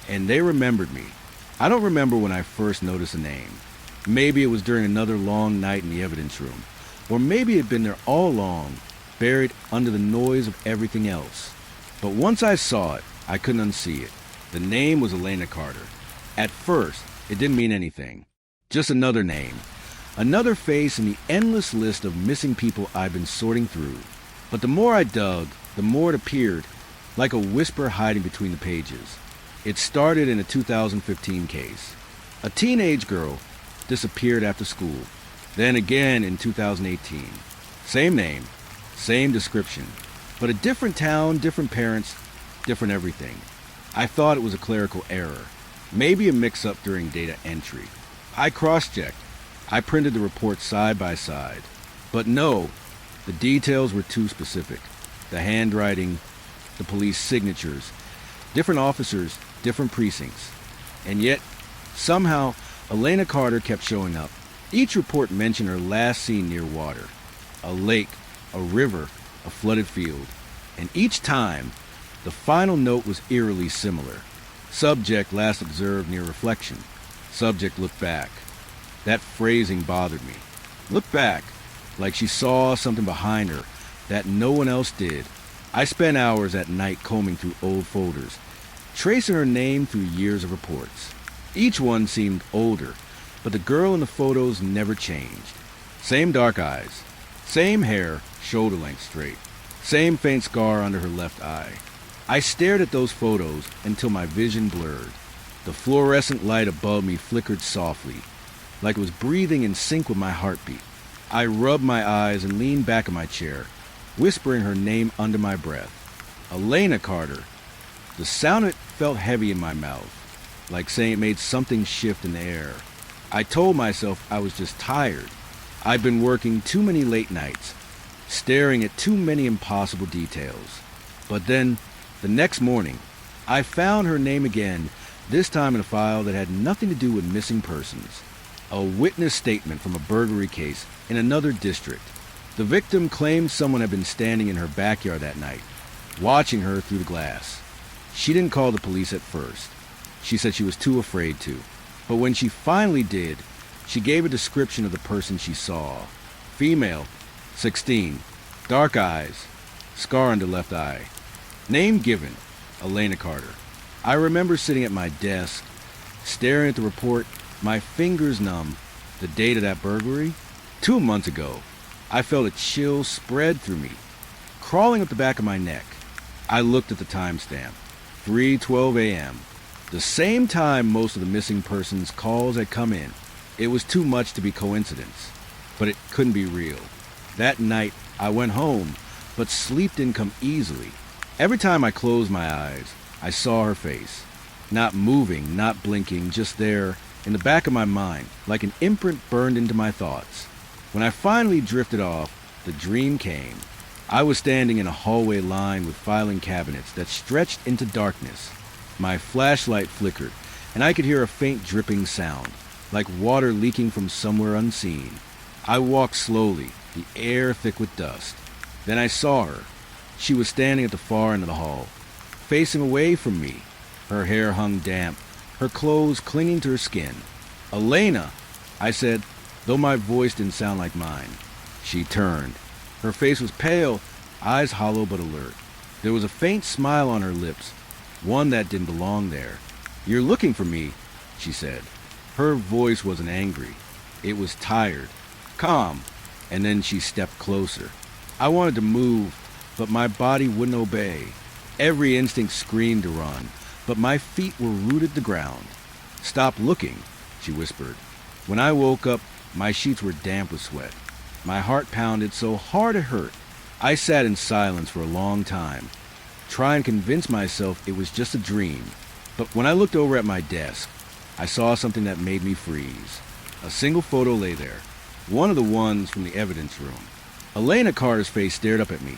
and they remembered me. I don't remember when I first noticed a name. Maybe it was during another long night in the evidence room, or maybe it had been there all along, buried under the noise of everything else. But once I saw it, I couldn't unsee it. The name was Elena Carter. At first, it didn't mean anything. Just another name, another face in the endless list of missing people I've been sorting through. But the more I dug, the more it appeared, like a whisper hiding between the pages. It started in a 2015 case. A teenage girl disappeared after school. Then again in 2018. Same name, same description, but a different town, different parents, different everything. I thought it was a clerical error, maybe a mix-up during data entry. I cross-checked. I printed the report side by side. But no, the details were too specific. The handwriting, the police signatures, different officers, different precincts. And yet, somehow, Elena Carter kept showing up. Each report mentioned her last seen near water, a lake, a river, a flooded field. And each time, the final note was eerily similar. Subject last observed near reflection. Subject looked back. That phrasing bothered me. Look back, like she saw something behind her that no one else did. I spent hours at night combing through old folders, tracing her name through years of reports. Each one seemed older, but the girl in the photos never changed. Same dark eyes, same hair, shoulder-length straight, same faint scar under her left eye. I stared at those photos until my vision blurred. The fluorescent light above me flickered softly, like it was breathing in sync with my heartbeat. I rubbed my eyes and leaned back in my chair, whispering her name under my breath. Elena Carter. The sound of it felt heavy in my mouth, like saying it made something shift in the air. I told myself I was just tired. I'd been working too many late nights, staring at too many impossible details. But then, the next morning, I found her name again, this time in a file that had nothing to do with missing persons. A witness statement from a burglary case in another district. The victim claimed someone had been standing in her backyard that night, watching her through the glass. She didn't call the police at first. She said she was too afraid to. But when she finally did, she gave a description of the person she saw. Female, 16, dark eyes, scar under left eye. Name given, Elena Carter. I remember sitting at my desk, staring at the report, my fingers numb. The date of that burglary? 2 months ago. I felt a chill spread through me, crawling up the back of my neck. I looked at the timestamp, 3:12 a.m., the same time most of the missing persons calls had come in. It was too much to be coincidence, but it couldn't be real. That night, I went home, but sleep didn't come easily. Every time I closed my eyes, I saw her face. Not moving, not blinking, just there, in the back of my mind, like an imprint burned into my thoughts. When I finally drifted off, the dream came. I was standing in a hallway lined with filing cabinets that stretched into darkness. My flashlight flickered, and I could hear a faint dripping sound, like water leaking from somewhere unseen. I walked slowly, the air thick with dust. Then I saw her. She was standing at the far end of the hall, facing away from me. Her hair hung damp, her clothes clinging to her skin. "Elena," I said, though my voice didn't sound like mine. She turned. Her face was pale, eyes hollow but alert. There was a faint smile on her lips, one that didn't belong there. "You're looking for me," she said. Her voice wasn't angry. It was tired, calm, and then she stepped closer. I wanted to move, but my body wouldn't obey. Every instinct screamed to run, but my feet were rooted to the ground. "Stop looking," she whispered. When I woke up, my sheets were damp with sweat. My heart pounded so hard it hurt. I sat in silence for a long time, trying to convince myself it was just a dream. But when I looked over at my desk, I saw something that made me freeze. A single photo lay there, one of the ones from the evidence room. Elena Carter's face stared up at me,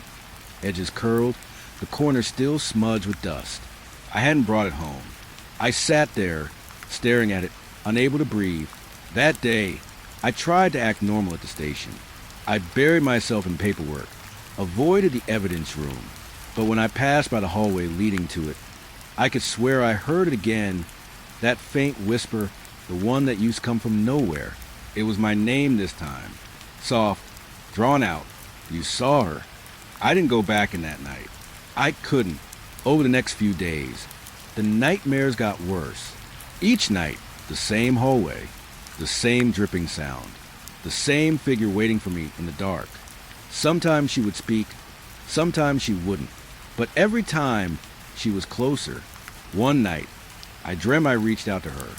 edges curled, the corner still smudged with dust. I hadn't brought it home. I sat there, staring at it, unable to breathe. That day, I tried to act normal at the station. I buried myself in paperwork, avoided the evidence room. But when I passed by the hallway leading to it, I could swear I heard it again, that faint whisper, the one that used to come from nowhere. It was my name this time. Soft, drawn out. "You saw her." I didn't go back in that night. I couldn't. Over the next few days, the nightmares got worse. Each night, the same hallway, the same dripping sound, the same figure waiting for me in the dark. Sometimes she would speak, sometimes she wouldn't, but every time she was closer. One night, I dreamt I reached out to her.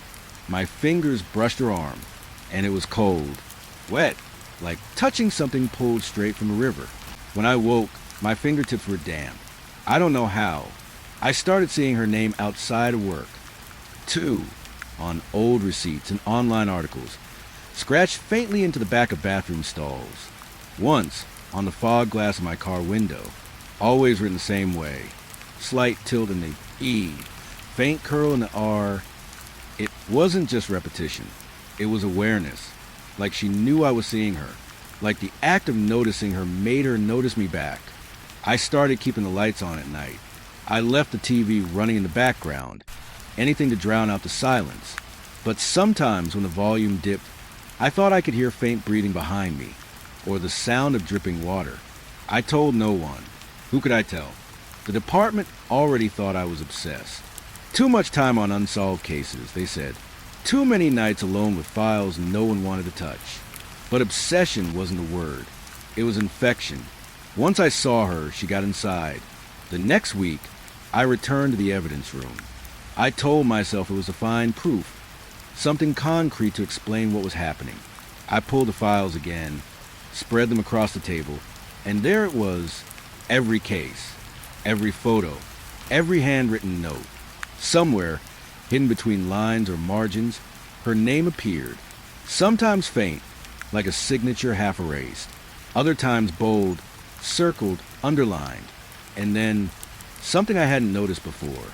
My fingers brushed her arm, and it was cold, wet, like touching something pulled straight from a river. When I woke, my fingertips were damp. I don't know how. I started seeing her name outside of work, too, on old receipts and online articles, scratched faintly into the back of bathroom stalls. Once, on the fog glass of my car window, always written the same way. Slight tilt in the E, faint curl in the R. It wasn't just repetition. It was awareness, like she knew I was seeing her, like the act of noticing her made her notice me back. I started keeping the lights on at night. I left the TV running in the background, anything to drown out the silence. But sometimes when the volume dipped, I thought I could hear faint breathing behind me, or the sound of dripping water. I told no one. Who could I tell? The department already thought I was obsessed. Too much time on unsolved cases, they said. Too many nights alone with files no one wanted to touch. But obsession wasn't a word. It was infection. Once I saw her, she got inside. The next week, I returned to the evidence room. I told myself it was to find proof, something concrete to explain what was happening. I pulled the files again, spread them across the table, and there it was, every case, every photo, every handwritten note. Somewhere, hidden between lines or margins, her name appeared, sometimes faint, like a signature half erased, other times bold, circled, underlined, and then something I hadn't noticed before.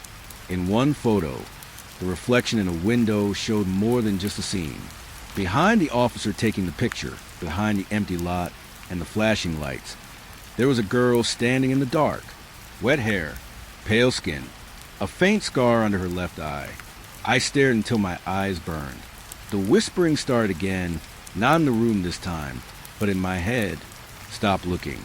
In one photo, the reflection in a window showed more than just a scene. Behind the officer taking the picture, behind the empty lot and the flashing lights, there was a girl standing in the dark, wet hair, pale skin, a faint scar under her left eye. I stared until my eyes burned. The whispering started again, not in the room this time, but in my head. Stop looking.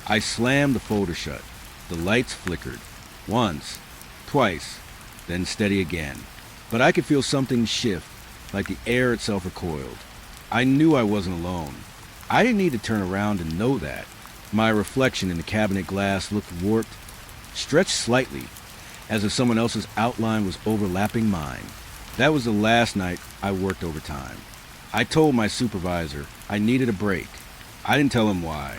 I slammed the folder shut. The lights flickered. Once, twice, then steady again. But I could feel something shift, like the air itself recoiled. I knew I wasn't alone. I didn't need to turn around to know that. My reflection in the cabinet glass looked warped, stretched slightly, as if someone else's outline was overlapping mine. That was the last night I worked overtime. I told my supervisor I needed a break. I didn't tell him why.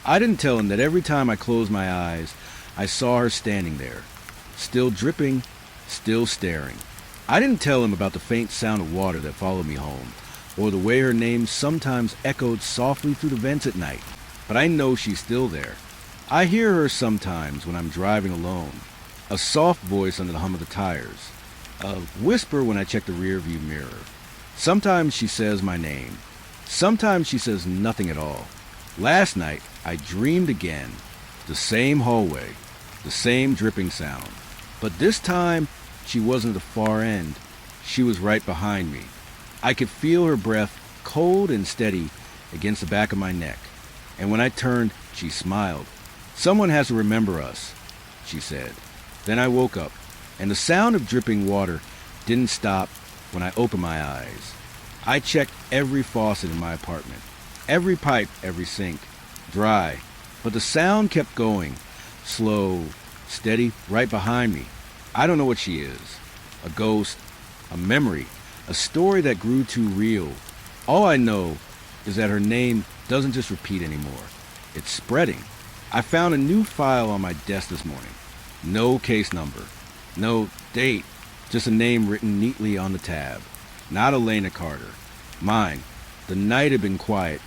I didn't tell him that every time I closed my eyes, I saw her standing there, still dripping, still staring. I didn't tell him about the faint sound of water that followed me home, or the way her name sometimes echoed softly through the vents at night. But I know she's still there. I hear her sometimes when I'm driving alone. A soft voice under the hum of the tires. A whisper when I check the rearview mirror. Sometimes she says my name. Sometimes she says nothing at all. Last night, I dreamed again. The same hallway. The same dripping sound. But this time, she wasn't at the far end. She was right behind me. I could feel her breath, cold and steady, against the back of my neck. And when I turned, she smiled. "Someone has to remember us," she said. Then I woke up, and the sound of dripping water didn't stop when I opened my eyes. I checked every faucet in my apartment, every pipe, every sink, dry, but the sound kept going, slow, steady, right behind me. I don't know what she is. A ghost, a memory, a story that grew too real. All I know is that her name doesn't just repeat anymore. It's spreading. I found a new file on my desk this morning. No case number, no date, just a name written neatly on the tab. Not Elena Carter. Mine. The night had been quiet.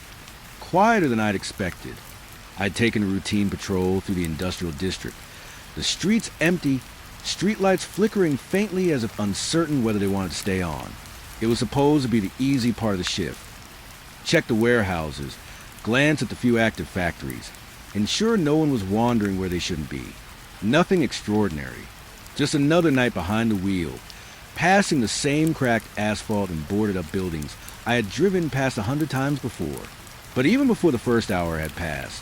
Quieter than I'd expected. I'd taken a routine patrol through the industrial district. The streets empty, streetlights flickering faintly as if uncertain whether they wanted to stay on. It was supposed to be the easy part of the shift. Check the warehouses, glance at the few active factories, ensure no one was wandering where they shouldn't be. Nothing extraordinary. Just another night behind the wheel, passing the same cracked asphalt and boarded up buildings I had driven past 100 times before. But even before the first hour had passed,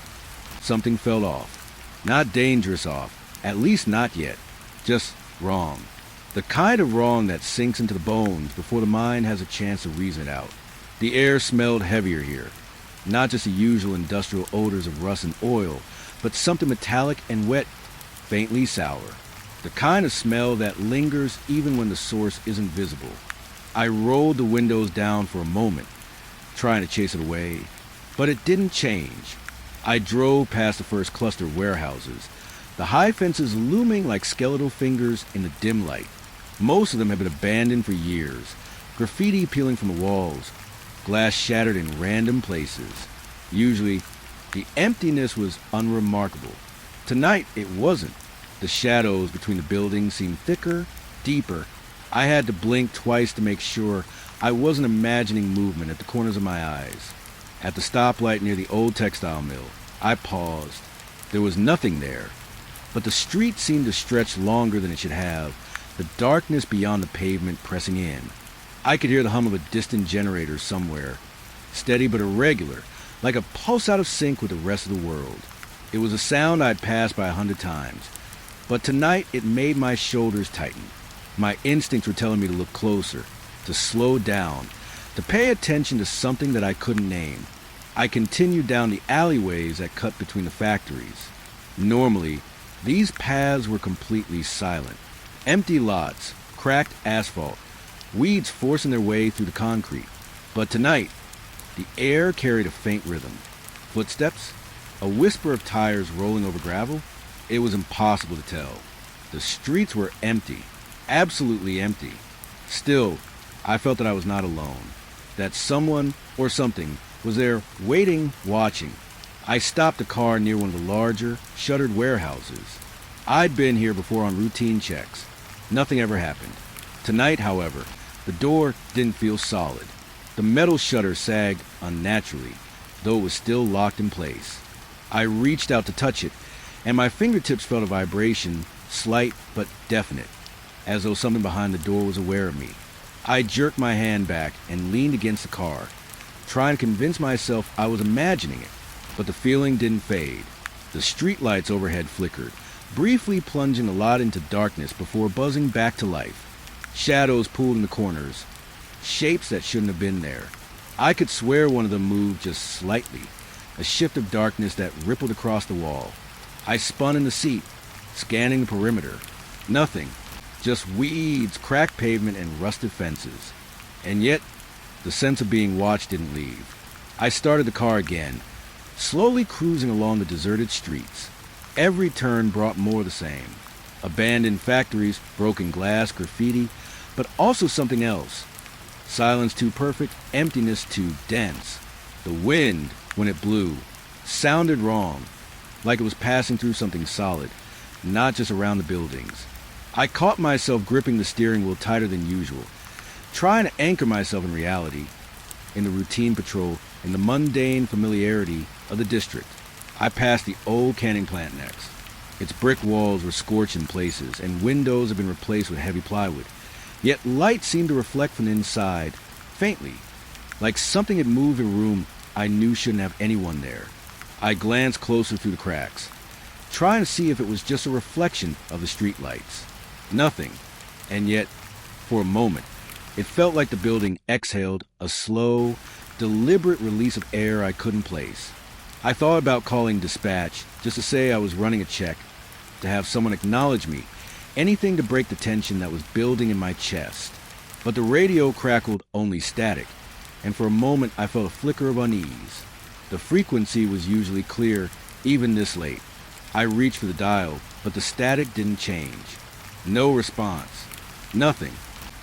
something fell off. Not dangerous off, at least not yet. Just wrong. The kind of wrong that sinks into the bones before the mind has a chance to reason it out. The air smelled heavier here. Not just the usual industrial odors of rust and oil, but something metallic and wet, faintly sour. The kind of smell that lingers even when the source isn't visible. I rolled the windows down for a moment, trying to chase it away, but it didn't change. I drove past the first cluster of warehouses, the high fences looming like skeletal fingers in the dim light. Most of them had been abandoned for years, graffiti peeling from the walls, glass shattered in random places. Usually, the emptiness was unremarkable. Tonight, it wasn't. The shadows between the buildings seemed thicker, deeper. I had to blink twice to make sure I wasn't imagining movement at the corners of my eyes. At the stoplight near the old textile mill, I paused. There was nothing there, but the street seemed to stretch longer than it should have, the darkness beyond the pavement pressing in. I could hear the hum of a distant generator somewhere, steady but irregular, like a pulse out of sync with the rest of the world. It was a sound I'd passed by 100 times, But tonight it made my shoulders tighten. My instincts were telling me to look closer, to slow down, to pay attention to something that I couldn't name. I continued down the alleyways that cut between the factories. Normally, these paths were completely silent. Empty lots, cracked asphalt, weeds forcing their way through the concrete. But tonight, the air carried a faint rhythm. Footsteps? A whisper of tires rolling over gravel? It was impossible to tell. The streets were empty, absolutely empty. Still, I felt that I was not alone, that someone or something was there waiting, watching. I stopped a car near one of the larger, shuttered warehouses. I'd been here before on routine checks. Nothing ever happened. Tonight, however, the door didn't feel solid. The metal shutter sagged unnaturally, though it was still locked in place. I reached out to touch it, and my fingertips felt a vibration, slight but definite, as though something behind the door was aware of me. I jerked my hand back and leaned against the car, trying to convince myself I was imagining it, but the feeling didn't fade. The streetlights overhead flickered, briefly plunging the lot into darkness before buzzing back to life. Shadows pooled in the corners, shapes that shouldn't have been there. I could swear one of them moved just slightly, a shift of darkness that rippled across the wall. I spun in the seat, scanning the perimeter. Nothing, just weeds, cracked pavement, and rusted fences. And yet, the sense of being watched didn't leave. I started the car again, slowly cruising along the deserted streets. Every turn brought more of the same. Abandoned factories, broken glass, graffiti, but also something else. Silence too perfect, emptiness too dense. The wind, when it blew, sounded wrong, like it was passing through something solid, not just around the buildings. I caught myself gripping the steering wheel tighter than usual, trying to anchor myself in reality, in the routine patrol, in the mundane familiarity of the district. I passed the old canning plant next. Its brick walls were scorched in places, and windows had been replaced with heavy plywood. Yet light seemed to reflect from the inside, faintly, like something had moved a room I knew shouldn't have anyone there. I glanced closer through the cracks, trying to see if it was just a reflection of the streetlights. Nothing, and yet, for a moment, it felt like the building exhaled a slow, deliberate release of air I couldn't place. I thought about calling dispatch, just to say I was running a check, to have someone acknowledge me, anything to break the tension that was building in my chest. But the radio crackled only static, and for a moment I felt a flicker of unease. The frequency was usually clear, even this late. I reached for the dial, but the static didn't change. No response. Nothing.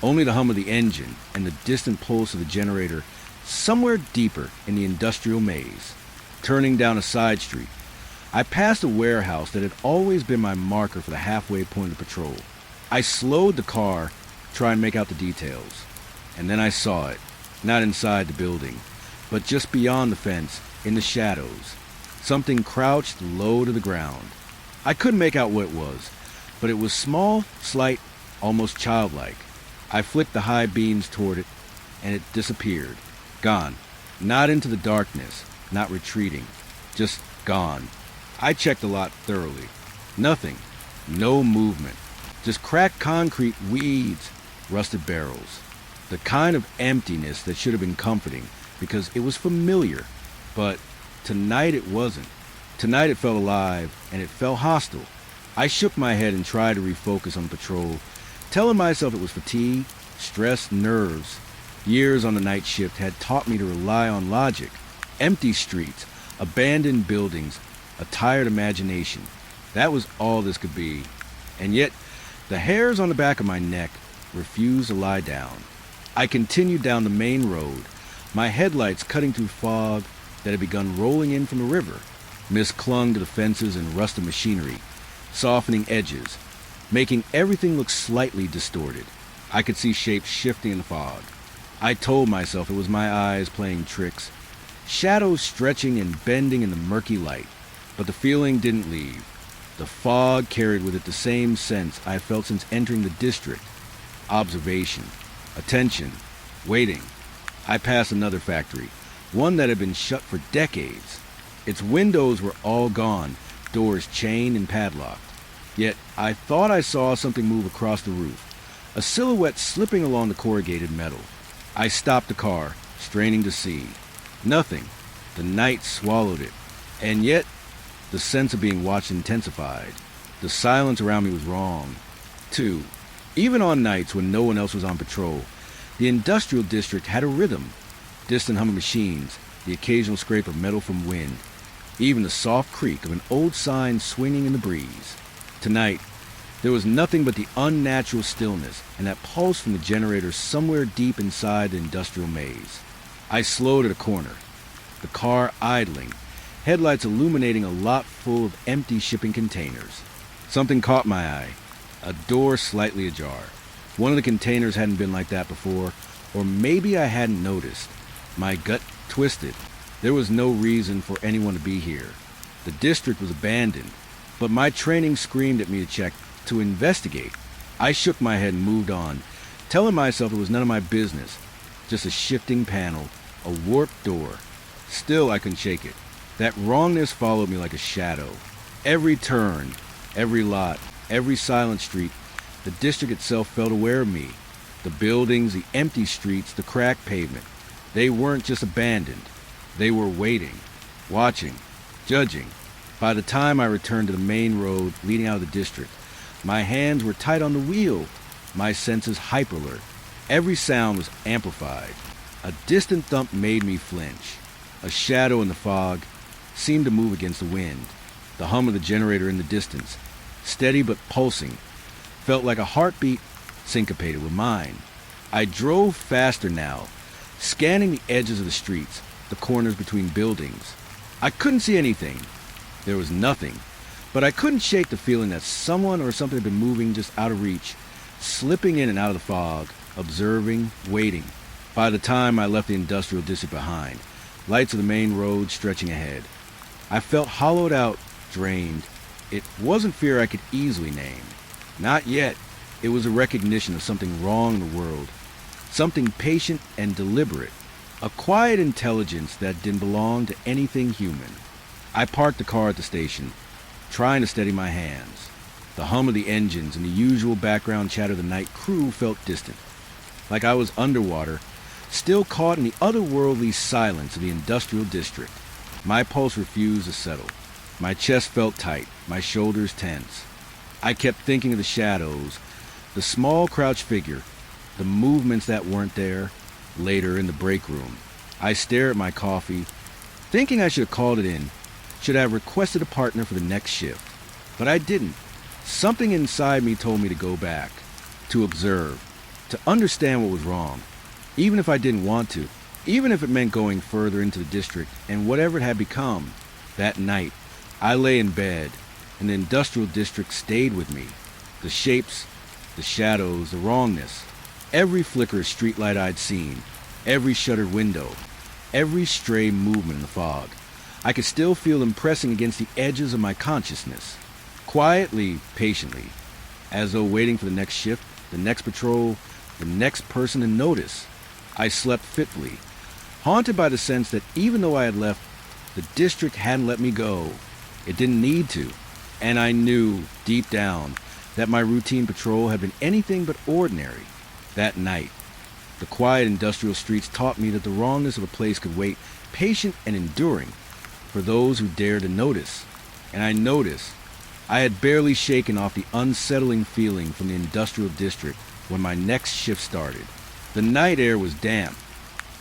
Only the hum of the engine and the distant pulse of the generator somewhere deeper in the industrial maze. Turning down a side street, I passed a warehouse that had always been my marker for the halfway point of the patrol. I slowed the car, trying to make out the details. And then I saw it, not inside the building, but just beyond the fence, in the shadows. Something crouched low to the ground. I couldn't make out what it was, but it was small, slight, almost childlike. I flicked the high beams toward it, and it disappeared. Gone. Not into the darkness, not retreating. Just gone. I checked the lot thoroughly. Nothing. No movement. Just cracked concrete, weeds, rusted barrels. The kind of emptiness that should have been comforting, because it was familiar. But tonight it wasn't. Tonight it felt alive, and it felt hostile. I shook my head and tried to refocus on the patrol, telling myself it was fatigue, stress, nerves. Years on the night shift had taught me to rely on logic. Empty streets, abandoned buildings, a tired imagination. That was all this could be. And yet, the hairs on the back of my neck refused to lie down. I continued down the main road, my headlights cutting through fog that had begun rolling in from the river. Mist clung to the fences and rusted machinery, softening edges, making everything look slightly distorted. I could see shapes shifting in the fog. I told myself it was my eyes playing tricks, shadows stretching and bending in the murky light. But the feeling didn't leave. The fog carried with it the same sense I had felt since entering the district. Observation, attention, waiting. I passed another factory, one that had been shut for decades. Its windows were all gone, doors chained and padlocked. Yet I thought I saw something move across the roof, a silhouette slipping along the corrugated metal. I stopped the car, straining to see. Nothing. The night swallowed it. And yet, the sense of being watched intensified. The silence around me was wrong. 2. Even on nights when no one else was on patrol, the industrial district had a rhythm. Distant hum of machines, the occasional scrape of metal from wind, even the soft creak of an old sign swinging in the breeze. Tonight, there was nothing but the unnatural stillness and that pulse from the generator somewhere deep inside the industrial maze. I slowed at a corner, the car idling, headlights illuminating a lot full of empty shipping containers. Something caught my eye, a door slightly ajar. One of the containers hadn't been like that before, or maybe I hadn't noticed. My gut twisted. There was no reason for anyone to be here. The district was abandoned, but my training screamed at me to check, to investigate. I shook my head and moved on, telling myself it was none of my business. Just a shifting panel, a warped door. Still, I couldn't shake it. That wrongness followed me like a shadow. Every turn, every lot, every silent street, the district itself felt aware of me. The buildings, the empty streets, the cracked pavement. They weren't just abandoned. They were waiting, watching, judging. By the time I returned to the main road leading out of the district, my hands were tight on the wheel, my senses hyper-alert. Every sound was amplified. A distant thump made me flinch. A shadow in the fog seemed to move against the wind. The hum of the generator in the distance, steady but pulsing, felt like a heartbeat syncopated with mine. I drove faster now, scanning the edges of the streets, the corners between buildings. I couldn't see anything. There was nothing, but I couldn't shake the feeling that someone or something had been moving just out of reach, slipping in and out of the fog, observing, waiting. By the time I left the industrial district behind, lights of the main road stretching ahead, I felt hollowed out, drained. It wasn't fear I could easily name. Not yet. It was a recognition of something wrong in the world, something patient and deliberate, a quiet intelligence that didn't belong to anything human. I parked the car at the station, trying to steady my hands. The hum of the engines and the usual background chatter of the night crew felt distant, like I was underwater, still caught in the otherworldly silence of the industrial district. My pulse refused to settle. My chest felt tight, my shoulders tense. I kept thinking of the shadows, the small crouched figure, the movements that weren't there. Later, in the break room, I stared at my coffee, thinking I should have called it in, should have requested a partner for the next shift. But I didn't. Something inside me told me to go back, to observe, to understand what was wrong, even if I didn't want to, even if it meant going further into the district and whatever it had become. That night, I lay in bed, and the industrial district stayed with me. The shapes, the shadows, the wrongness, every flicker of streetlight I'd seen, every shuttered window, every stray movement in the fog, I could still feel them pressing against the edges of my consciousness. Quietly, patiently, as though waiting for the next shift, the next patrol, the next person to notice. I slept fitfully, haunted by the sense that even though I had left, the district hadn't let me go. It didn't need to. And I knew, deep down, that my routine patrol had been anything but ordinary. That night, the quiet industrial streets taught me that the wrongness of a place could wait, patient and enduring, for those who dared to notice. And I noticed. I had barely shaken off the unsettling feeling from the industrial district when my next shift started. The night air was damp,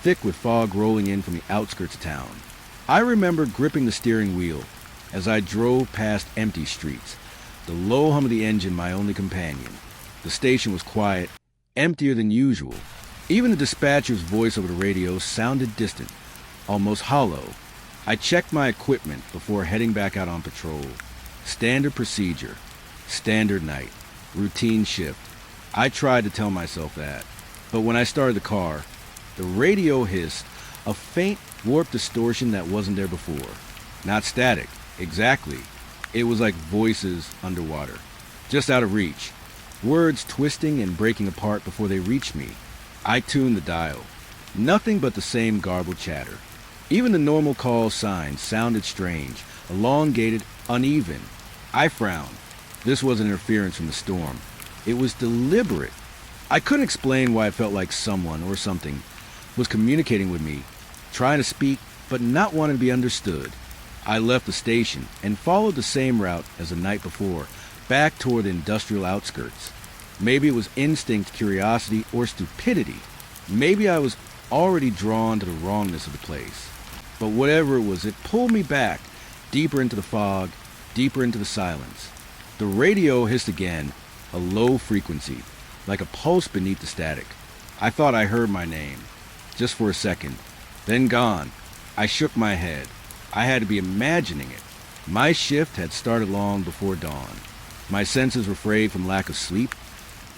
thick with fog rolling in from the outskirts of town. I remember gripping the steering wheel as I drove past empty streets, the low hum of the engine my only companion. The station was quiet, emptier than usual. Even the dispatcher's voice over the radio sounded distant, almost hollow. I checked my equipment before heading back out on patrol. Standard procedure, standard night, routine shift. I tried to tell myself that, but when I started the car, the radio hissed, a faint, warped distortion that wasn't there before. Not static, exactly. It was like voices underwater, just out of reach. Words twisting and breaking apart before they reached me. I tuned the dial. Nothing but the same garbled chatter. Even the normal call signs sounded strange, elongated, uneven. I frowned. This wasn't interference from the storm. It was deliberate. I couldn't explain why it felt like someone or something was communicating with me, trying to speak but not wanting to be understood. I left the station and followed the same route as the night before, back toward the industrial outskirts. Maybe it was instinct, curiosity, or stupidity. Maybe I was already drawn to the wrongness of the place. But whatever it was, it pulled me back, deeper into the fog, deeper into the silence. The radio hissed again, a low frequency, like a pulse beneath the static. I thought I heard my name, just for a second, then gone. I shook my head. I had to be imagining it. My shift had started long before dawn. My senses were frayed from lack of sleep.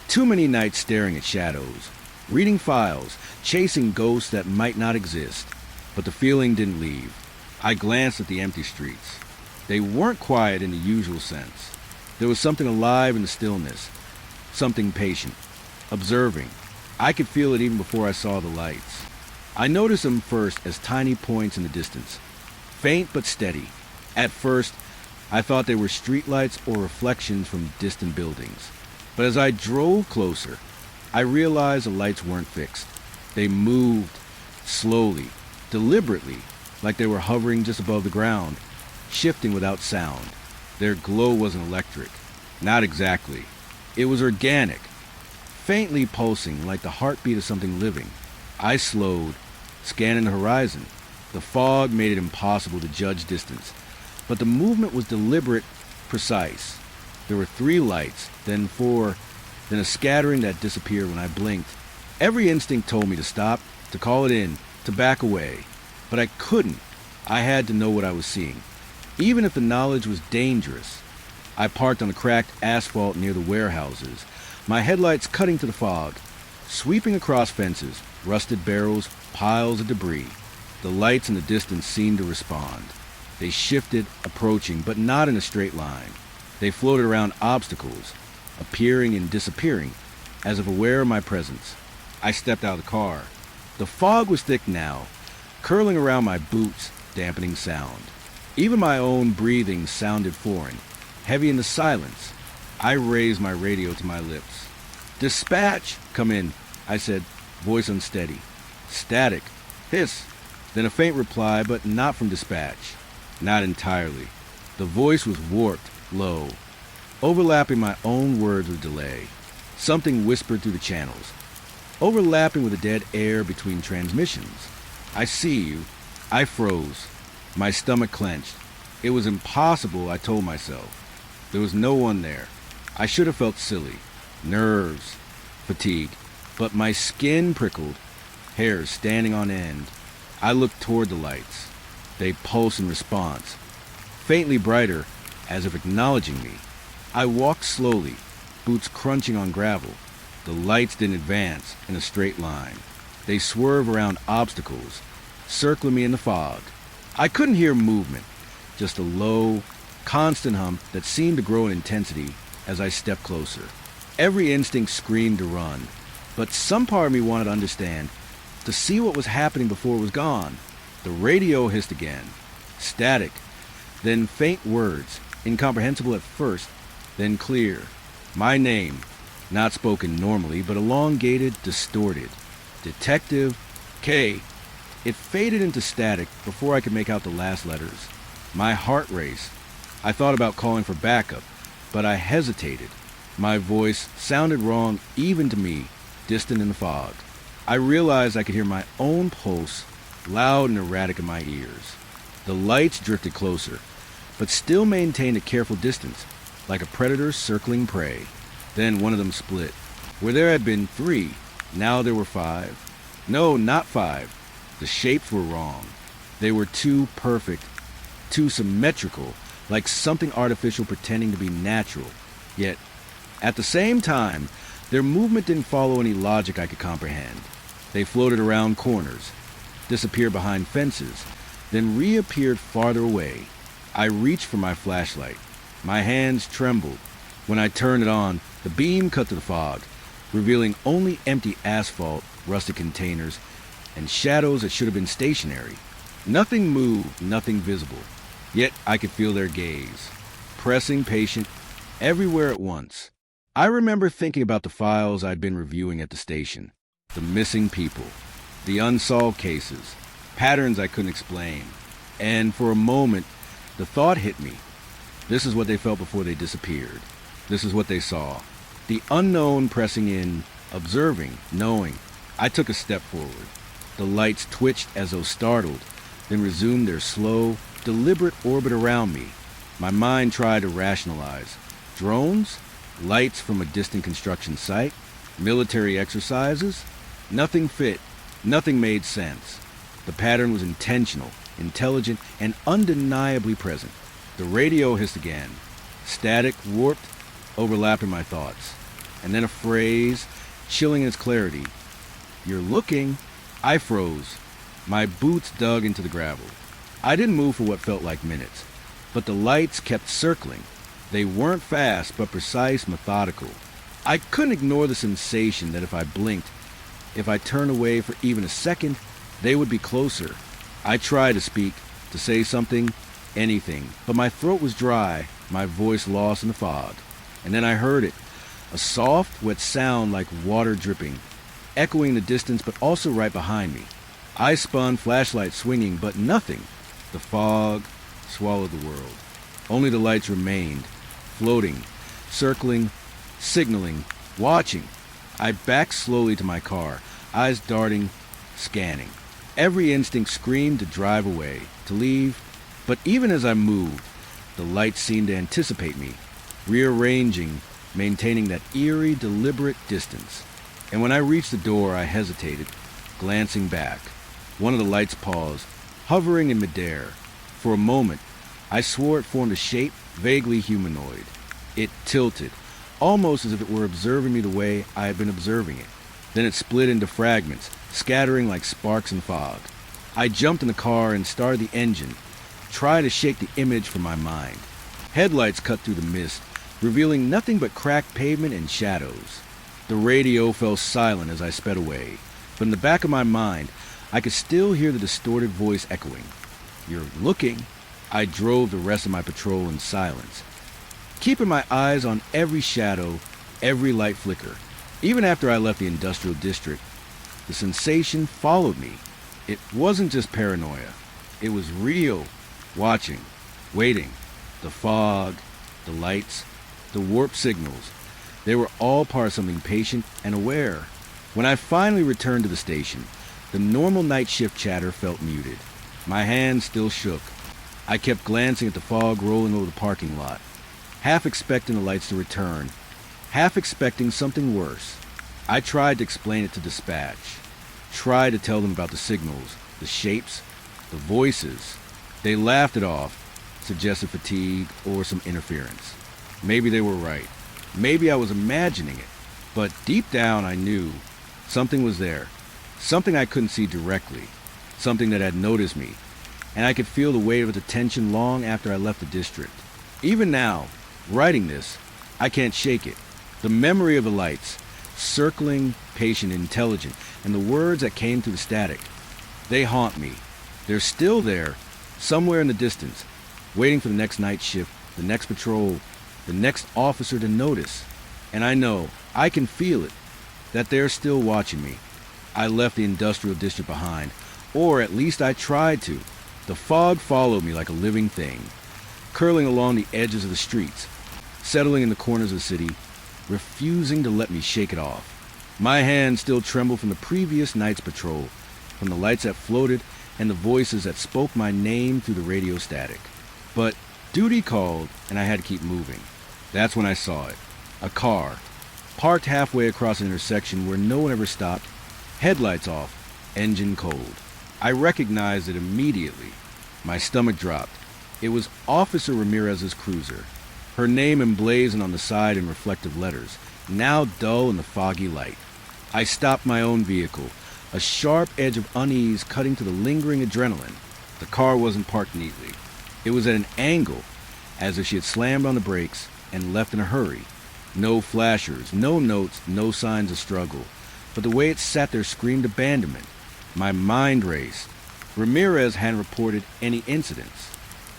Too many nights staring at shadows, reading files, chasing ghosts that might not exist. But the feeling didn't leave. I glanced at the empty streets. They weren't quiet in the usual sense. There was something alive in the stillness, something patient, observing. I could feel it even before I saw the lights. I noticed them first as tiny points in the distance, faint but steady. At first, I thought they were streetlights or reflections from distant buildings. But as I drove closer, I realized the lights weren't fixed. They moved slowly, deliberately, like they were hovering just above the ground, shifting without sound. Their glow wasn't electric. Not exactly. It was organic, faintly pulsing like the heartbeat of something living. I slowed, scanning the horizon. The fog made it impossible to judge distance, but the movement was deliberate, precise. There were 3 lights, then 4, then a scattering that disappeared when I blinked. Every instinct told me to stop, to call it in, to back away. But I couldn't. I had to know what I was seeing, even if the knowledge was dangerous. I parked on the cracked asphalt near the warehouses, my headlights cutting to the fog, sweeping across fences, rusted barrels, piles of debris. The lights in the distance seemed to respond. They shifted, approaching, but not in a straight line. They floated around obstacles, appearing and disappearing, as if aware of my presence. I stepped out of the car. The fog was thick now, curling around my boots, dampening sound. Even my own breathing sounded foreign, heavy in the silence. I raised my radio to my lips. "Dispatch! Come in," I said, voice unsteady. Static. Hiss. Then a faint reply, but not from dispatch. Not entirely. The voice was warped, low, overlapping my own words with delay. Something whispered through the channels, overlapping with the dead air between transmissions. "I see you." I froze. My stomach clenched. It was impossible, I told myself. There was no one there. I should have felt silly. Nerves. Fatigue. But my skin prickled, hairs standing on end. I looked toward the lights. They pulsed in response, faintly brighter, as if acknowledging me. I walked slowly, boots crunching on gravel. The lights didn't advance in a straight line. They swerved around obstacles, circling me in the fog. I couldn't hear movement, just a low, constant hum that seemed to grow in intensity as I stepped closer. Every instinct screamed to run, but some part of me wanted to understand, to see what was happening before it was gone. The radio hissed again. Static, then faint words, incomprehensible at first, then clear. My name, not spoken normally, but elongated, distorted. Detective K. It faded into static before I could make out the last letters. My heart raced. I thought about calling for backup, but I hesitated. My voice sounded wrong even to me, distant in the fog. I realized I could hear my own pulse, loud and erratic in my ears. The lights drifted closer, but still maintained a careful distance, like a predator circling prey. Then one of them split. Where there had been 3, now there were 5. No, not 5. The shapes were wrong. They were too perfect, too symmetrical, like something artificial pretending to be natural. Yet, at the same time, their movement didn't follow any logic I could comprehend. They floated around corners, disappeared behind fences, then reappeared farther away. I reached for my flashlight. My hands trembled. When I turned it on, the beam cut to the fog, revealing only empty asphalt, rusted containers, and shadows that should have been stationary. Nothing moved, nothing visible. Yet I could feel their gaze, pressing, patient, everywhere at once. I remember thinking about the files I'd been reviewing at the station, the missing people, the unsolved cases, patterns I couldn't explain. And for a moment, the thought hit me. This is what they felt before they disappeared. This is what they saw. The unknown pressing in, observing, knowing. I took a step forward. The lights twitched as though startled, then resumed their slow, deliberate orbit around me. My mind tried to rationalize. Drones? Lights from a distant construction site? Military exercises? Nothing fit. Nothing made sense. The pattern was intentional, intelligent, and undeniably present. The radio hissed again. Static, warped, overlapped in my thoughts. And then a phrase, chilling in its clarity. "You're looking." I froze. My boots dug into the gravel. I didn't move for what felt like minutes, but the lights kept circling. They weren't fast, but precise, methodical. I couldn't ignore the sensation that if I blinked, if I turned away for even a second, they would be closer. I tried to speak, to say something, anything, but my throat was dry, my voice lost in the fog. And then I heard it, a soft, wet sound like water dripping, echoing in the distance but also right behind me. I spun, flashlight swinging, but nothing. The fog swallowed the world. Only the lights remained, floating, circling, signaling, watching. I backed slowly to my car, eyes darting, scanning. Every instinct screamed to drive away, to leave, but even as I moved, the lights seemed to anticipate me, rearranging, maintaining that eerie, deliberate distance. And when I reached the door, I hesitated, glancing back. One of the lights paused, hovering in midair. For a moment, I swore it formed a shape vaguely humanoid. It tilted, almost as if it were observing me the way I had been observing it. Then it split into fragments, scattering like sparks in fog. I jumped in the car and started the engine, tried to shake the image from my mind. Headlights cut through the mist, revealing nothing but cracked pavement and shadows. The radio fell silent as I sped away, but in the back of my mind, I could still hear the distorted voice echoing. "You're looking." I drove the rest of my patrol in silence, keeping my eyes on every shadow, every light flicker. Even after I left the industrial district, the sensation followed me. It wasn't just paranoia. It was real. Watching, waiting, the fog, the lights, the warped signals. They were all part of something patient and aware. When I finally returned to the station, the normal night shift chatter felt muted. My hands still shook. I kept glancing at the fog rolling over the parking lot, half expecting the lights to return, half expecting something worse. I tried to explain it to dispatch, tried to tell them about the signals, the shapes, the voices. They laughed it off, suggested fatigue or some interference. Maybe they were right. Maybe I was imagining it. But deep down I knew something was there, something I couldn't see directly, something that had noticed me, and I could feel the weight of its attention long after I left the district. Even now, writing this, I can't shake it. The memory of the lights, circling, patient, intelligent, and the words that came through the static. They haunt me. They're still there, somewhere in the distance, waiting for the next night shift, the next patrol, the next officer to notice. And I know, I can feel it, that they're still watching me. I left the industrial district behind, or at least I tried to. The fog followed me like a living thing, curling along the edges of the streets, settling in the corners of the city, refusing to let me shake it off. My hands still trembled from the previous night's patrol, from the lights that floated and the voices that spoke my name through the radio static. But duty called, and I had to keep moving. That's when I saw it. A car, parked halfway across an intersection where no one ever stopped, headlights off, engine cold. I recognized it immediately. My stomach dropped. It was Officer Ramirez's cruiser, her name emblazoned on the side in reflective letters, now dull in the foggy light. I stopped my own vehicle, a sharp edge of unease cutting to the lingering adrenaline. The car wasn't parked neatly. It was at an angle, as if she had slammed on the brakes and left in a hurry. No flashers, no notes, no signs of struggle. But the way it sat there screamed abandonment. My mind raced. Ramirez hadn't reported any incidents.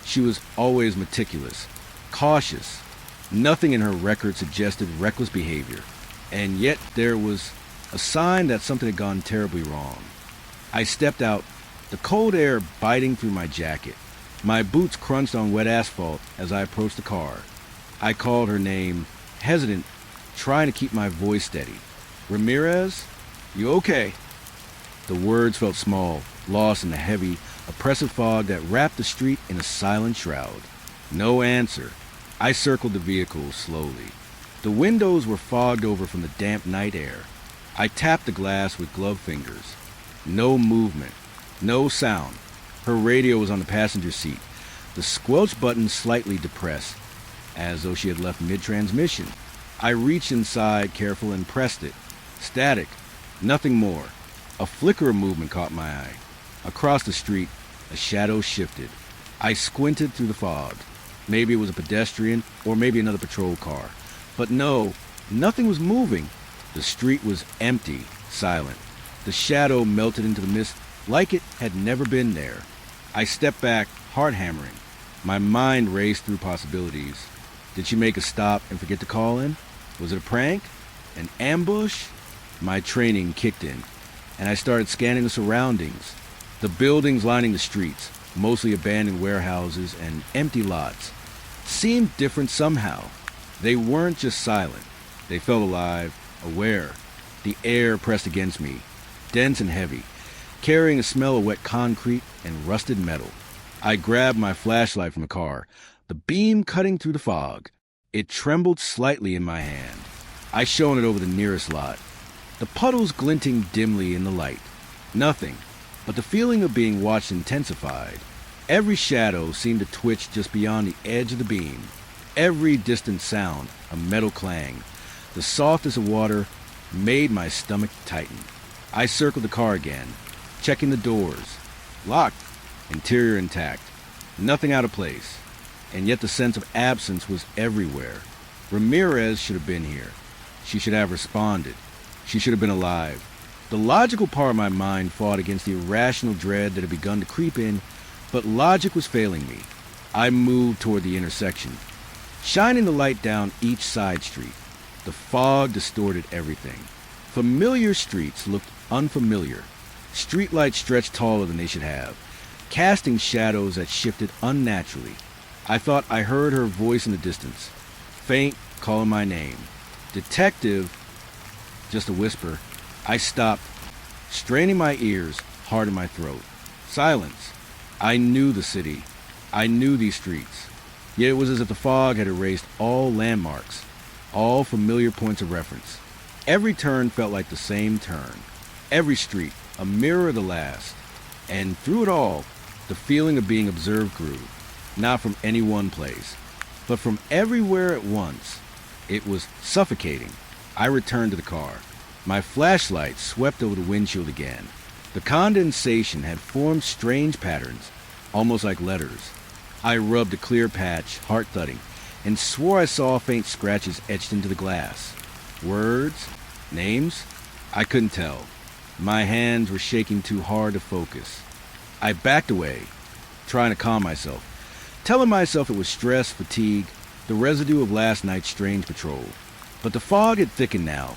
She was always meticulous, cautious, Nothing in her record suggested reckless behavior, and yet there was a sign that something had gone terribly wrong. I stepped out, the cold air biting through my jacket. My boots crunched on wet asphalt as I approached the car. I called her name, hesitant, trying to keep my voice steady. "Ramirez? You okay?" The words felt small, lost in the heavy, oppressive fog that wrapped the street in a silent shroud. No answer. I circled the vehicle slowly. The windows were fogged over from the damp night air. I tapped the glass with gloved fingers. No movement. No sound. Her radio was on the passenger seat, the squelch button slightly depressed, as though she had left mid-transmission. I reached inside, careful, and pressed it. Static. Nothing more. A flicker of movement caught my eye. Across the street, a shadow shifted. I squinted through the fog. Maybe it was a pedestrian, or maybe another patrol car. But no, nothing was moving. The street was empty, silent. The shadow melted into the mist like it had never been there. I stepped back, heart hammering. My mind raced through possibilities. Did she make a stop and forget to call in? Was it a prank? An ambush? My training kicked in, and I started scanning the surroundings. The buildings lining the streets, mostly abandoned warehouses and empty lots, seemed different somehow. They weren't just silent. They felt alive, aware. The air pressed against me, dense and heavy, carrying a smell of wet concrete and rusted metal. I grabbed my flashlight from the car, the beam cutting through the fog. It trembled slightly in my hand. I shone it over the nearest lot, the puddles glinting dimly in the light. Nothing, but the feeling of being watched intensified. Every shadow seemed to twitch just beyond the edge of the beam. Every distant sound, a metal clang, the softness of water, made my stomach tighten. I circled the car again, checking the doors. Locked, interior intact, nothing out of place. And yet the sense of absence was everywhere. Ramirez should have been here. She should have responded. She should have been alive. The logical part of my mind fought against the irrational dread that had begun to creep in, but logic was failing me. I moved toward the intersection, shining the light down each side street. The fog distorted everything. Familiar streets looked unfamiliar. Streetlights stretched taller than they should have, casting shadows that shifted unnaturally. I thought I heard her voice in the distance, faint, calling my name. "Detective," just a whisper. I stopped, straining my ears, hard in my throat. Silence. I knew the city. I knew these streets. Yet it was as if the fog had erased all landmarks, all familiar points of reference. Every turn felt like the same turn. Every street, a mirror of the last. And through it all, the feeling of being observed grew, not from any one place, but from everywhere at once. It was suffocating. I returned to the car. My flashlight swept over the windshield again. The condensation had formed strange patterns, almost like letters. I rubbed a clear patch, heart thudding, and swore I saw faint scratches etched into the glass. Words? Names? I couldn't tell. My hands were shaking too hard to focus. I backed away, trying to calm myself, telling myself it was stress, fatigue, the residue of last night's strange patrol. But the fog had thickened now,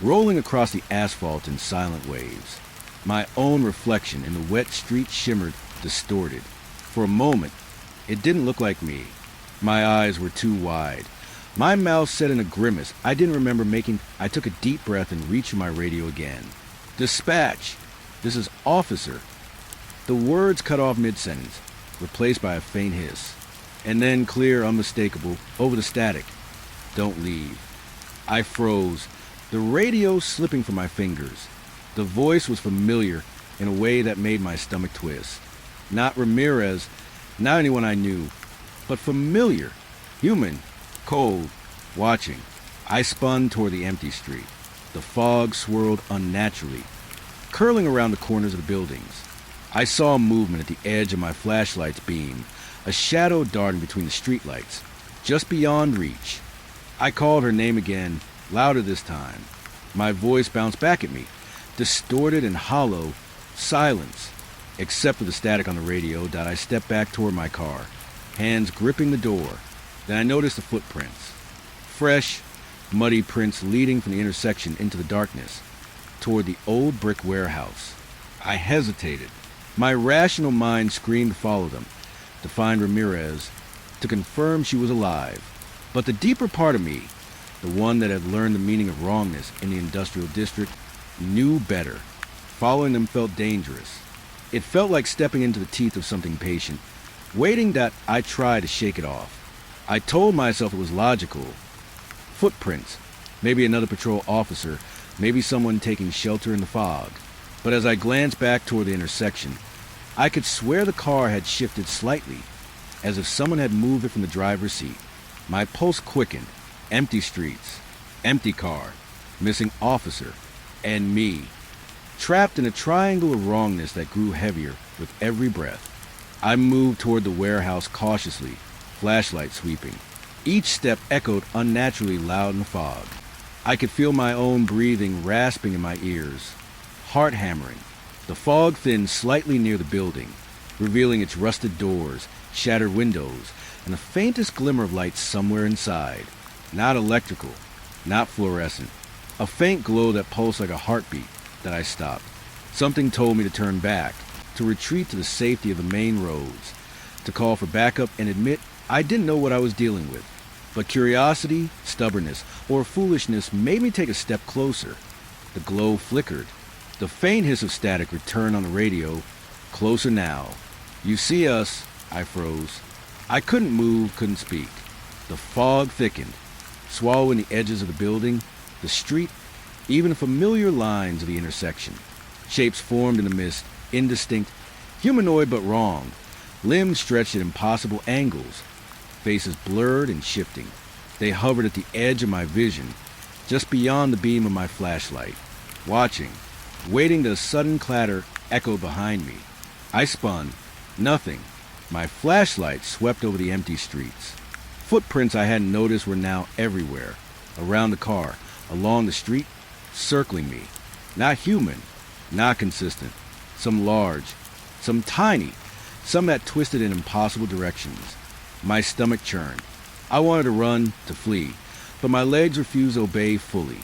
rolling across the asphalt in silent waves. My own reflection in the wet street shimmered, distorted. For a moment, it didn't look like me. My eyes were too wide. My mouth set in a grimace I didn't remember making. I took a deep breath and reached for my radio again. "Dispatch! This is Officer." The words cut off mid-sentence, replaced by a faint hiss. And then clear, unmistakable, over the static. "Don't leave." I froze, the radio slipping from my fingers. The voice was familiar in a way that made my stomach twist. Not Ramirez, not anyone I knew, but familiar, human, cold, watching. I spun toward the empty street. The fog swirled unnaturally, curling around the corners of the buildings. I saw movement at the edge of my flashlight's beam, a shadow darting between the streetlights, just beyond reach. I called her name again, louder this time. My voice bounced back at me, distorted and hollow, silence. Except for the static on the radio, that I stepped back toward my car, hands gripping the door. Then I noticed the footprints. fresh, muddy prints leading from the intersection into the darkness, toward the old brick warehouse. I hesitated. My rational mind screamed to follow them, to find Ramirez, to confirm she was alive. But the deeper part of me, the one that had learned the meaning of wrongness in the industrial district, knew better. Following them felt dangerous. It felt like stepping into the teeth of something patient, waiting that I tried to shake it off. I told myself it was logical. Footprints, maybe another patrol officer, maybe someone taking shelter in the fog. But as I glanced back toward the intersection, I could swear the car had shifted slightly, as if someone had moved it from the driver's seat. My pulse quickened. Empty streets, empty car, missing officer, and me, trapped in a triangle of wrongness that grew heavier with every breath. I moved toward the warehouse cautiously, flashlight sweeping. Each step echoed unnaturally loud in the fog. I could feel my own breathing rasping in my ears, heart hammering. The fog thinned slightly near the building, revealing its rusted doors, shattered windows, and the faintest glimmer of light somewhere inside. Not electrical, not fluorescent. A faint glow that pulsed like a heartbeat that I stopped. Something told me to turn back, to retreat to the safety of the main roads, to call for backup and admit I didn't know what I was dealing with. But curiosity, stubbornness, or foolishness made me take a step closer. The glow flickered. The faint hiss of static returned on the radio. Closer now. You see us. I froze. I couldn't move, couldn't speak. The fog thickened, swallowing the edges of the building, the street, even familiar lines of the intersection. Shapes formed in the mist, indistinct, humanoid but wrong. Limbs stretched at impossible angles, faces blurred and shifting. They hovered at the edge of my vision, just beyond the beam of my flashlight, watching, waiting that a sudden clatter echoed behind me. I spun. Nothing. My flashlight swept over the empty streets. Footprints I hadn't noticed were now everywhere, around the car, along the street, circling me. Not human, not consistent. Some large, some tiny, some that twisted in impossible directions. My stomach churned. I wanted to run, to flee, but my legs refused to obey fully.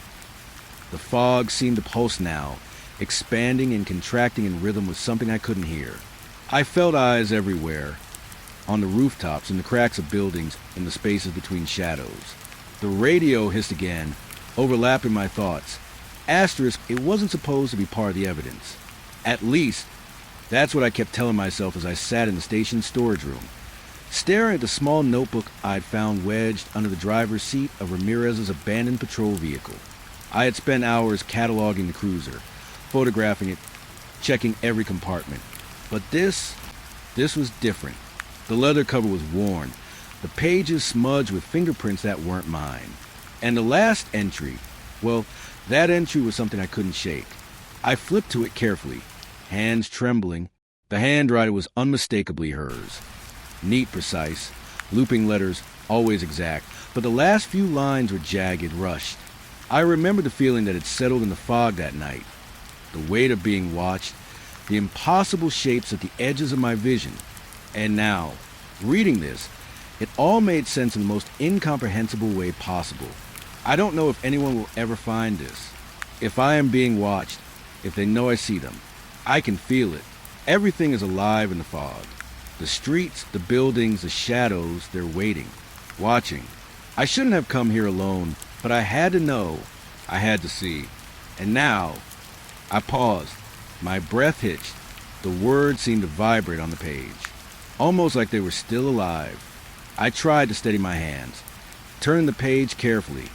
The fog seemed to pulse now, expanding and contracting in rhythm with something I couldn't hear. I felt eyes everywhere, on the rooftops, in the cracks of buildings, in the spaces between shadows. The radio hissed again, overlapping my thoughts. Asterisk, it wasn't supposed to be part of the evidence. At least, that's what I kept telling myself as I sat in the station storage room, staring at the small notebook I'd found wedged under the driver's seat of Ramirez's abandoned patrol vehicle. I had spent hours cataloging the cruiser, photographing it, checking every compartment. But this was different. The leather cover was worn, the pages smudged with fingerprints that weren't mine. And the last entry, well, that entry was something I couldn't shake. I flipped to it carefully, hands trembling. The handwriting was unmistakably hers. Neat, precise, looping letters, always exact, but the last few lines were jagged, rushed. I remembered the feeling that had settled in the fog that night, the weight of being watched, the impossible shapes at the edges of my vision. And now, reading this, it all made sense in the most incomprehensible way possible. I don't know if anyone will ever find this. If I am being watched, if they know I see them, I can feel it. Everything is alive in the fog. The streets, the buildings, the shadows, they're waiting, watching. I shouldn't have come here alone, but I had to know. I had to see. And now, I paused. My breath hitched. The words seemed to vibrate on the page, almost like they were still alive. I tried to steady my hands, turning the page carefully.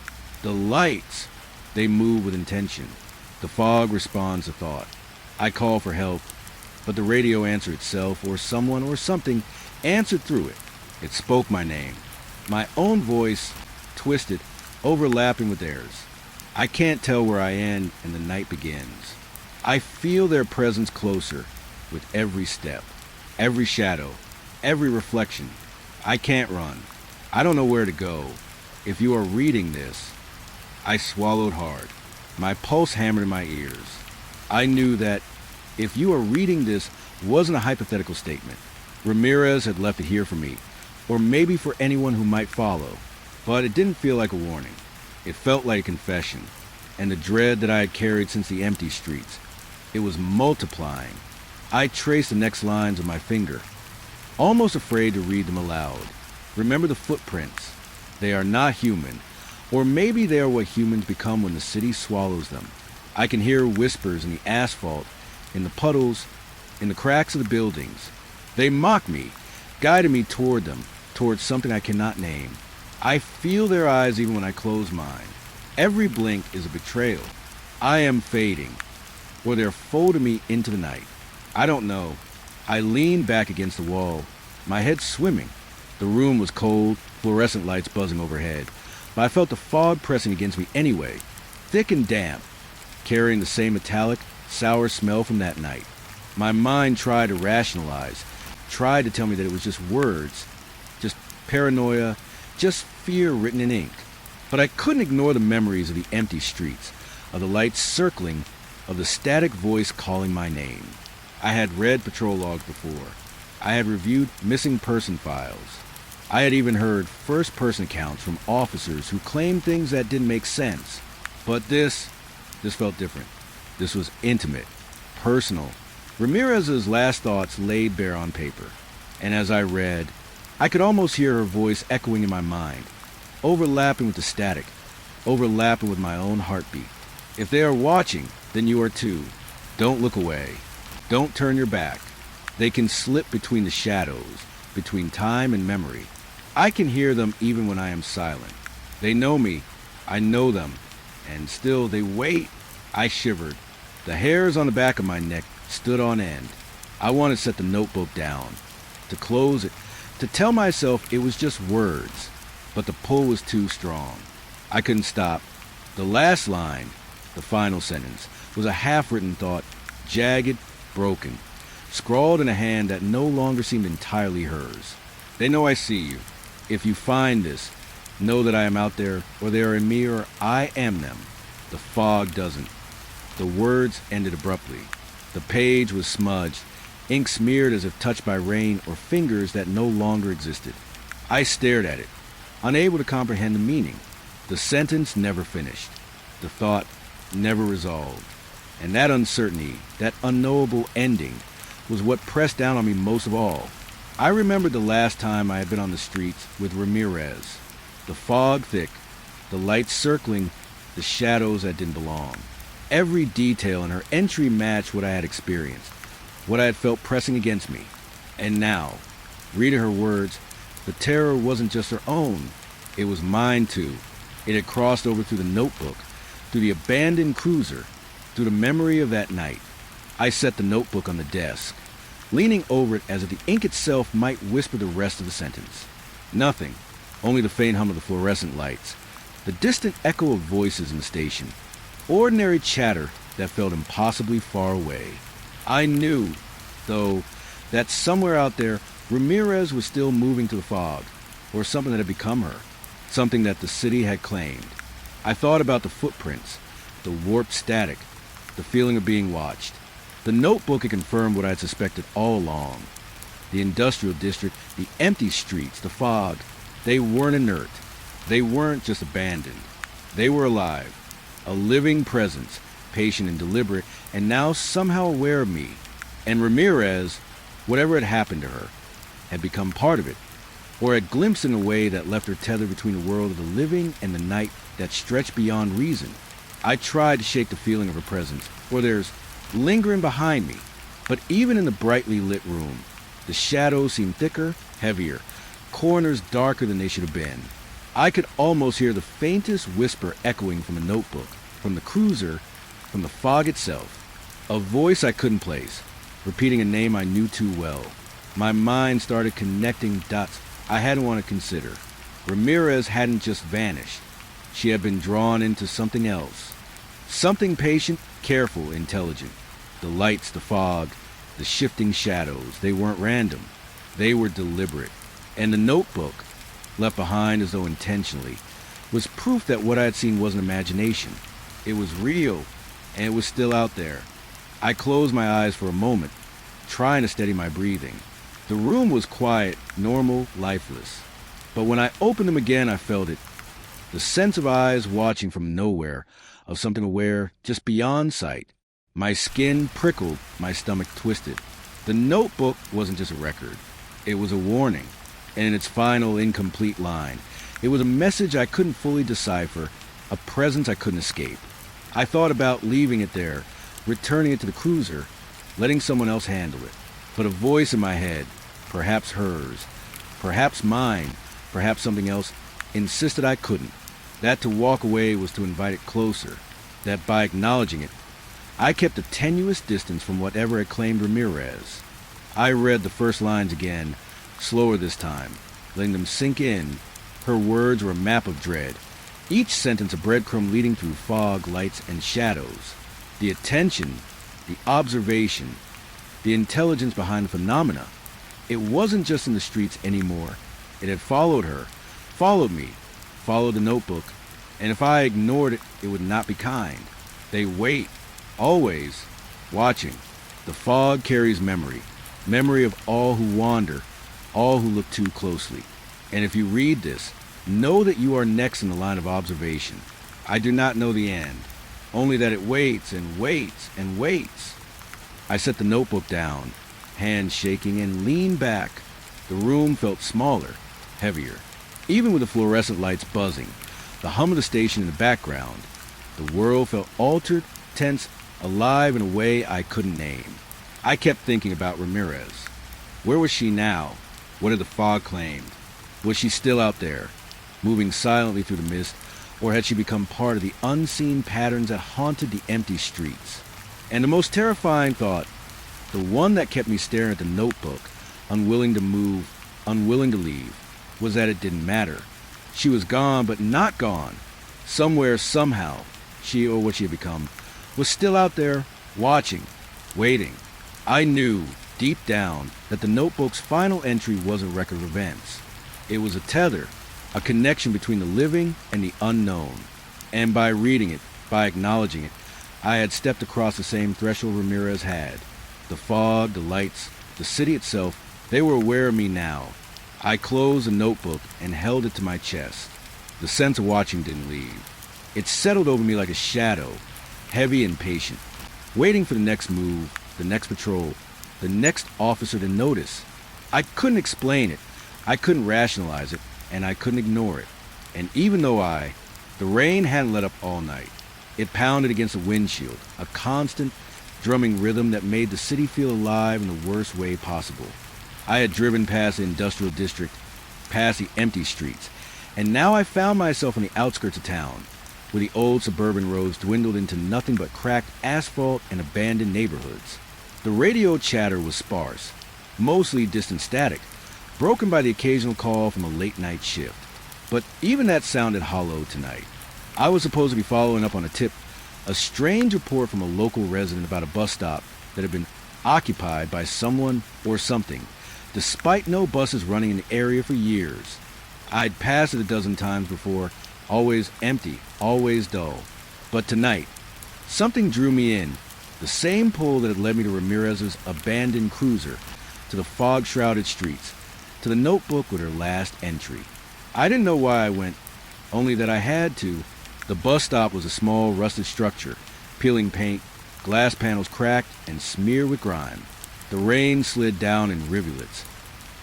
The lights, they move with intention. The fog responds to thought. I call for help, but the radio answered itself, or someone or something answered through it. It spoke my name. My own voice, twisted, overlapping with theirs. I can't tell where I end and the night begins. I feel their presence closer with every step, every shadow, every reflection. I can't run. I don't know where to go. If you are reading this, I swallowed hard. My pulse hammered in my ears. I knew that if you are reading this wasn't a hypothetical statement. Ramirez had left it here for me, or maybe for anyone who might follow. But it didn't feel like a warning. It felt like a confession, and the dread that I had carried since the empty streets. It was multiplying. I traced the next lines with my finger, almost afraid to read them aloud. Remember the footprints. They are not human, or maybe they are what humans become when the city swallows them. I can hear whispers in the asphalt, in the puddles, in the cracks of the buildings. They mock me, guiding me toward them, towards something I cannot name. I feel their eyes even when I close mine. Every blink is a betrayal. I am fading, or they're folding me into the night. I don't know. I leaned back against the wall, my head swimming. The room was cold, fluorescent lights buzzing overhead, but I felt the fog pressing against me anyway, thick and damp, carrying the same metallic, sour smell from that night. My mind tried to rationalize, tried to tell me that it was just words, just paranoia, just fear written in ink. But I couldn't ignore the memories of the empty streets, of the lights circling, of the static voice calling my name. I had read patrol logs before. I had reviewed missing person files. I had even heard first-person accounts from officers who claimed things that didn't make sense. But this felt different. This was intimate, personal. Ramirez's last thoughts laid bare on paper. And as I read, I could almost hear her voice echoing in my mind, overlapping with the static, overlapping with my own heartbeat. If they are watching, then you are too. Don't look away. Don't turn your back. They can slip between the shadows, between time and memory. I can hear them even when I am silent. They know me. I know them. And still they wait. I shivered. The hairs on the back of my neck stood on end. I wanted to set the notebook down, to close it, to tell myself it was just words. But the pull was too strong. I couldn't stop. The last line, the final sentence, was a half-written thought, jagged, broken, scrawled in a hand that no longer seemed entirely hers. They know I see you. If you find this, know that I am out there, or they are in me, or I am them. The fog doesn't. The words ended abruptly. The page was smudged, ink smeared as if touched by rain or fingers that no longer existed. I stared at it, unable to comprehend the meaning. The sentence never finished. The thought never resolved. And that uncertainty, that unknowable ending, was what pressed down on me most of all. I remembered the last time I had been on the streets with Ramirez. The fog thick, the lights circling, the shadows that didn't belong. Every detail in her entry matched what I had experienced, what I had felt pressing against me. And now, reading her words, the terror wasn't just her own. It was mine too. It had crossed over through the notebook, through the abandoned cruiser, through the memory of that night. I set the notebook on the desk, leaning over it as if the ink itself might whisper the rest of the sentence. Nothing, only the faint hum of the fluorescent lights, the distant echo of voices in the station, ordinary chatter that felt impossibly far away. I knew, though, that somewhere out there, Ramirez was still moving through the fog, or something that had become her, something that the city had claimed. I thought about the footprints, the warped static, the feeling of being watched. The notebook had confirmed what I had suspected all along. The industrial district, the empty streets, the fog, they weren't inert. They weren't just abandoned. They were alive, a living presence, patient and deliberate, and now somehow aware of me. And Ramirez, whatever had happened to her, had become part of it, or had glimpsed in a way that left her tethered between the world of the living and the night that stretched beyond reason. I tried to shake the feeling of her presence, or theirs, lingering behind me, but even in the brightly lit room, the shadows seemed thicker, heavier, corners darker than they should have been. I could almost hear the faintest whisper echoing from a notebook, from the cruiser, from the fog itself. A voice I couldn't place, repeating a name I knew too well. My mind started connecting dots I hadn't want to consider. Ramirez hadn't just vanished. She had been drawn into something else. Something patient, careful, intelligent. The lights, the fog, the shifting shadows, they weren't random. They were deliberate. And the notebook, left behind as though intentionally, was proof that what I had seen wasn't imagination. It was real, and it was still out there. I closed my eyes for a moment, trying to steady my breathing. The room was quiet, normal, lifeless. But when I opened them again, I felt it, The sense of eyes watching from nowhere, of something aware just beyond sight. My skin prickled, my stomach twisted. The notebook wasn't just a record. It was a warning, and in its final incomplete line, it was a message I couldn't fully decipher, a presence I couldn't escape. I thought about leaving it there, returning it to the cruiser, letting someone else handle it. But a voice in my head, perhaps hers, perhaps mine, perhaps something else, insisted I couldn't. That to walk away was to invite it closer, that by acknowledging it, I kept a tenuous distance from whatever had claimed Ramirez. I read the first lines again, slower this time, letting them sink in. Her words were a map of dread, each sentence a breadcrumb leading through fog, lights, and shadows. The attention, the observation, the intelligence behind the phenomena. It wasn't just in the streets anymore. It had followed her, followed me, followed the notebook, and if I ignored it, it would not be kind. They wait, always, watching. The fog carries memory, memory of all who wander, all who look too closely. And if you read this, know that you are next in the line of observation. I do not know the end, only that it waits and waits and waits. I set the notebook down, hands shaking, and leaned back. The room felt smaller, heavier. Even with the fluorescent lights buzzing, the hum of the station in the background, the world felt altered, tense, alive in a way I couldn't name. I kept thinking about Ramirez. Where was she now? What had the fog claimed? Was she still out there, moving silently through the mist, or had she become part of the unseen patterns that haunted the empty streets? And the most terrifying thought, the one that kept me staring at the notebook, unwilling to move, unwilling to leave, was that it didn't matter. She was gone, but not gone. Somewhere, somehow, she, or what she had become, was still out there, watching, waiting. I knew, deep down, that the notebook's final entry was a record of events. It was a tether, a connection between the living and the unknown. And by reading it, by acknowledging it, I had stepped across the same threshold Ramirez had. The fog, the lights, the city itself, they were aware of me now. I closed the notebook and held it to my chest. The sense of watching didn't leave. It settled over me like a shadow, heavy and patient, waiting for the next move, the next patrol, the next officer to notice. I couldn't explain it, I couldn't rationalize it, and I couldn't ignore it. And even though the rain hadn't let up all night, it pounded against the windshield, a constant, drumming rhythm that made the city feel alive in the worst way possible. I had driven past the industrial district, past the empty streets, and now I found myself on the outskirts of town, where the old suburban roads dwindled into nothing but cracked asphalt and abandoned neighborhoods. The radio chatter was sparse, mostly distant static, broken by the occasional call from a late-night shift. But even that sounded hollow tonight. I was supposed to be following up on a tip, a strange report from a local resident about a bus stop that had been occupied by someone or something, despite no buses running in the area for years. I'd passed it a dozen times before, always empty, always dull. But tonight, something drew me in, the same pull that had led me to Ramirez's abandoned cruiser, to the fog-shrouded streets, to the notebook with her last entry. I didn't know why I went, only that I had to. The bus stop was a small, rusted structure, peeling paint, glass panels cracked and smeared with grime. The rain slid down in rivulets,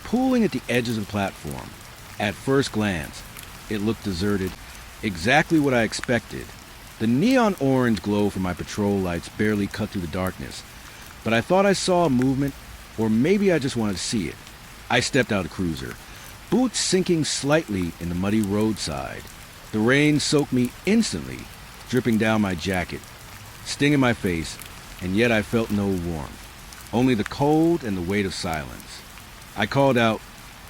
pooling at the edges of the platform. At first glance, it looked deserted, exactly what I expected. The neon orange glow from my patrol lights barely cut through the darkness, but I thought I saw a movement, or maybe I just wanted to see it. I stepped out of the cruiser, boots sinking slightly in the muddy roadside. The rain soaked me instantly, dripping down my jacket, stinging my face, and yet I felt no warmth. Only the cold and the weight of silence. I called out,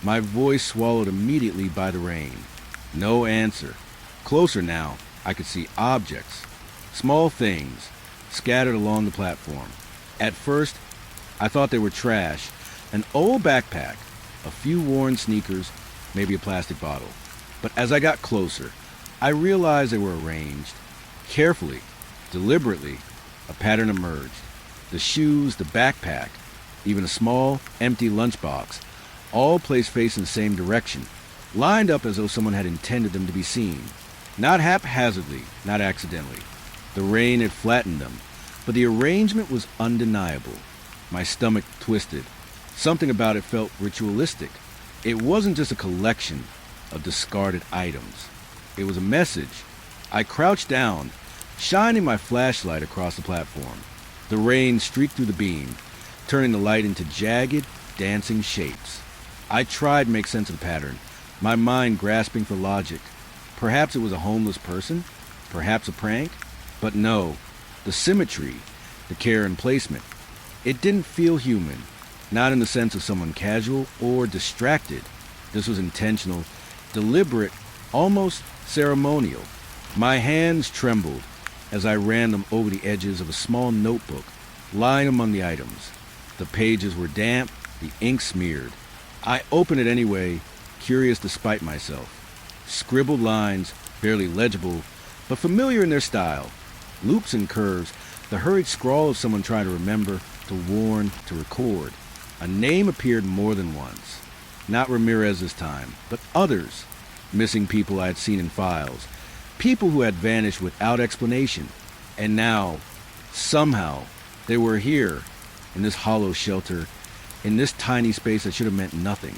my voice swallowed immediately by the rain. No answer. Closer now, I could see objects, small things, scattered along the platform. At first, I thought they were trash, an old backpack, a few worn sneakers, maybe a plastic bottle. But as I got closer, I realized they were arranged. Carefully, deliberately, a pattern emerged. The shoes, the backpack, even a small, empty lunchbox, all placed facing the same direction, lined up as though someone had intended them to be seen. Not haphazardly, not accidentally. The rain had flattened them, but the arrangement was undeniable. My stomach twisted. Something about it felt ritualistic. It wasn't just a collection of discarded items. It was a message. I crouched down, shining my flashlight across the platform. The rain streaked through the beam, turning the light into jagged, dancing shapes. I tried to make sense of the pattern, my mind grasping for logic. Perhaps it was a homeless person, perhaps a prank, but no, the symmetry, the care and placement. It didn't feel human, not in the sense of someone casual or distracted. This was intentional, deliberate, almost ceremonial. My hands trembled as I ran them over the edges of a small notebook lying among the items. The pages were damp, the ink smeared. I opened it anyway, curious despite myself. Scribbled lines, barely legible, but familiar in their style. Loops and curves, the hurried scrawl of someone trying to remember, to warn, to record. A name appeared more than once. Not Ramirez this time, but others. Missing people I had seen in files. People who had vanished without explanation. And now, somehow, they were here, in this hollow shelter, in this tiny space that should have meant nothing.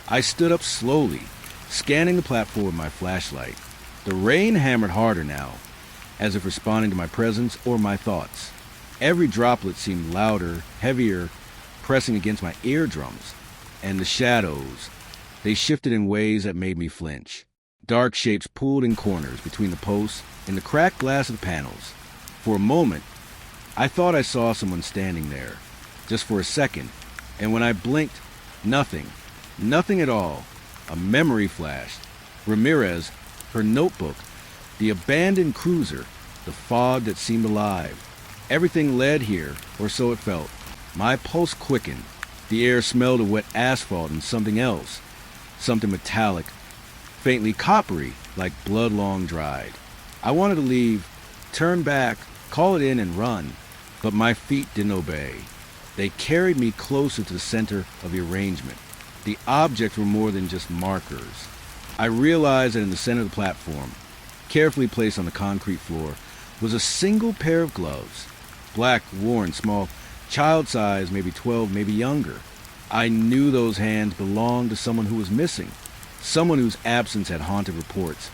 I stood up slowly, scanning the platform with my flashlight. The rain hammered harder now, as if responding to my presence or my thoughts. Every droplet seemed louder, heavier, pressing against my eardrums. And the shadows, they shifted in ways that made me flinch. Dark shapes pulled in corners between the posts and the cracked glass of the panels. For a moment, I thought I saw someone standing there, just for a second, and when I blinked, nothing at all. A memory flashed. Ramirez, her notebook, the abandoned cruiser, the fog that seemed alive. Everything led here, or so it felt. My pulse quickened. The air smelled of wet asphalt and something else, something metallic, faintly coppery, like blood long dried. I wanted to leave, turn back, call it in and run, but my feet didn't obey. They carried me closer to the center of the arrangement. The objects were more than just markers. I realized that in the center of the platform, carefully placed on the concrete floor, was a single pair of gloves. Black, worn, small, child-sized, maybe 12, maybe younger. I knew those hands belonged to someone who was missing, someone whose absence had haunted reports,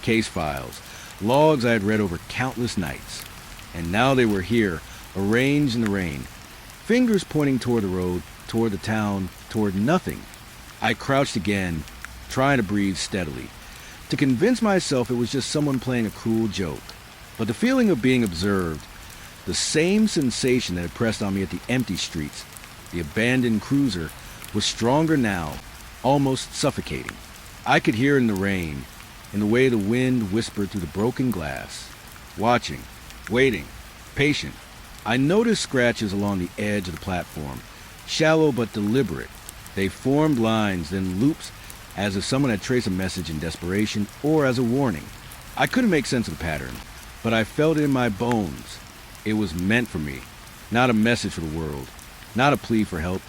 case files, logs I had read over countless nights. And now they were here, arranged in the rain, fingers pointing toward the road, toward the town, toward nothing. I crouched again, trying to breathe steadily, to convince myself it was just someone playing a cruel joke. But the feeling of being observed, the same sensation that had pressed on me at the empty streets, the abandoned cruiser, was stronger now, almost suffocating. I could hear in the rain, in the way the wind whispered through the broken glass. Watching, waiting, patient. I noticed scratches along the edge of the platform, shallow but deliberate. They formed lines, then loops, as if someone had traced a message in desperation or as a warning. I couldn't make sense of the pattern, but I felt it in my bones. It was meant for me, not a message for the world, not a plea for help,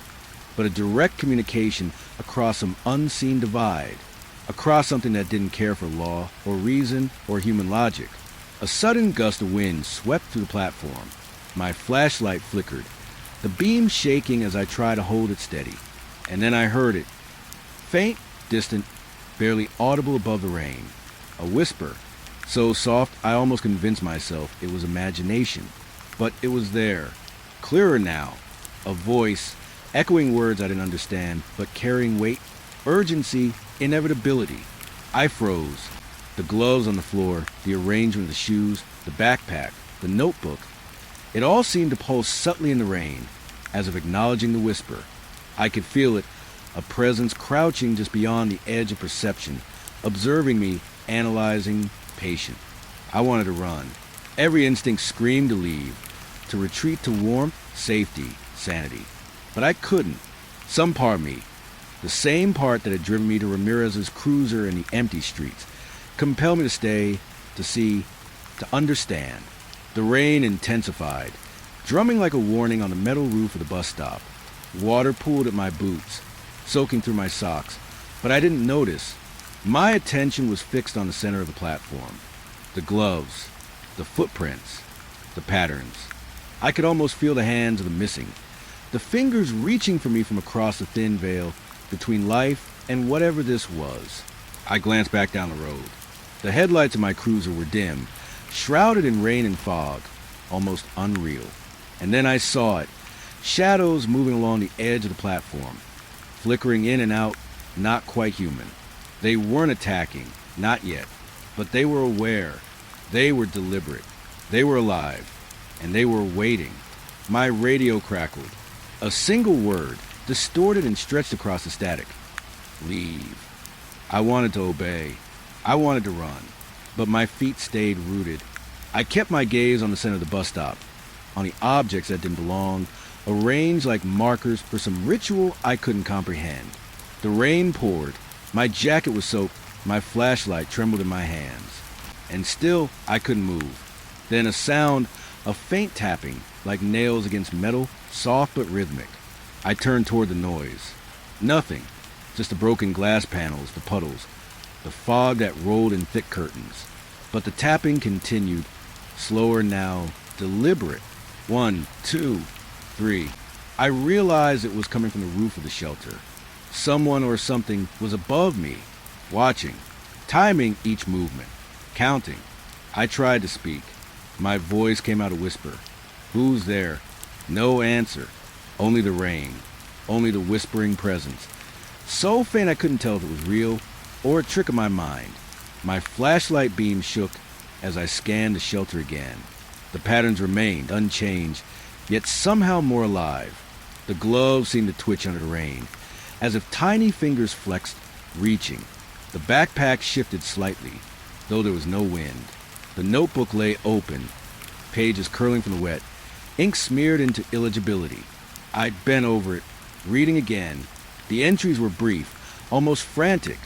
but a direct communication across some unseen divide, across something that didn't care for law or reason or human logic. A sudden gust of wind swept through the platform. My flashlight flickered, the beam shaking as I tried to hold it steady. And then I heard it, faint, distant, barely audible above the rain. A whisper, so soft I almost convinced myself it was imagination. But it was there, clearer now, a voice, echoing words I didn't understand, but carrying weight, urgency, inevitability. I froze. The gloves on the floor, the arrangement of the shoes, the backpack, the notebook. It all seemed to pulse subtly in the rain, as if acknowledging the whisper. I could feel it, a presence crouching just beyond the edge of perception, observing me, analyzing, patient. I wanted to run. Every instinct screamed to leave, to retreat to warmth, safety, sanity. But I couldn't. Some part of me, the same part that had driven me to Ramirez's cruiser in the empty streets, compelled me to stay, to see, to understand. The rain intensified, drumming like a warning on the metal roof of the bus stop. Water pooled at my boots, soaking through my socks, but I didn't notice. My attention was fixed on the center of the platform. The gloves, the footprints, the patterns. I could almost feel the hands of the missing, the fingers reaching for me from across the thin veil between life and whatever this was. I glanced back down the road. The headlights of my cruiser were dim, shrouded in rain and fog, almost unreal. And then I saw it, shadows moving along the edge of the platform, flickering in and out, not quite human. They weren't attacking, not yet, but they were aware. They were deliberate. They were alive, and they were waiting. My radio crackled. A single word, distorted and stretched across the static. Leave. I wanted to obey. I wanted to run, but my feet stayed rooted. I kept my gaze on the center of the bus stop, on the objects that didn't belong, arranged like markers for some ritual I couldn't comprehend. The rain poured. My jacket was soaked. My flashlight trembled in my hands. And still, I couldn't move. Then a sound, a faint tapping, like nails against metal, soft but rhythmic. I turned toward the noise. Nothing. Just the broken glass panels, the puddles, the fog that rolled in thick curtains. But the tapping continued, slower now, deliberate. 1, 2, 3. I realized it was coming from the roof of the shelter. Someone or something was above me, watching, timing each movement, counting. I tried to speak. My voice came out a whisper. Who's there? No answer. Only the rain. Only the whispering presence. So faint I couldn't tell if it was real or a trick of my mind. My flashlight beam shook as I scanned the shelter again. The patterns remained unchanged, yet somehow more alive. The gloves seemed to twitch under the rain, as if tiny fingers flexed, reaching. The backpack shifted slightly, though there was no wind. The notebook lay open, pages curling from the wet, ink smeared into illegibility. I bent over it, reading again. The entries were brief, almost frantic.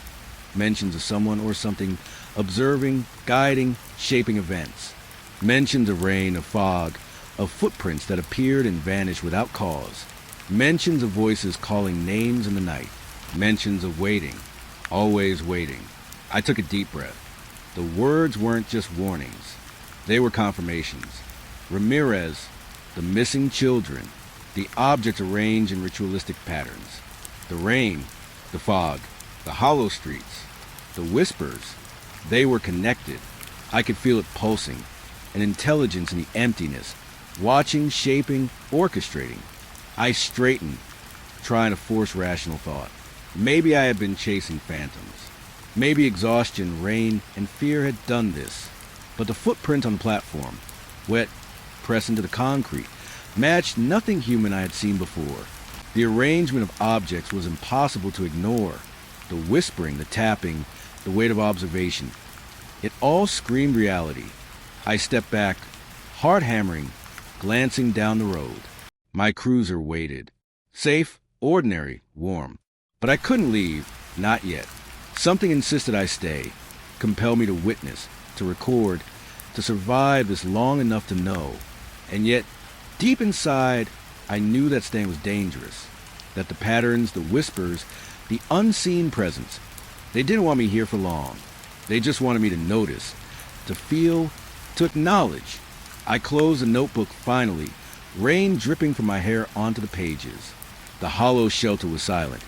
Mentions of someone or something, observing, guiding, shaping events. Mentions of rain, of fog, of footprints that appeared and vanished without cause. Mentions of voices calling names in the night. Mentions of waiting, always waiting. I took a deep breath. The words weren't just warnings. They were confirmations. Ramirez, the missing children, the objects arranged in ritualistic patterns. The rain, the fog, the hollow streets, the whispers, they were connected. I could feel it pulsing, an intelligence in the emptiness, watching, shaping, orchestrating. I straightened, trying to force rational thought. Maybe I had been chasing phantoms. Maybe exhaustion, rain, and fear had done this. But the footprint on the platform, wet, pressed into the concrete, matched nothing human I had seen before. The arrangement of objects was impossible to ignore. The whispering, the tapping, the weight of observation. It all screamed reality. I stepped back, heart hammering, glancing down the road. My cruiser waited. Safe, ordinary, warm. But I couldn't leave, not yet. Something insisted I stay, compelled me to witness, to record, to survive this long enough to know. And yet, deep inside, I knew that staying was dangerous. That the patterns, the whispers, the unseen presence, they didn't want me here for long. They just wanted me to notice, to feel, to acknowledge. I closed the notebook finally, rain dripping from my hair onto the pages. The hollow shelter was silent,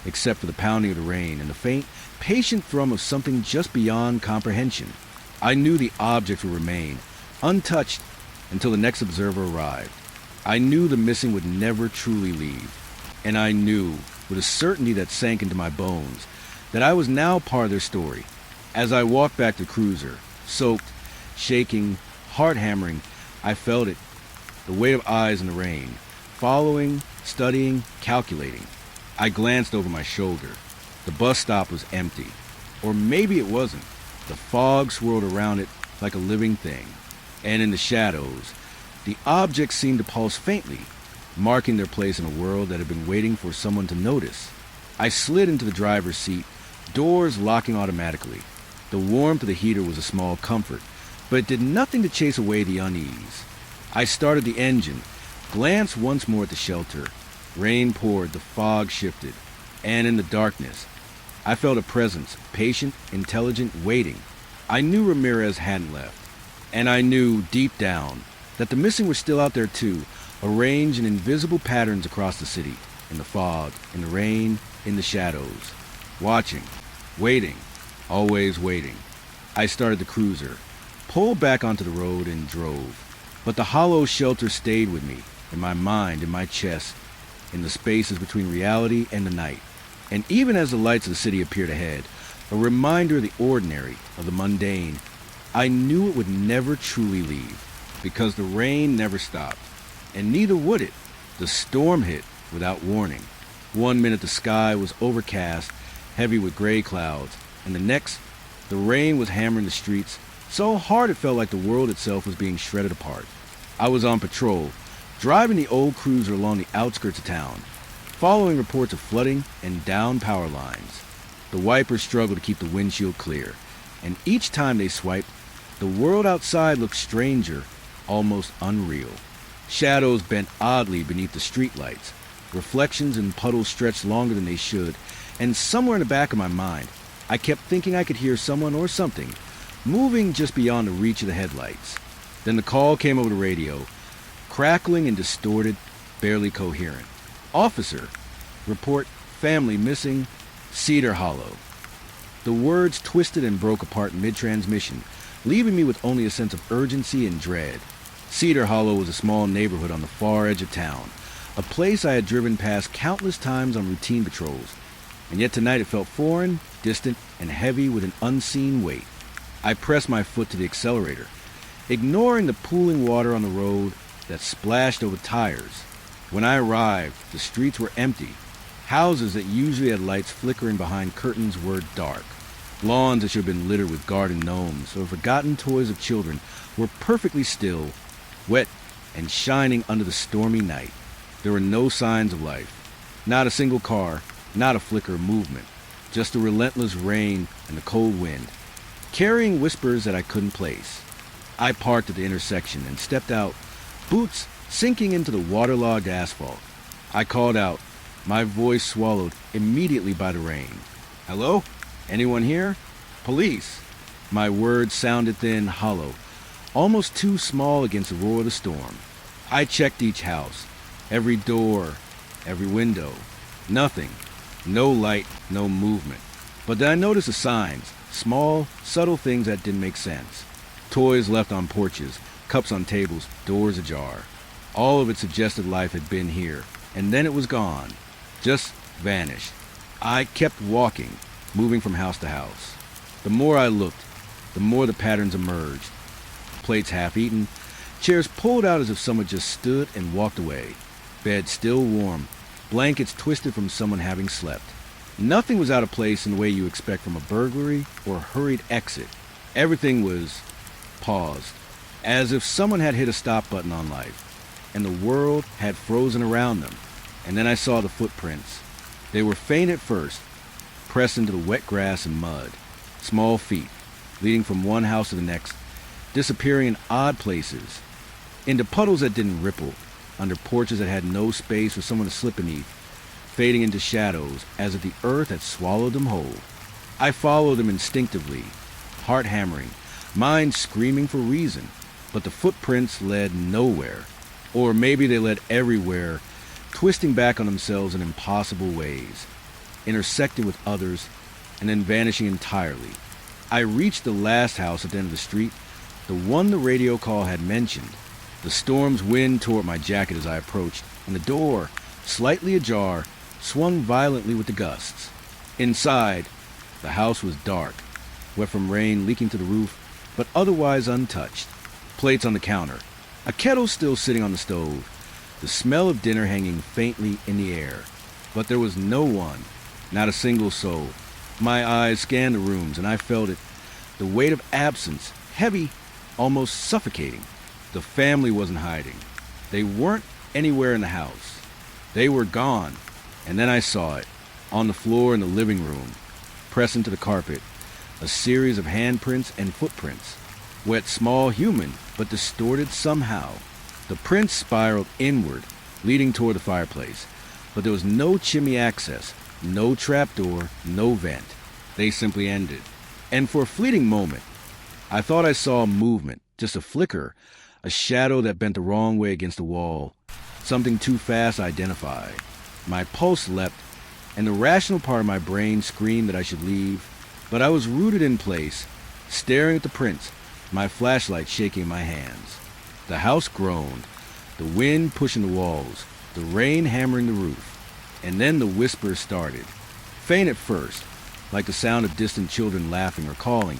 except for the pounding of the rain and the faint, patient thrum of something just beyond comprehension. I knew the objects would remain, untouched, until the next observer arrived. I knew the missing would never truly leave. And I knew, with a certainty that sank into my bones, that I was now part of their story. As I walked back to the cruiser, soaked, shaking, heart-hammering, I felt it, the weight of eyes in the rain, following, studying, calculating. I glanced over my shoulder. The bus stop was empty. Or maybe it wasn't. The fog swirled around it like a living thing. And in the shadows, the objects seemed to pulse faintly, marking their place in a world that had been waiting for someone to notice. I slid into the driver's seat, doors locking automatically. The warmth of the heater was a small comfort, but it did nothing to chase away the unease. I started the engine, glanced once more at the shelter. Rain poured, the fog shifted, and in the darkness, I felt a presence, patient, intelligent, waiting. I knew Ramirez hadn't left, and I knew, deep down, that the missing were still out there too, arranged in invisible patterns across the city, in the fog, in the rain, in the shadows. Watching, waiting, always waiting. I started the cruiser, pulled back onto the road, and drove. But the hollow shelter stayed with me, in my mind, in my chest, in the spaces between reality and the night. And even as the lights of the city appeared ahead, a reminder of the ordinary, of the mundane, I knew it would never truly leave, because the rain never stopped, and neither would it. The storm hit without warning. 1 minute the sky was overcast, heavy with gray clouds, and the next, the rain was hammering the streets so hard it felt like the world itself was being shredded apart. I was on patrol, driving the old cruiser along the outskirts of town, following reports of flooding and downed power lines. The wipers struggled to keep the windshield clear, and each time they swiped, the world outside looked stranger, almost unreal. Shadows bent oddly beneath the streetlights. Reflections and puddles stretched longer than they should, and somewhere in the back of my mind, I kept thinking I could hear someone or something moving just beyond the reach of the headlights. Then the call came over the radio, crackling and distorted, barely coherent. Officer, report family missing, Cedar Hollow. The words twisted and broke apart mid-transmission, leaving me with only a sense of urgency and dread. Cedar Hollow was a small neighborhood on the far edge of town, a place I had driven past countless times on routine patrols, and yet tonight it felt foreign, distant, and heavy with an unseen weight. I pressed my foot to the accelerator, ignoring the pooling water on the road that splashed over tires. When I arrived, the streets were empty. Houses that usually had lights flickering behind curtains were dark. Lawns that should have been littered with garden gnomes or forgotten toys of children were perfectly still, wet and shining under the stormy night. There were no signs of life. Not a single car, not a flicker of movement. Just the relentless rain and the cold wind, carrying whispers that I couldn't place. I parked at the intersection and stepped out, boots sinking into the waterlogged asphalt. I called out, my voice swallowed immediately by the rain. Hello? Anyone here? Police. My words sounded thin, hollow, almost too small against the roar of the storm. I checked each house, every door, every window. Nothing. No light, no movement. But then I noticed the signs, small, subtle things that didn't make sense. Toys left on porches, cups on tables, doors ajar. All of it suggested life had been here, and then it was gone. Just vanished. I kept walking, moving from house to house. The more I looked, the more the patterns emerged. Plates half-eaten, chairs pulled out as if someone just stood and walked away. Bed still warm, blankets twisted from someone having slept. Nothing was out of place in the way you expect from a burglary or hurried exit. Everything was paused, as if someone had hit a stop button on life, and the world had frozen around them. And then I saw the footprints. They were faint at first, pressed into the wet grass and mud. Small feet, leading from one house to the next, disappearing in odd places, into puddles that didn't ripple, under porches that had no space for someone to slip beneath, fading into shadows as if the earth had swallowed them whole. I followed them instinctively, heart hammering, mind screaming for reason, but the footprints led nowhere. Or maybe they led everywhere, twisting back on themselves in impossible ways, intersecting with others, and then vanishing entirely. I reached the last house at the end of the street, the one the radio call had mentioned. The storm's wind tore at my jacket as I approached, and the door, slightly ajar, swung violently with the gusts. Inside, the house was dark, wet from rain leaking to the roof, but otherwise untouched. Plates on the counter, a kettle still sitting on the stove, the smell of dinner hanging faintly in the air. But there was no one, not a single soul. My eyes scanned the rooms, and I felt it, the weight of absence, heavy, almost suffocating. The family wasn't hiding. They weren't anywhere in the house. They were gone. And then I saw it, on the floor in the living room, pressed into the carpet, a series of handprints and footprints, wet, small, human, but distorted somehow. The prints spiraled inward, leading toward the fireplace, but there was no chimney access, no trapdoor, no vent. They simply ended. And for a fleeting moment, I thought I saw movement, just a flicker, a shadow that bent the wrong way against the wall, something too fast to identify. My pulse leapt, and the rational part of my brain screamed that I should leave, but I was rooted in place, staring at the prints, my flashlight shaking in my hands. The house groaned, the wind pushing the walls, the rain hammering the roof, and then the whispers started. Faint at first, like the sound of distant children laughing or calling,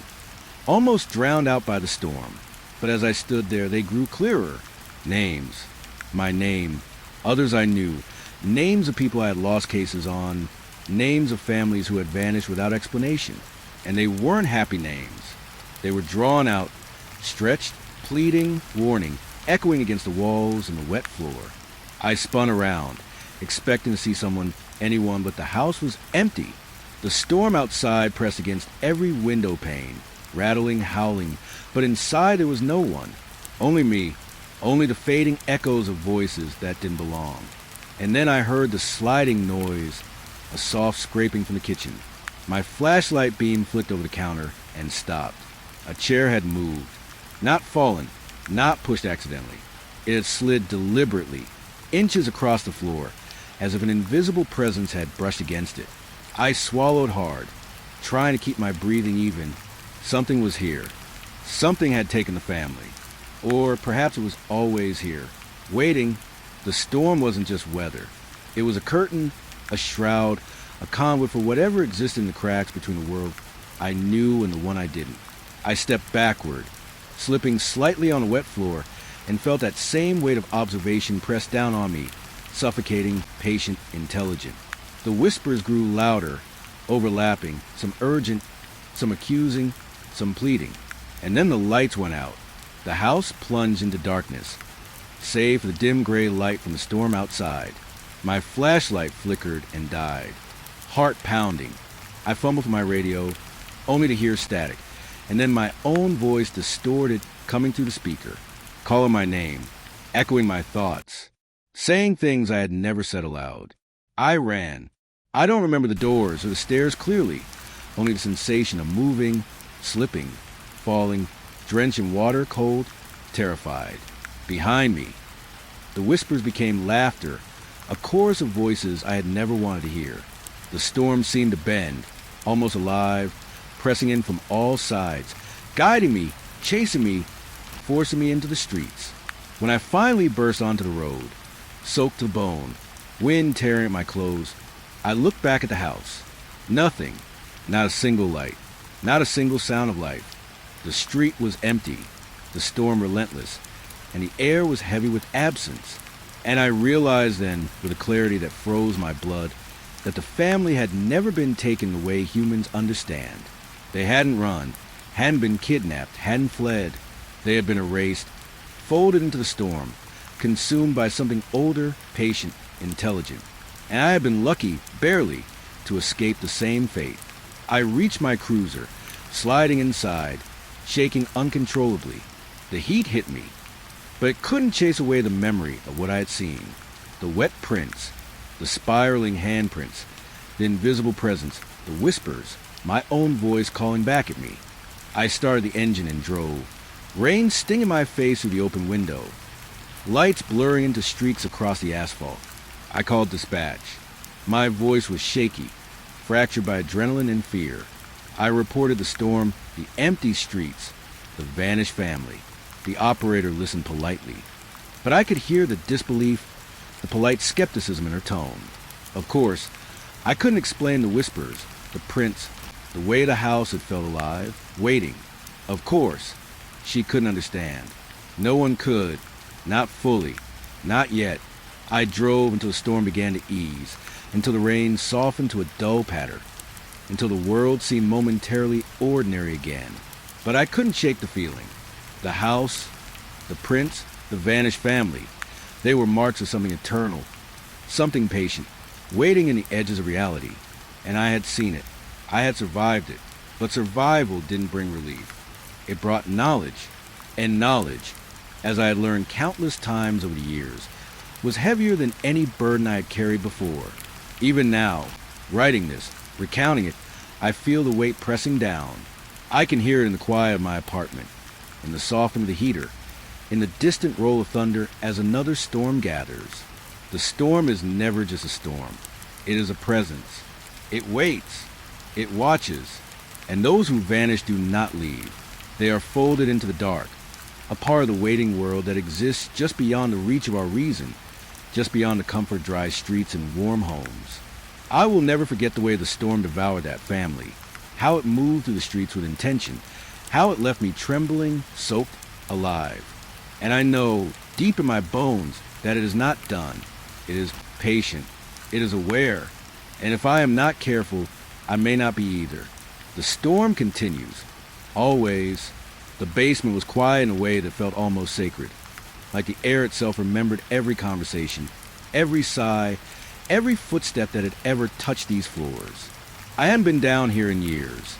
almost drowned out by the storm. But as I stood there, they grew clearer. Names. My name. Others I knew. Names of people I had lost cases on. Names of families who had vanished without explanation. And they weren't happy names. They were drawn out, stretched, pleading, warning, echoing against the walls and the wet floor. I spun around, expecting to see anyone, but the house was empty. The storm outside pressed against every window pane, rattling, howling, but inside there was no one. Only me, only the fading echoes of voices that didn't belong. And then I heard the sliding noise, a soft scraping from the kitchen. My flashlight beam flicked over the counter and stopped. A chair had moved, not fallen, not pushed accidentally. It had slid deliberately, inches across the floor, as if an invisible presence had brushed against it. I swallowed hard, trying to keep my breathing even. Something was here. Something had taken the family. Or perhaps it was always here, waiting. The storm wasn't just weather. It was a curtain, a shroud, a conduit for whatever existed in the cracks between the world I knew and the one I didn't. I stepped backward, slipping slightly on the wet floor, and felt that same weight of observation pressed down on me, suffocating, patient, intelligent. The whispers grew louder, overlapping, some urgent, some accusing, some pleading. And then the lights went out. The house plunged into darkness, save for the dim gray light from the storm outside. My flashlight flickered and died. Heart pounding. I fumbled for my radio, only to hear static, and then my own voice distorted, coming through the speaker, calling my name, echoing my thoughts, saying things I had never said aloud. I ran. I don't remember the doors or the stairs clearly, only the sensation of moving, slipping, falling, drenched in water, cold, terrified. Behind me, the whispers became laughter, a chorus of voices I had never wanted to hear. The storm seemed to bend, almost alive, pressing in from all sides, guiding me, chasing me, forcing me into the streets. When I finally burst onto the road, soaked to the bone, wind tearing at my clothes, I looked back at the house. Nothing. Not a single light. Not a single sound of life. The street was empty, the storm relentless, and the air was heavy with absence. And I realized then, with a clarity that froze my blood, that the family had never been taken the way humans understand. They hadn't run, hadn't been kidnapped, hadn't fled. They had been erased, folded into the storm, consumed by something older, patient, intelligent. And I had been lucky, barely, to escape the same fate. I reached my cruiser, sliding inside, shaking uncontrollably. The heat hit me, but it couldn't chase away the memory of what I had seen. The wet prints, the spiraling handprints, the invisible presence, the whispers, my own voice calling back at me. I started the engine and drove, rain stinging my face through the open window, lights blurring into streaks across the asphalt. I called dispatch. My voice was shaky, fractured by adrenaline and fear. I reported the storm, the empty streets, the vanished family. The operator listened politely, but I could hear the disbelief, the polite skepticism in her tone. Of course, I couldn't explain the whispers, the prints, the way the house had felt alive, waiting. Of course, she couldn't understand. No one could, not fully, not yet. I drove until the storm began to ease, until the rain softened to a dull patter, until the world seemed momentarily ordinary again. But I couldn't shake the feeling. The house, the prints, the vanished family, they were marks of something eternal, something patient, waiting in the edges of reality. And I had seen it. I had survived it. But survival didn't bring relief. It brought knowledge. And knowledge, as I had learned countless times over the years, was heavier than any burden I had carried before. Even now, writing this, recounting it, I feel the weight pressing down. I can hear it in the quiet of my apartment, in the softening of the heater, in the distant roll of thunder as another storm gathers. The storm is never just a storm. It is a presence. It waits. It watches. And those who vanish do not leave. They are folded into the dark, a part of the waiting world that exists just beyond the reach of our reason, just beyond the comfort dry streets and warm homes. I will never forget the way the storm devoured that family, how it moved through the streets with intention, how it left me trembling, soaked, alive. And I know, deep in my bones, that it is not done. It is patient. It is aware. And if I am not careful, I may not be either. The storm continues. Always. The basement was quiet in a way that felt almost sacred. Like the air itself remembered every conversation, every sigh, every footstep that had ever touched these floors. I hadn't been down here in years.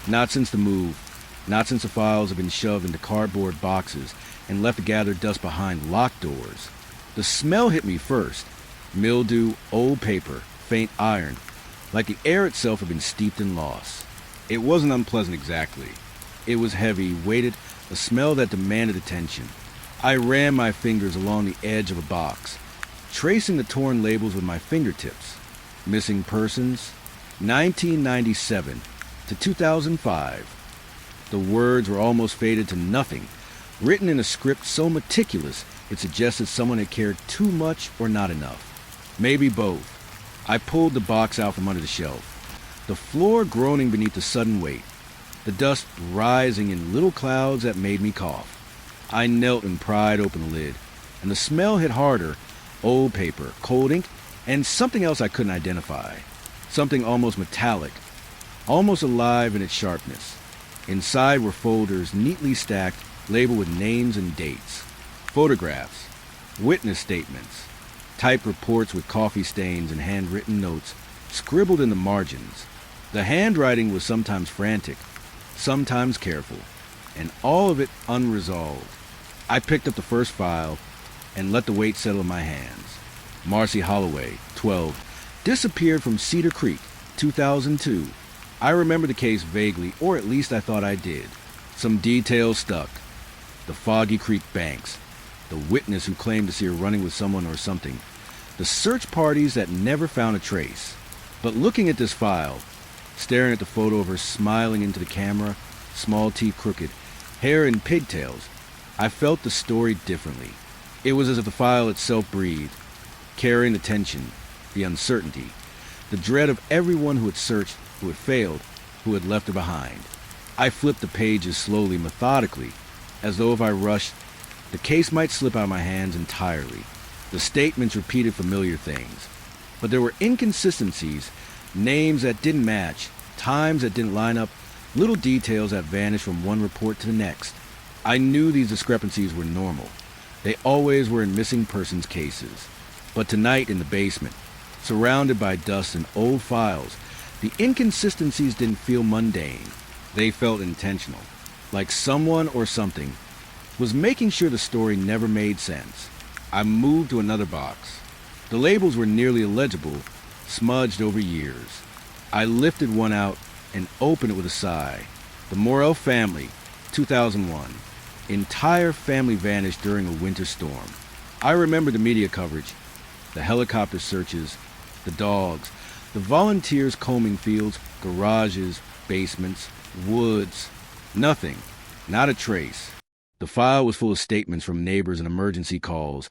Not since the move. Not since the files had been shoved into cardboard boxes and left to gather dust behind locked doors. The smell hit me first. Mildew, old paper, faint iron. Like the air itself had been steeped in loss. It wasn't unpleasant exactly. It was heavy, weighted, a smell that demanded attention. I ran my fingers along the edge of a box, tracing the torn labels with my fingertips. Missing persons, 1997 to 2005. The words were almost faded to nothing, written in a script so meticulous it suggested someone had cared too much or not enough. Maybe both. I pulled the box out from under the shelf, the floor groaning beneath the sudden weight, the dust rising in little clouds that made me cough. I knelt and pried open the lid, and the smell hit harder, old paper, cold ink, and something else I couldn't identify. Something almost metallic, almost alive in its sharpness. Inside were folders neatly stacked, labeled with names and dates. Photographs, witness statements, typed reports with coffee stains and handwritten notes scribbled in the margins. The handwriting was sometimes frantic, sometimes careful, and all of it unresolved. I picked up the first file and let the weight settle in my hands. Marcy Holloway, 12, disappeared from Cedar Creek, 2002. I remember the case vaguely, or at least I thought I did. Some details stuck. The foggy creek banks, the witness who claimed to see her running with someone or something, the search parties that never found a trace. But looking at this file, staring at the photo of her smiling into the camera, small teeth crooked, hair in pigtails, I felt the story differently. It was as if the file itself breathed, carrying the tension, the uncertainty, the dread of everyone who had searched, who had failed, who had left her behind. I flipped the pages slowly, methodically, as though if I rushed, the case might slip out of my hands entirely. The statements repeated familiar things, but there were inconsistencies, names that didn't match, times that didn't line up, little details that vanished from one report to the next. I knew these discrepancies were normal. They always were in missing persons cases. But tonight in the basement, surrounded by dust and old files, the inconsistencies didn't feel mundane. They felt intentional, like someone or something was making sure the story never made sense. I moved to another box. The labels were nearly illegible, smudged over years. I lifted one out and opened it with a sigh. The Morrell family, 2001. Entire family vanished during a winter storm. I remember the media coverage, the helicopter searches, the dogs, the volunteers combing fields, garages, basements, woods. Nothing, not a trace. The file was full of statements from neighbors and emergency calls,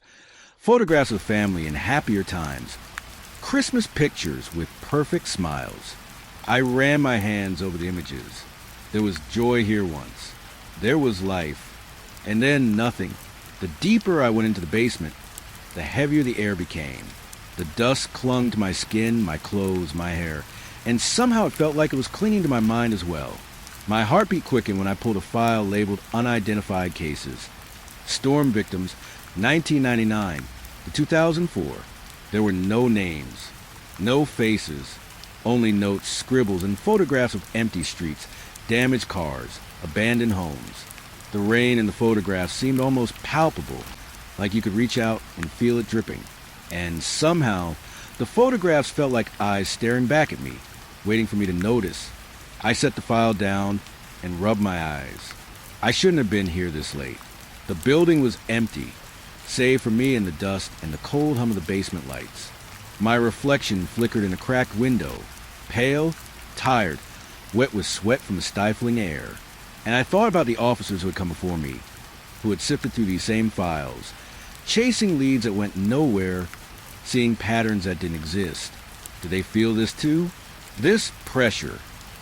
photographs of family in happier times, Christmas pictures with perfect smiles. I ran my hands over the images. There was joy here once. There was life. And then nothing. The deeper I went into the basement, the heavier the air became. The dust clung to my skin, my clothes, my hair, and somehow it felt like it was clinging to my mind as well. My heartbeat quickened when I pulled a file labeled Unidentified Cases. Storm victims, 1999 to 2004. There were no names, no faces, only notes, scribbles, and photographs of empty streets, damaged cars, abandoned homes. The rain in the photographs seemed almost palpable, like you could reach out and feel it dripping. And somehow, the photographs felt like eyes staring back at me, waiting for me to notice. I set the file down, and rubbed my eyes. I shouldn't have been here this late. The building was empty, save for me and the dust and the cold hum of the basement lights. My reflection flickered in a cracked window, pale, tired, wet with sweat from the stifling air. And I thought about the officers who had come before me, who had sifted through these same files, chasing leads that went nowhere, seeing patterns that didn't exist. Did they feel this too? This pressure,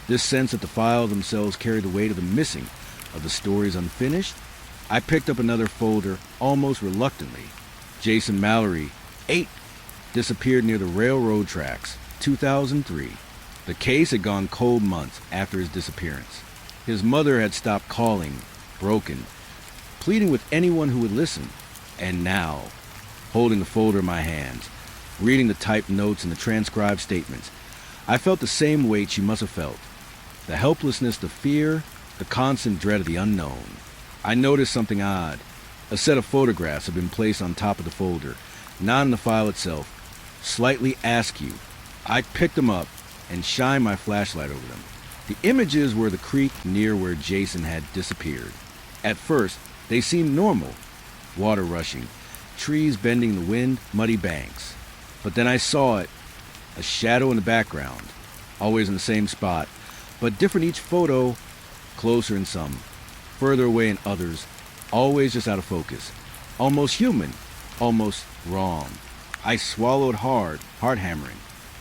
this sense that the files themselves carried the weight of the missing, of the stories unfinished? I picked up another folder almost reluctantly. Jason Mallory, 8, disappeared near the railroad tracks, 2003. The case had gone cold months after his disappearance. His mother had stopped calling, broken, pleading with anyone who would listen. And now, holding the folder in my hands, reading the typed notes and the transcribed statements, I felt the same weight she must have felt. The helplessness, the fear, the constant dread of the unknown. I noticed something odd. A set of photographs had been placed on top of the folder, not in the file itself, slightly askew. I picked them up and shined my flashlight over them. The images were the creek near where Jason had disappeared. At first, they seemed normal. Water rushing, trees bending in the wind, muddy banks. But then I saw it, a shadow in the background, always in the same spot, but different each photo, closer in some, further away in others, always just out of focus. Almost human, almost wrong. I swallowed hard, heart hammering.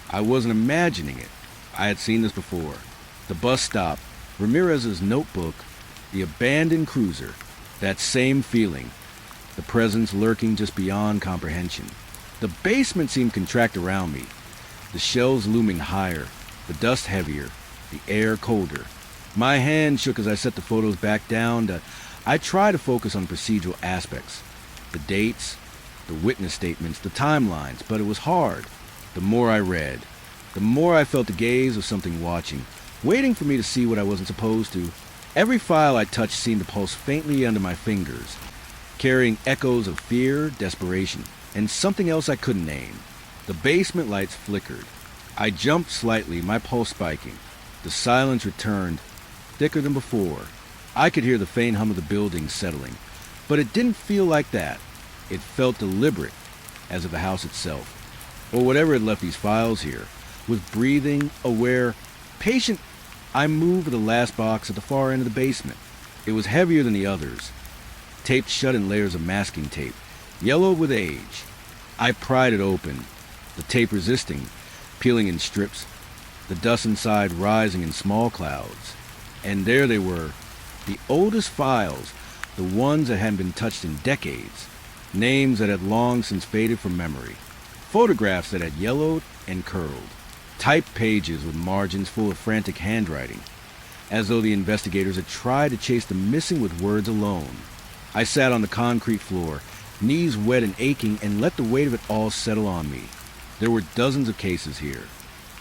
I wasn't imagining it. I had seen this before. The bus stop, Ramirez's notebook, the abandoned cruiser, that same feeling, the presence lurking just beyond comprehension. The basement seemed to contract around me, the shelves looming higher, the dust heavier, the air colder. My hand shook as I set the photos back down. I tried to focus on procedural aspects, the dates, the witness statements, the timelines, but it was hard. The more I read, the more I felt the gaze of something watching, waiting for me to see what I wasn't supposed to. Every file I touched seemed to pulse faintly under my fingers, carrying echoes of fear, desperation, and something else I couldn't name. The basement lights flickered. I jumped slightly, my pulse spiking. The silence returned, thicker than before. I could hear the faint hum of the building settling, but it didn't feel like that. It felt deliberate, as if the house itself, or whatever had left these files here, was breathing, aware, patient. I moved to the last box at the far end of the basement. It was heavier than the others, taped shut in layers of masking tape, yellowed with age. I pried it open, the tape resisting, peeling in strips, the dust inside rising in small clouds. And there they were, the oldest files, the ones that hadn't been touched in decades, names that had long since faded from memory, photographs that had yellowed and curled, typed pages with margins full of frantic handwriting, as though the investigators had tried to chase the missing with words alone. I sat on the concrete floor, knees wet and aching, and let the weight of it all settle on me. There were dozens of cases here.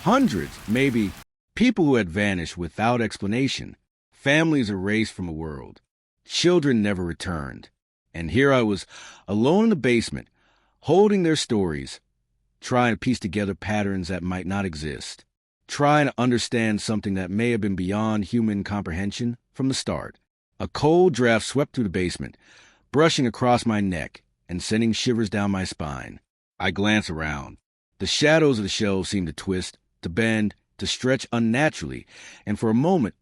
Hundreds, maybe, people who had vanished without explanation, families erased from a world, children never returned. And here I was, alone in the basement, holding their stories, trying to piece together patterns that might not exist, trying to understand something that may have been beyond human comprehension from the start. A cold draft swept through the basement, brushing across my neck and sending shivers down my spine. I glanced around. The shadows of the shelves seemed to twist, to bend, to stretch unnaturally, and for a moment,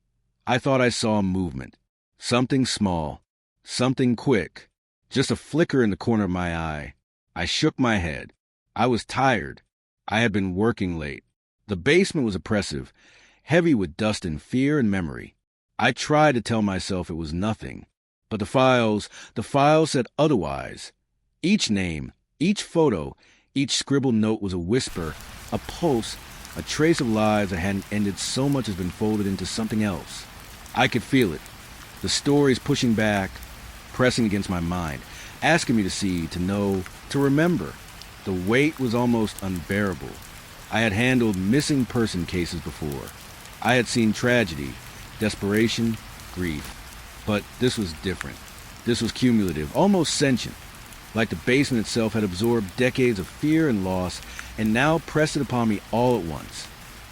I thought I saw movement. Something small, something quick, just a flicker in the corner of my eye. I shook my head. I was tired. I had been working late. The basement was oppressive, heavy with dust and fear and memory. I tried to tell myself it was nothing, but the files said otherwise. Each name, each photo, each scribbled note was a whisper, a pulse, a trace of lives that hadn't ended so much as been folded into something else. I could feel it, the stories pushing back, pressing against my mind, asking me to see, to know, to remember. The weight was almost unbearable. I had handled missing person cases before. I had seen tragedy, desperation, grief. But this was different. This was cumulative, almost sentient. Like the basement itself had absorbed decades of fear and loss, and now pressed it upon me all at once.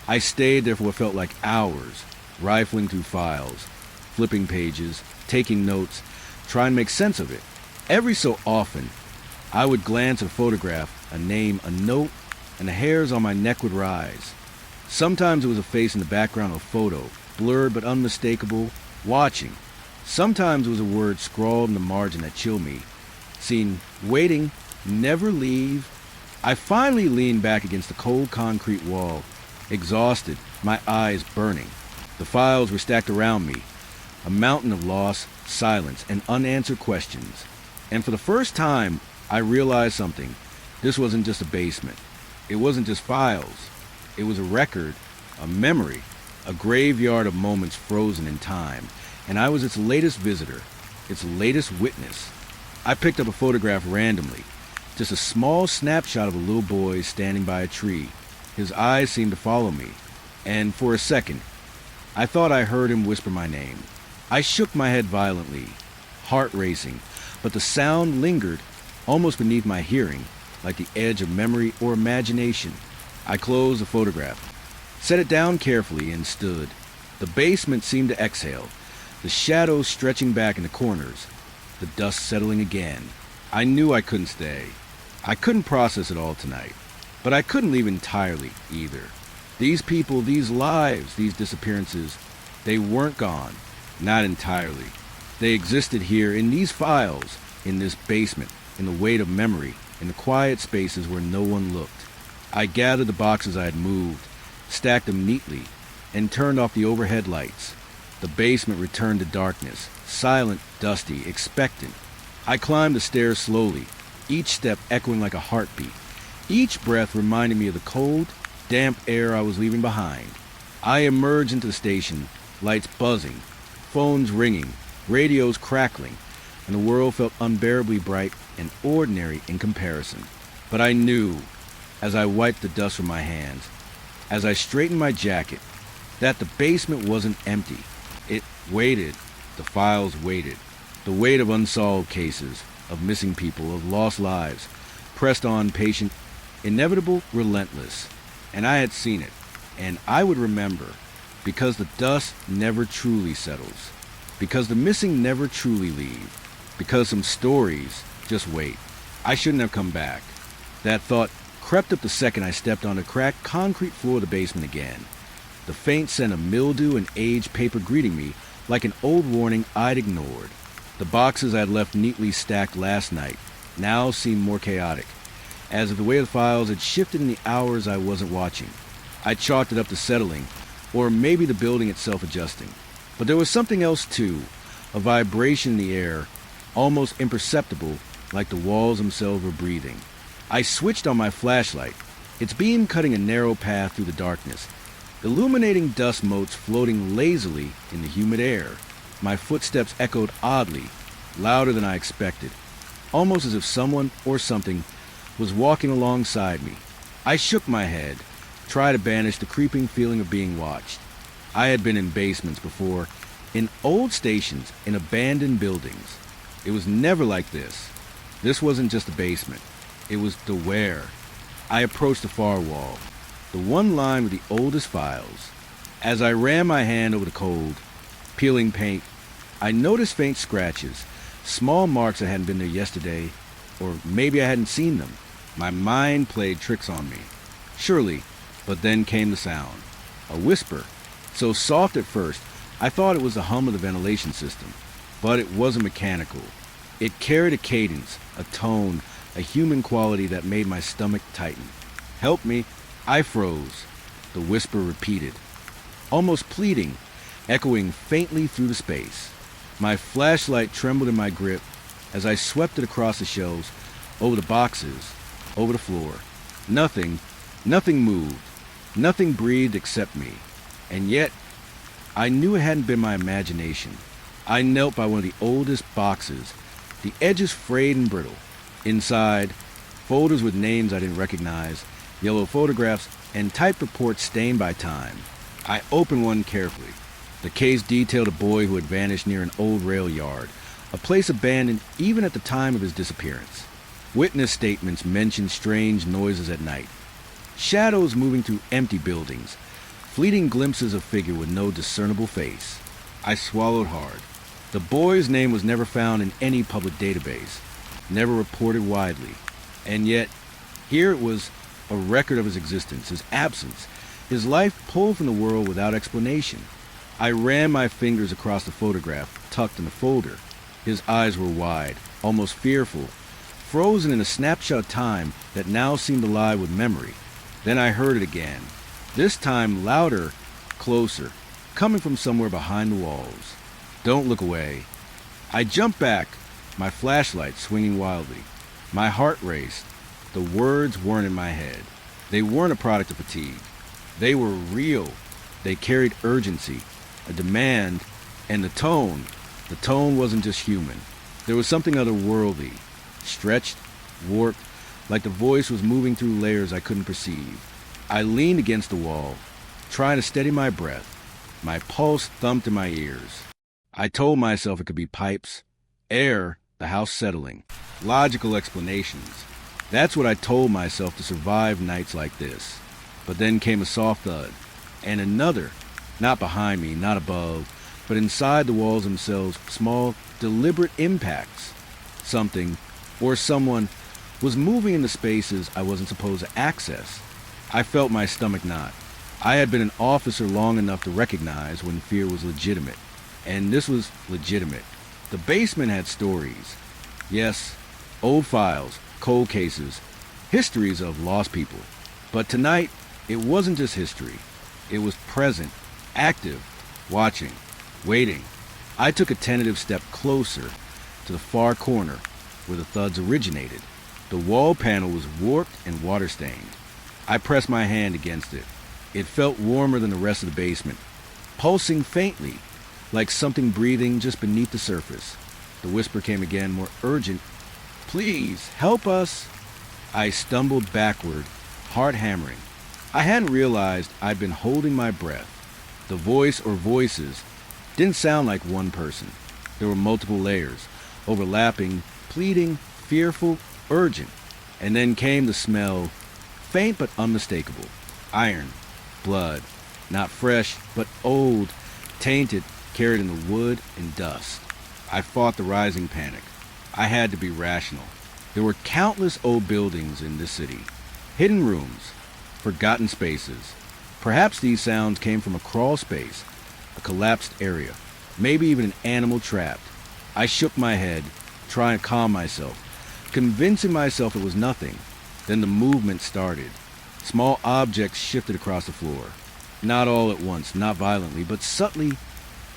I stayed there for what felt like hours, rifling through files, flipping pages, taking notes, trying to make sense of it. Every so often, I would glance at a photograph, a name, a note, and the hairs on my neck would rise. Sometimes it was a face in the background of a photo, blurred but unmistakable, watching. Sometimes it was a word scrawled in the margin that chilled me. Seen, waiting, never leave. I finally leaned back against the cold concrete wall, exhausted, my eyes burning. The files were stacked around me, a mountain of loss, silence, and unanswered questions. And for the first time, I realized something. This wasn't just a basement. It wasn't just files. It was a record, a memory, a graveyard of moments frozen in time. And I was its latest visitor, its latest witness. I picked up a photograph randomly, just a small snapshot of a little boy standing by a tree. His eyes seemed to follow me, and for a second, I thought I heard him whisper my name. I shook my head violently, heart racing, but the sound lingered almost beneath my hearing, like the edge of memory or imagination. I closed the photograph, set it down carefully, and stood. The basement seemed to exhale, the shadows stretching back in the corners, the dust settling again. I knew I couldn't stay. I couldn't process it all tonight, but I couldn't leave entirely either. These people, these lives, these disappearances, they weren't gone, not entirely. They existed here in these files, in this basement, in the weight of memory, in the quiet spaces where no one looked. I gathered the boxes I had moved, stacked them neatly, and turned off the overhead lights. The basement returned to darkness, silent, dusty, expectant. I climbed the stairs slowly, each step echoing like a heartbeat. Each breath reminded me of the cold, damp air I was leaving behind. I emerged into the station, lights buzzing, phones ringing, radios crackling, and the world felt unbearably bright and ordinary in comparison. But I knew, as I wiped the dust from my hands, as I straightened my jacket, that the basement wasn't empty. It waited. The files waited. The weight of unsolved cases, of missing people, of lost lives, pressed on patient, inevitable, relentless. And I had seen it, and I would remember, because the dust never truly settles, because the missing never truly leave, because some stories just wait. I shouldn't have come back. That thought crept up the second I stepped on the cracked concrete floor of the basement again. The faint scent of mildew and aged paper greeting me like an old warning I'd ignored. The boxes I'd left neatly stacked last night now seemed more chaotic, as if the weight of the files had shifted in the hours I wasn't watching. I chalked it up to settling, or maybe the building itself adjusting. But there was something else too, a vibration in the air, almost imperceptible, like the walls themselves were breathing. I switched on my flashlight, its beam cutting a narrow path through the darkness, illuminating dust motes floating lazily in the humid air. My footsteps echoed oddly, louder than I expected, almost as if someone or something was walking alongside me. I shook my head, tried to banish the creeping feeling of being watched. I had been in basements before, in old stations, in abandoned buildings. It was never like this. This wasn't just a basement. It was the where. I approached the far wall, the one line with the oldest files. As I ran my hand over the cold, peeling paint, I noticed faint scratches, small marks that hadn't been there yesterday, or maybe I hadn't seen them. My mind played tricks on me. Surely, but then came the sound. A whisper, so soft at first, I thought it was the hum of the ventilation system. But it wasn't mechanical. It carried a cadence, a tone, a human quality that made my stomach tighten. Help me. I froze. The whisper repeated, almost pleading, echoing faintly through the space. My flashlight trembled in my grip as I swept it across the shelves, over the boxes, over the floor. Nothing moved. Nothing breathed except me. And yet, I knew it hadn't been my imagination. I knelt by one of the oldest boxes, the edges frayed and brittle. Inside, folders with names I didn't recognize, yellow photographs, and typed reports stained by time. I opened one carefully. The case detailed a boy who had vanished near an old rail yard, a place abandoned even at the time of his disappearance. Witness statements mentioned strange noises at night, shadows moving through empty buildings, fleeting glimpses of figure with no discernible face. I swallowed hard. The boy's name was never found in any public database, never reported widely. And yet, here it was, a record of his existence, his absence, his life pulled from the world without explanation. I ran my fingers across the photograph tucked in the folder. His eyes were wide, almost fearful, frozen in a snapshot of time that now seemed alive with memory. Then I heard it again, this time louder, closer, coming from somewhere behind the walls. Don't look away. I jumped back, my flashlight swinging wildly. My heart raced. The words weren't in my head. They weren't a product of fatigue. They were real. They carried urgency, a demand, and the tone wasn't just human. There was something otherworldly, stretched, warped, like the voice was moving through layers I couldn't perceive. I leaned against the wall, trying to steady my breath. My pulse thumped in my ears. I told myself it could be pipes, air, the house settling, logical explanations. That's what I told myself to survive nights like this. But then came a soft thud, and another, not behind me, not above, but inside the walls themselves, small, deliberate impacts. Something, or someone, was moving in the spaces I wasn't supposed to access. I felt my stomach knot. I had been an officer long enough to recognize when fear was legitimate. And this was legitimate. The basement had stories. Yes, old files, cold cases, histories of lost people. But tonight, it wasn't just history. It was present, active, watching, waiting. I took a tentative step closer to the far corner where the thuds originated. The wall panel was warped and water-stained. I pressed my hand against it. It felt warmer than the rest of the basement, pulsing faintly, like something breathing just beneath the surface. The whisper came again, more urgent. "Please, help us." I stumbled backward, heart hammering. I hadn't realized I'd been holding my breath. The voice or voices didn't sound like one person. There were multiple layers, overlapping, pleading, fearful, urgent. And then came the smell, faint but unmistakable. Iron, blood, not fresh, but old, tainted, carried in the wood and dust. I fought the rising panic. I had to be rational. There were countless old buildings in this city. Hidden rooms, forgotten spaces. Perhaps these sounds came from a crawl space, a collapsed area, maybe even an animal trapped. I shook my head, trying to calm myself, convincing myself it was nothing. Then the movement started. Small objects shifted across the floor. Not all at once, not violently, but subtly.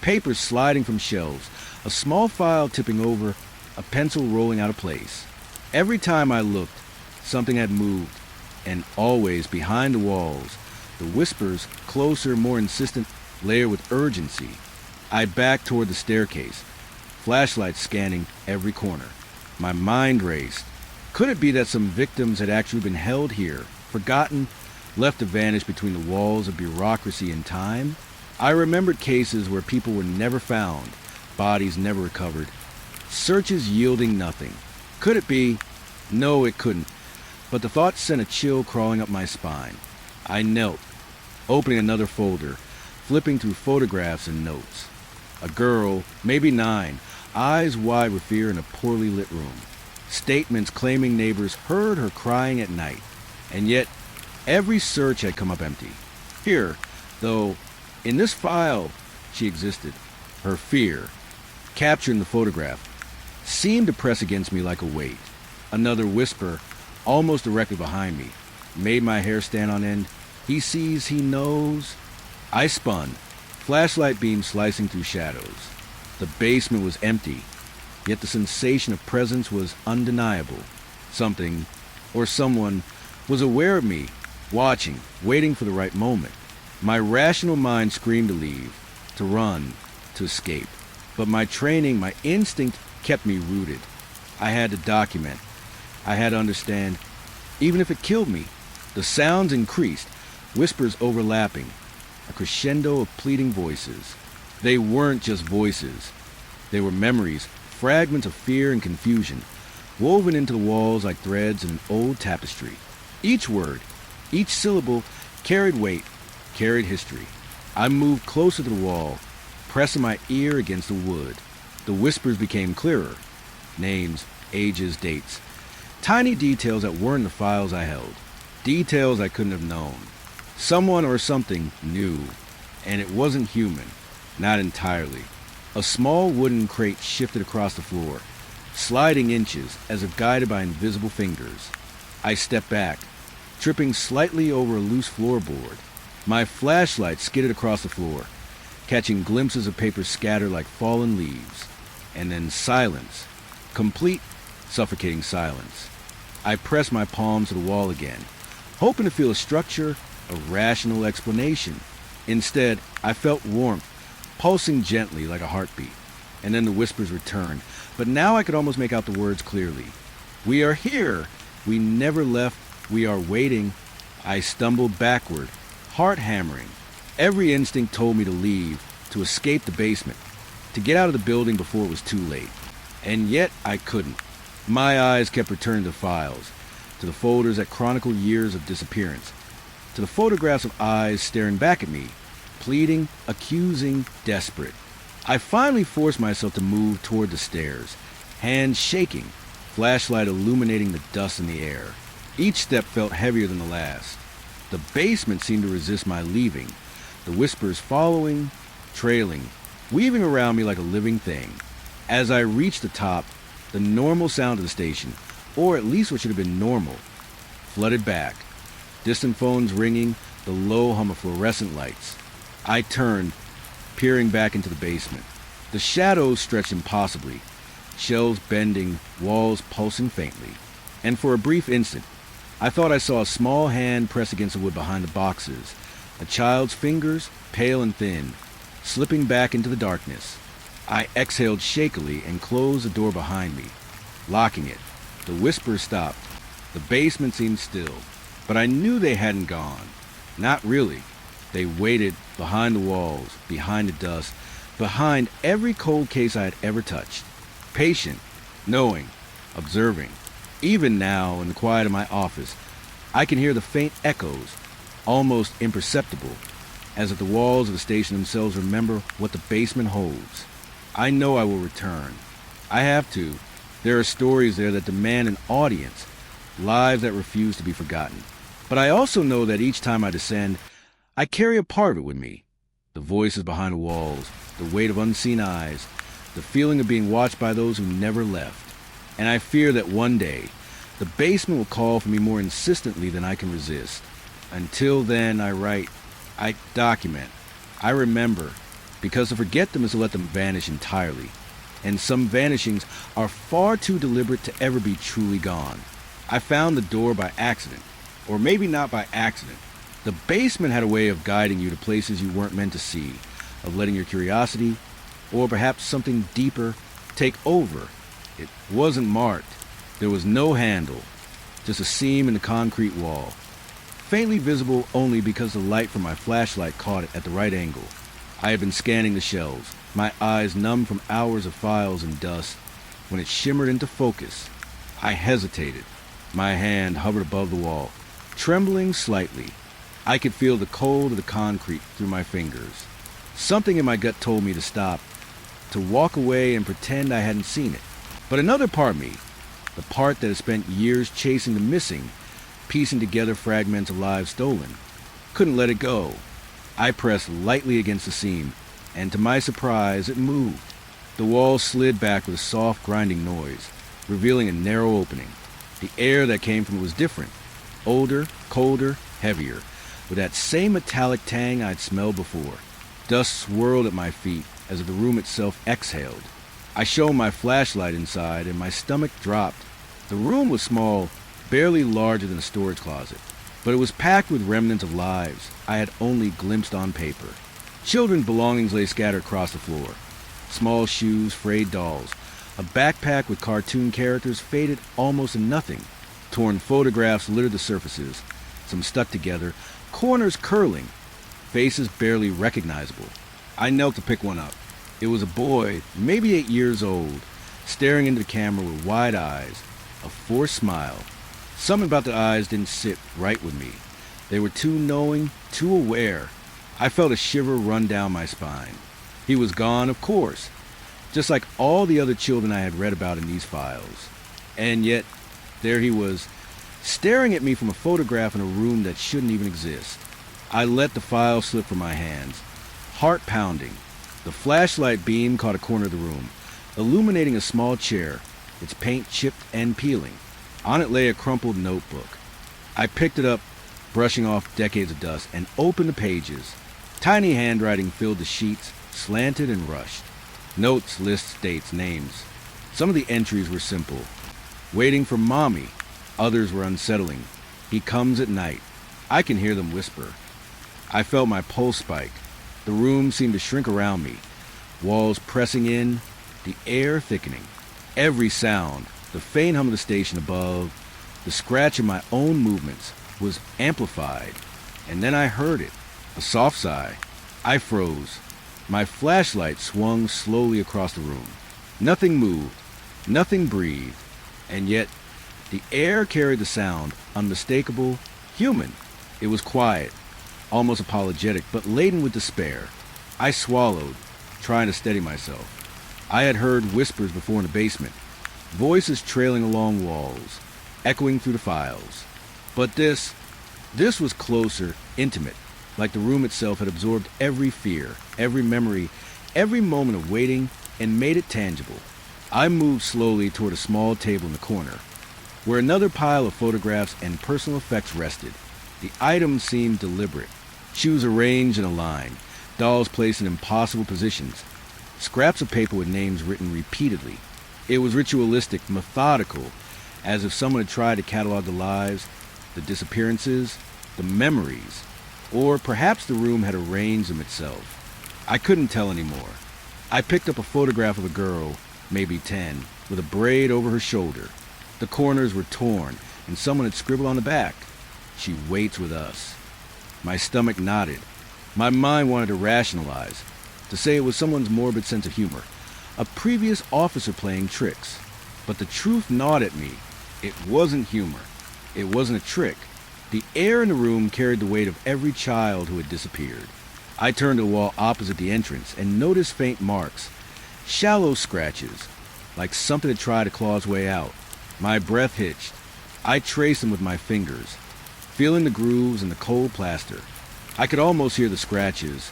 Papers sliding from shelves, a small file tipping over, a pencil rolling out of place. Every time I looked, something had moved, and always behind the walls, the whispers, closer, more insistent, layered with urgency. I backed toward the staircase, flashlight scanning every corner. My mind raced. Could it be that some victims had actually been held here, forgotten, left to vanish between the walls of bureaucracy and time? I remembered cases where people were never found, bodies never recovered, searches yielding nothing. Could it be? No, it couldn't. But the thought sent a chill crawling up my spine. I knelt, opening another folder, flipping through photographs and notes. A girl, maybe 9, eyes wide with fear in a poorly lit room. Statements claiming neighbors heard her crying at night. And yet, every search had come up empty. Here, though, in this file, she existed. Her fear, captured in the photograph, seemed to press against me like a weight. Another whisper, almost directly behind me, made my hair stand on end. He sees, he knows. I spun, flashlight beam slicing through shadows. The basement was empty, yet the sensation of presence was undeniable. Something, or someone, was aware of me, watching, waiting for the right moment. My rational mind screamed to leave, to run, to escape. But my training, my instinct, kept me rooted. I had to document. I had to understand. Even if it killed me, the sounds increased, whispers overlapping, a crescendo of pleading voices. They weren't just voices. They were memories, fragments of fear and confusion, woven into the walls like threads in an old tapestry. Each word, each syllable carried weight, carried history. I moved closer to the wall, pressing my ear against the wood. The whispers became clearer. Names, ages, dates. Tiny details that weren't the files I held. Details I couldn't have known. Someone or something knew. And it wasn't human. Not entirely. A small wooden crate shifted across the floor, sliding inches as if guided by invisible fingers. I stepped back, tripping slightly over a loose floorboard. My flashlight skidded across the floor, catching glimpses of paper scattered like fallen leaves. And then silence. Complete, suffocating silence. I pressed my palms to the wall again, hoping to feel a structure, a rational explanation. Instead, I felt warmth, pulsing gently like a heartbeat. And then the whispers returned, but now I could almost make out the words clearly. We are here. We never left. We are waiting. I stumbled backward, heart hammering. Every instinct told me to leave, to escape the basement, to get out of the building before it was too late. And yet I couldn't. My eyes kept returning to files, to the folders that chronicle years of disappearance, to the photographs of eyes staring back at me, pleading, accusing, desperate. I finally forced myself to move toward the stairs, hands shaking, flashlight illuminating the dust in the air. Each step felt heavier than the last. The basement seemed to resist my leaving, the whispers following, trailing, weaving around me like a living thing. As I reached the top, the normal sound of the station, or at least what should have been normal, flooded back. Distant phones ringing, the low hum of fluorescent lights. I turned, peering back into the basement. The shadows stretched impossibly, shelves bending, walls pulsing faintly. And for a brief instant, I thought I saw a small hand press against the wood behind the boxes, a child's fingers, pale and thin, slipping back into the darkness. I exhaled shakily and closed the door behind me, locking it. The whispers stopped. The basement seemed still, but I knew they hadn't gone. Not really. They waited behind the walls, behind the dust, behind every cold case I had ever touched. Patient, knowing, observing. Even now, in the quiet of my office, I can hear the faint echoes, almost imperceptible, as if the walls of the station themselves remember what the basement holds. I know I will return. I have to. There are stories there that demand an audience, lives that refuse to be forgotten. But I also know that each time I descend, I carry a part of it with me. The voices behind the walls, the weight of unseen eyes, the feeling of being watched by those who never left. And I fear that one day, the basement will call for me more insistently than I can resist. Until then, I write, I document, I remember, because to forget them is to let them vanish entirely. And some vanishings are far too deliberate to ever be truly gone. I found the door by accident, or maybe not by accident. The basement had a way of guiding you to places you weren't meant to see, of letting your curiosity, or perhaps something deeper, take over. It wasn't marked. There was no handle, just a seam in the concrete wall, faintly visible only because the light from my flashlight caught it at the right angle. I had been scanning the shelves, my eyes numb from hours of files and dust. When it shimmered into focus, I hesitated. My hand hovered above the wall, trembling slightly. I could feel the cold of the concrete through my fingers. Something in my gut told me to stop, to walk away and pretend I hadn't seen it. But another part of me, the part that had spent years chasing the missing, piecing together fragments of lives stolen, couldn't let it go. I pressed lightly against the seam, and to my surprise, it moved. The wall slid back with a soft, grinding noise, revealing a narrow opening. The air that came from it was different, older, colder, heavier, with that same metallic tang I'd smelled before. Dust swirled at my feet as if the room itself exhaled. I shone my flashlight inside, and my stomach dropped. The room was small, barely larger than a storage closet, but it was packed with remnants of lives I had only glimpsed on paper. Children's belongings lay scattered across the floor. Small shoes, frayed dolls, a backpack with cartoon characters faded almost to nothing. Torn photographs littered the surfaces, some stuck together, corners curling, faces barely recognizable. I knelt to pick one up. It was a boy, maybe 8 years old, staring into the camera with wide eyes, a forced smile. Something about the eyes didn't sit right with me. They were too knowing, too aware. I felt a shiver run down my spine. He was gone, of course, just like all the other children I had read about in these files. And yet, there he was, staring at me from a photograph in a room that shouldn't even exist. I let the file slip from my hands, heart pounding. The flashlight beam caught a corner of the room, illuminating a small chair, its paint chipped and peeling. On it lay a crumpled notebook. I picked it up, brushing off decades of dust, and opened the pages. Tiny handwriting filled the sheets, slanted and rushed. Notes, lists, dates, names. Some of the entries were simple. Waiting for Mommy. Others were unsettling. He comes at night. I can hear them whisper. I felt my pulse spike. The room seemed to shrink around me. Walls pressing in, the air thickening. Every sound, the faint hum of the station above, the scratch of my own movements, was amplified. And then I heard it. A soft sigh. I froze. My flashlight swung slowly across the room. Nothing moved. Nothing breathed. And yet, the air carried the sound, unmistakable, human. It was quiet, almost apologetic, but laden with despair. I swallowed, trying to steady myself. I had heard whispers before in the basement, voices trailing along walls, echoing through the files. But this was closer, intimate, like the room itself had absorbed every fear, every memory, every moment of waiting, and made it tangible. I moved slowly toward a small table in the corner, where another pile of photographs and personal effects rested. The items seemed deliberate. Shoes arranged in a line, dolls placed in impossible positions, scraps of paper with names written repeatedly. It was ritualistic, methodical, as if someone had tried to catalog the lives, the disappearances, the memories, or perhaps the room had arranged them itself. I couldn't tell anymore. I picked up a photograph of a girl, maybe 10, with a braid over her shoulder. The corners were torn, and someone had scribbled on the back, "She waits with us." My stomach knotted. My mind wanted to rationalize, to say it was someone's morbid sense of humor, a previous officer playing tricks. But the truth gnawed at me. It wasn't humor. It wasn't a trick. The air in the room carried the weight of every child who had disappeared. I turned to the wall opposite the entrance and noticed faint marks, shallow scratches, like something had tried to claw its way out. My breath hitched. I traced them with my fingers, feeling the grooves in the cold plaster. I could almost hear the scratches,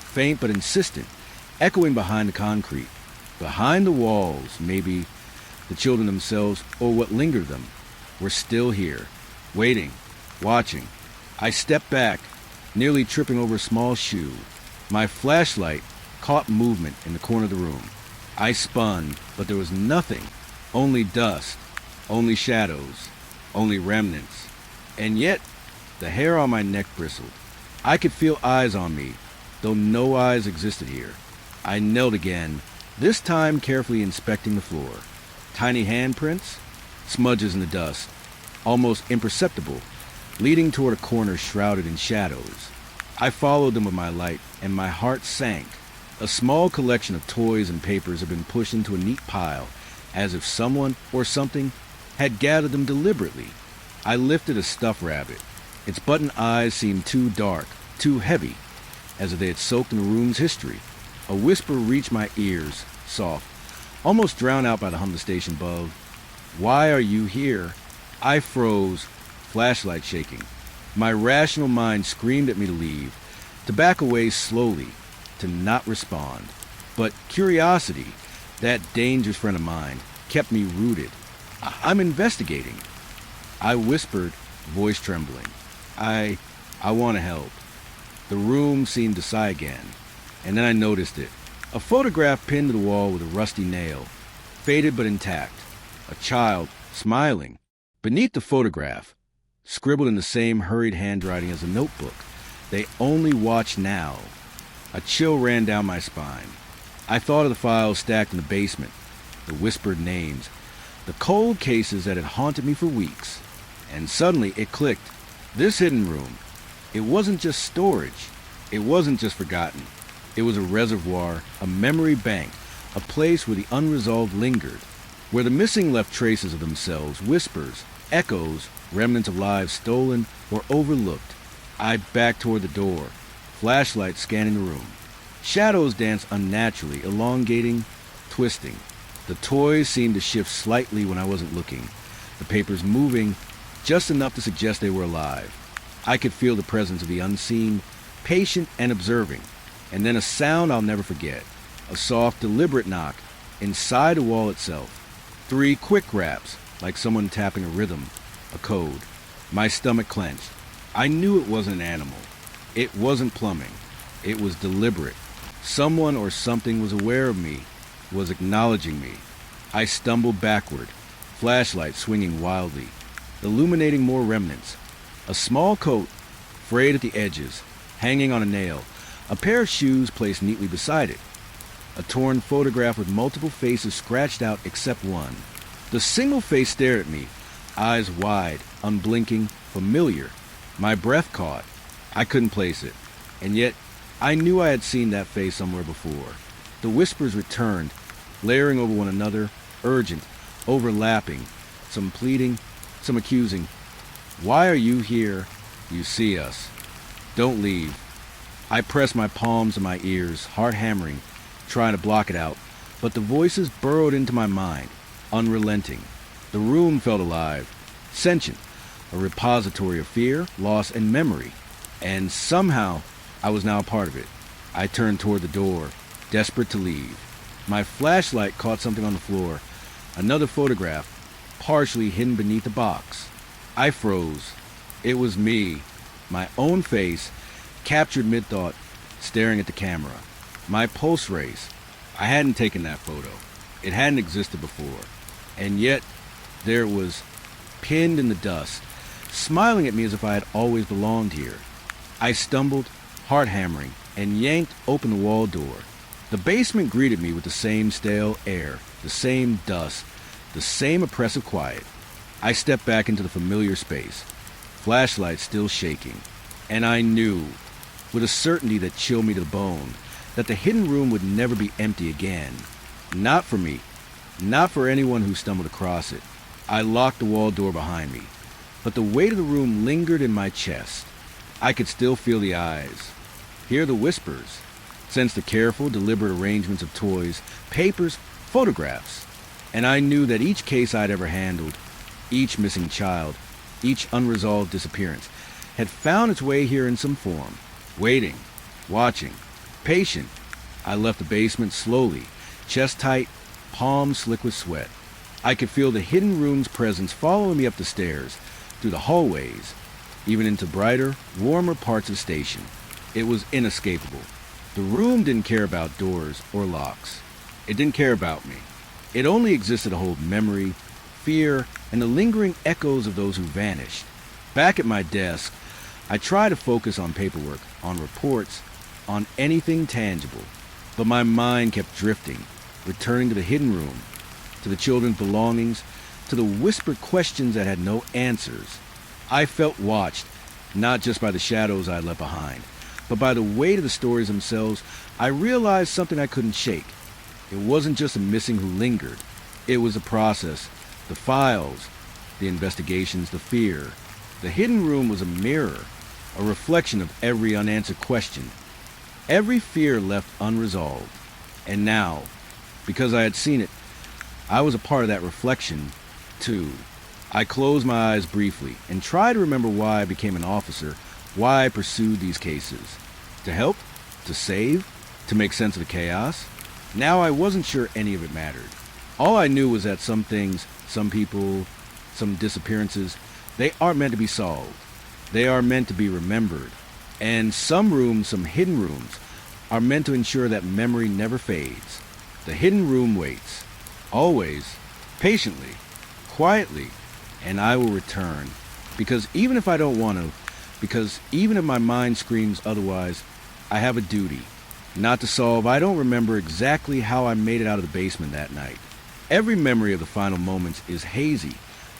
faint but insistent, echoing behind the concrete. Behind the walls, maybe the children themselves, or what lingered them, were still here, waiting, watching. I stepped back, nearly tripping over a small shoe. My flashlight caught movement in the corner of the room. I spun, but there was nothing. Only dust, only shadows, only remnants. And yet, the hair on my neck bristled. I could feel eyes on me, though no eyes existed here. I knelt again, this time carefully inspecting the floor. Tiny handprints, smudges in the dust, almost imperceptible, leading toward a corner shrouded in shadows. I followed them with my light, and my heart sank. A small collection of toys and papers had been pushed into a neat pile, as if someone or something had gathered them deliberately. I lifted a stuffed rabbit. Its button eyes seemed too dark, too heavy, as if they had soaked in the room's history. A whisper reached my ears, soft, almost drowned out by the hum of the station above. "Why are you here?" I froze, flashlight shaking. My rational mind screamed at me to leave, to back away slowly, to not respond. But curiosity, that dangerous friend of mine, kept me rooted. I'm investigating. I whispered, voice trembling. I want to help. The room seemed to sigh again, and then I noticed it. A photograph pinned to the wall with a rusty nail, faded but intact. A child, smiling. Beneath the photograph, scribbled in the same hurried handwriting as the notebook, "They only watch now." A chill ran down my spine. I thought of the files stacked in the basement, the whispered names, the cold cases that had haunted me for weeks. And suddenly it clicked. This hidden room, it wasn't just storage. It wasn't just forgotten. It was a reservoir, a memory bank, a place where the unresolved lingered, where the missing left traces of themselves, whispers, echoes, remnants of lives stolen or overlooked. I backed toward the door, flashlight scanning the room. Shadows danced unnaturally, elongating, twisting. The toys seemed to shift slightly when I wasn't looking, the papers moving just enough to suggest they were alive. I could feel the presence of the unseen, patient and observing, and then a sound I'll never forget, a soft, deliberate knock inside the wall itself. 3 quick raps, like someone tapping a rhythm, a code. My stomach clenched. I knew it wasn't an animal. It wasn't plumbing. It was deliberate. Someone or something was aware of me, was acknowledging me. I stumbled backward, flashlight swinging wildly, illuminating more remnants. A small coat, frayed at the edges, hanging on a nail, a pair of shoes placed neatly beside it, a torn photograph with multiple faces scratched out except one. The single face stared at me, eyes wide, unblinking, familiar. My breath caught. I couldn't place it, and yet I knew I had seen that face somewhere before. The whispers returned, layering over one another, urgent, overlapping, some pleading, some accusing. Why are you here? You see us. Don't leave. I pressed my palms to my ears, heart hammering, trying to block it out, but the voices burrowed into my mind, unrelenting. The room felt alive, sentient, a repository of fear, loss, and memory, and somehow I was now a part of it. I turned toward the door, desperate to leave. My flashlight caught something on the floor, another photograph, partially hidden beneath a box. I froze. It was me, my own face, captured mid-thought, staring at the camera. My pulse raced. I hadn't taken that photo. It hadn't existed before. And yet, there it was, pinned in the dust, smiling at me as if I had always belonged here. I stumbled, heart hammering, and yanked open the wall door. The basement greeted me with the same stale air, the same dust, the same oppressive quiet. I stepped back into the familiar space, flashlight still shaking, and I knew, with a certainty that chilled me to the bone, that the hidden room would never be empty again. Not for me, not for anyone who stumbled across it. I locked the wall door behind me, but the weight of the room lingered in my chest. I could still feel the eyes, hear the whispers, sense the careful, deliberate arrangements of toys, papers, photographs, and I knew that each case I'd ever handled, each missing child, each unresolved disappearance, had found its way here in some form, waiting, watching, patient. I left the basement slowly, chest tight, palms slick with sweat. I could feel the hidden room's presence following me up the stairs, through the hallways, even into brighter, warmer parts of the station. It was inescapable. The room didn't care about doors or locks. It didn't care about me. It only existed to hold memory, fear, and the lingering echoes of those who vanished. Back at my desk, I tried to focus on paperwork, on reports, on anything tangible. But my mind kept drifting, returning to the hidden room, to the children's belongings, to the whispered questions that had no answers. I felt watched, not just by the shadows I had left behind, but by the weight of the stories themselves. I realized something I couldn't shake. It wasn't just a missing who lingered. It was a process, the files, the investigations, the fear. The hidden room was a mirror, a reflection of every unanswered question, every fear left unresolved. And now, because I had seen it, I was a part of that reflection, too. I closed my eyes briefly and tried to remember why I became an officer, why I pursued these cases. To help? To save? To make sense of the chaos? Now I wasn't sure any of it mattered. All I knew was that some things, some people, some disappearances, they aren't meant to be solved. They are meant to be remembered. And some rooms, some hidden rooms, are meant to ensure that memory never fades. The hidden room waits, always, patiently, quietly, and I will return. Because even if I don't want to, because even if my mind screams otherwise, I have a duty. Not to solve. I don't remember exactly how I made it out of the basement that night. Every memory of the final moments is hazy,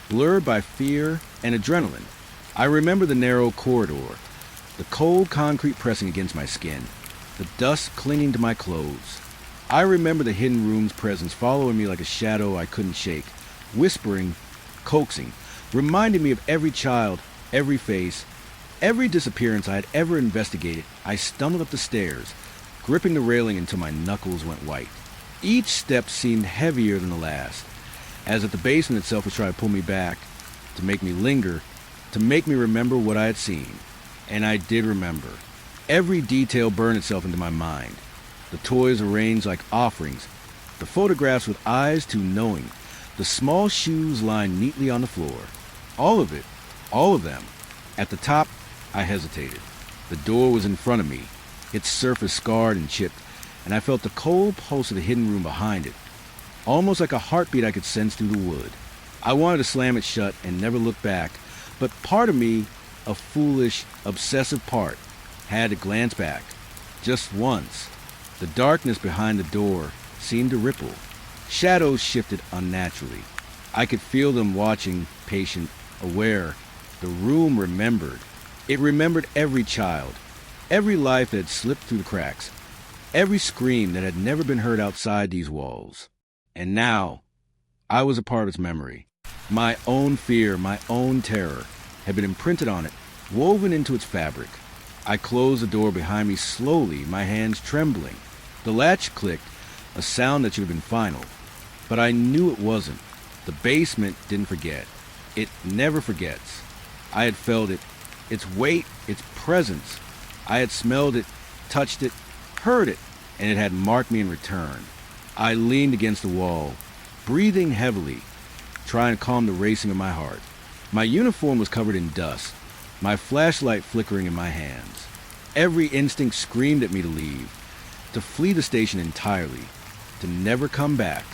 blurred by fear and adrenaline. I remember the narrow corridor, the cold concrete pressing against my skin, the dust clinging to my clothes. I remember the hidden room's presence following me like a shadow I couldn't shake, whispering, coaxing, reminding me of every child, every face, every disappearance I had ever investigated. I stumbled up the stairs, gripping the railing until my knuckles went white. Each step seemed heavier than the last, as if the basement itself was trying to pull me back, to make me linger, to make me remember what I had seen. And I did remember. Every detail burned itself into my mind. The toys arranged like offerings, the photographs with eyes too knowing, the small shoes lying neatly on the floor. All of it, all of them. At the top, I hesitated. The door was in front of me, its surface scarred and chipped, and I felt the cold pulse of the hidden room behind it, almost like a heartbeat I could sense through the wood. I wanted to slam it shut and never look back, but part of me, a foolish, obsessive part, had to glance back. Just once. The darkness behind the door seemed to ripple. Shadows shifted unnaturally. I could feel them watching, patient, aware. The room remembered. It remembered every child, every life that had slipped through the cracks, every scream that had never been heard outside these walls. And now, I was a part of its memory. My own fear, my own terror, had been imprinted on it, woven into its fabric. I closed the door behind me slowly, my hands trembling. The latch clicked, a sound that should have been final. But I knew it wasn't. The basement didn't forget. It never forgets. I had felt it, its weight, its presence. I had smelled it, touched it, heard it, and it had marked me in return. I leaned against the wall, breathing heavily, trying to calm the racing of my heart. My uniform was covered in dust, my flashlight flickering in my hands. Every instinct screamed at me to leave, to flee the station entirely, to never come back.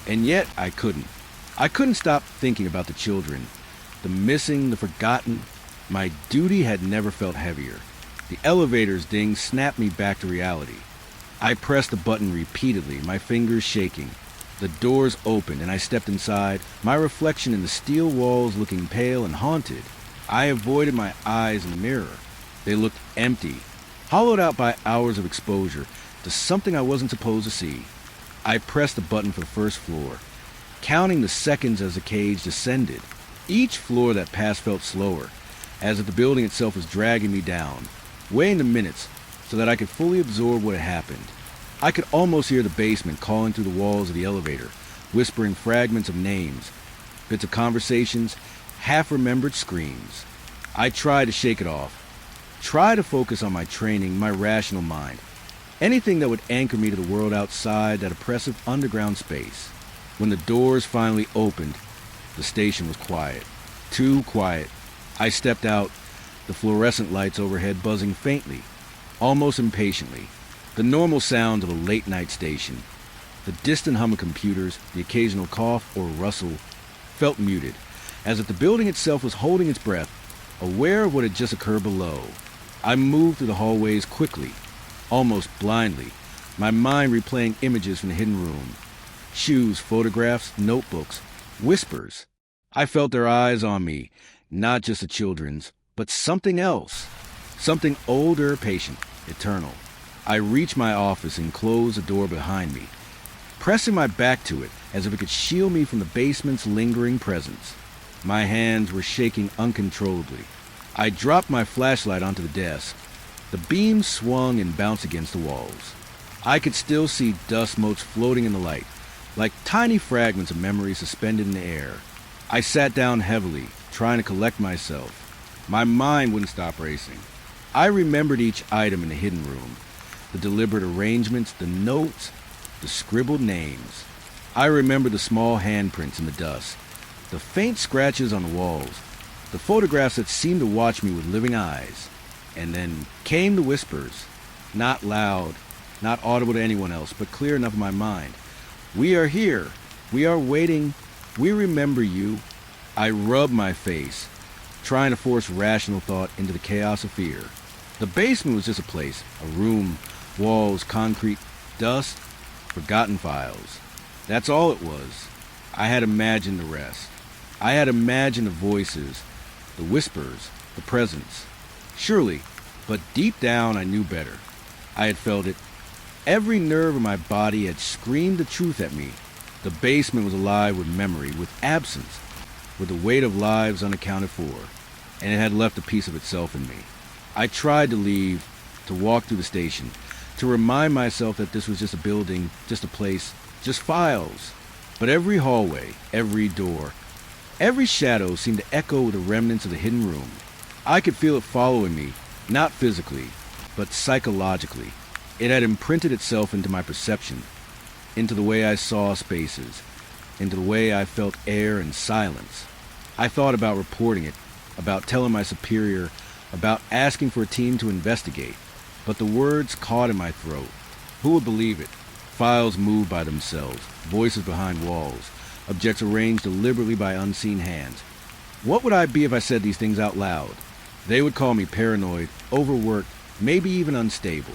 And yet I couldn't. I couldn't stop thinking about the children, the missing, the forgotten. My duty had never felt heavier. The elevator's ding snapped me back to reality. I pressed the button repeatedly, my fingers shaking. The doors opened and I stepped inside, my reflection in the steel walls looking pale and haunted. I avoided my eyes in the mirror. They looked empty, hollowed out by hours of exposure to something I wasn't supposed to see. I pressed the button for the first floor, counting the seconds as the cage descended. Each floor that passed felt slower, as if the building itself was dragging me down, weighing the minutes so that I could fully absorb what had happened. I could almost hear the basement calling through the walls of the elevator, whispering fragments of names, bits of conversations, half-remembered screams. I tried to shake it off, try to focus on my training, my rational mind, anything that would anchor me to the world outside that oppressive underground space. When the doors finally opened, the station was quiet. Too quiet. I stepped out, the fluorescent lights overhead buzzing faintly, almost impatiently. The normal sounds of a late-night station, the distant hum of computers, the occasional cough or rustle, felt muted, as if the building itself was holding its breath, aware of what had just occurred below. I moved through the hallways quickly, almost blindly, my mind replaying images from the hidden room. Shoes, photographs, notebooks, whispers. I felt their eyes on me, not just the children's, but something else. Something older, patient, eternal. I reached my office and closed the door behind me, pressing my back to it as if it could shield me from the basement's lingering presence. My hands were shaking uncontrollably. I dropped my flashlight onto the desk. The beam swung and bounced against the walls. I could still see dust motes floating in the light, like tiny fragments of memory suspended in the air. I sat down heavily, trying to collect myself. My mind wouldn't stop racing. I remembered each item in the hidden room, the deliberate arrangements, the notes, the scribbled names. I remembered the small handprints in the dust, the faint scratches on the walls, the photographs that seemed to watch me with living eyes. And then came the whispers, not loud, not audible to anyone else, but clear enough in my mind. We are here. We are waiting. We remember you. I rubbed my face, trying to force rational thought into the chaos of fear. The basement was just a place, a room, walls, concrete, dust, forgotten files. That's all it was. I had imagined the rest. I had imagined the voices, the whispers, the presence. Surely, but deep down I knew better. I had felt it. Every nerve in my body had screamed the truth at me. The basement was alive with memory, with absence, with the weight of lives unaccounted for, and it had left a piece of itself in me. I tried to leave, to walk through the station, to remind myself that this was just a building, just a place, just files. But every hallway, every door, every shadow seemed to echo the remnants of the hidden room. I could feel it following me, not physically, but psychologically. It had imprinted itself into my perception, into the way I saw spaces, into the way I felt air and silence. I thought about reporting it, about telling my superior, about asking for a team to investigate, but the words caught in my throat. Who would believe it? Files moved by themselves, voices behind walls, objects arranged deliberately by unseen hands. What would I be if I said these things out loud? They would call me paranoid, overworked, maybe even unstable.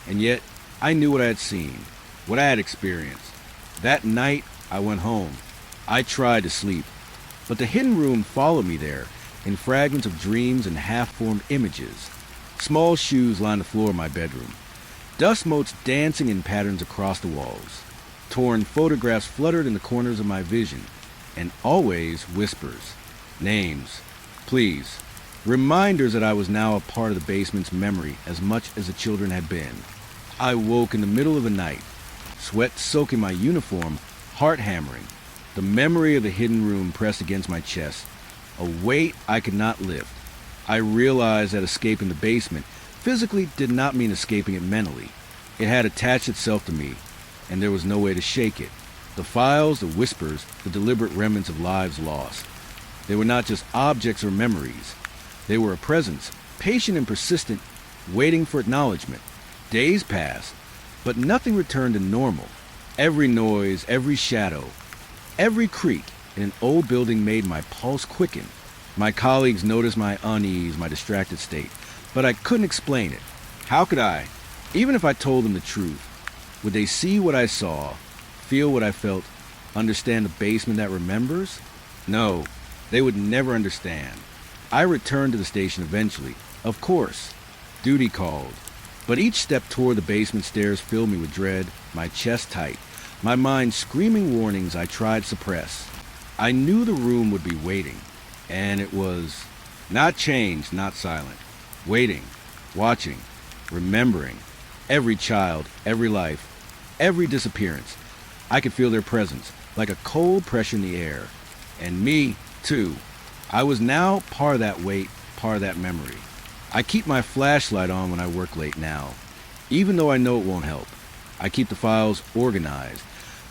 And yet, I knew what I had seen, what I had experienced. That night, I went home. I tried to sleep, but the hidden room followed me there, in fragments of dreams and half-formed images. Small shoes lined the floor of my bedroom. Dust motes dancing in patterns across the walls. Torn photographs fluttered in the corners of my vision. And always whispers. Names. Please. Reminders that I was now a part of the basement's memory as much as the children had been. I woke in the middle of the night, sweat soaking my uniform, heart hammering. The memory of the hidden room pressed against my chest, a weight I could not lift. I realized that escaping the basement physically did not mean escaping it mentally. It had attached itself to me, and there was no way to shake it. The files, the whispers, the deliberate remnants of lives lost. They were not just objects or memories. They were a presence, patient and persistent, waiting for acknowledgement. Days passed, but nothing returned to normal. Every noise, every shadow, every creak in an old building made my pulse quicken. My colleagues noticed my unease, my distracted state, but I couldn't explain it. How could I? Even if I told them the truth, would they see what I saw, feel what I felt, understand the basement that remembers? No, they would never understand. I returned to the station eventually. Of course, duty called. But each step toward the basement stairs filled me with dread, my chest tight, my mind screaming warnings I tried to suppress. I knew the room would be waiting, and it was not changed, not silent. Waiting, watching, remembering. Every child, every life, every disappearance. I could feel their presence, like a cold pressure in the air. And me, too. I was now part of that weight, part of that memory. I keep my flashlight on when I work late now, even though I know it won't help. I keep the files organized,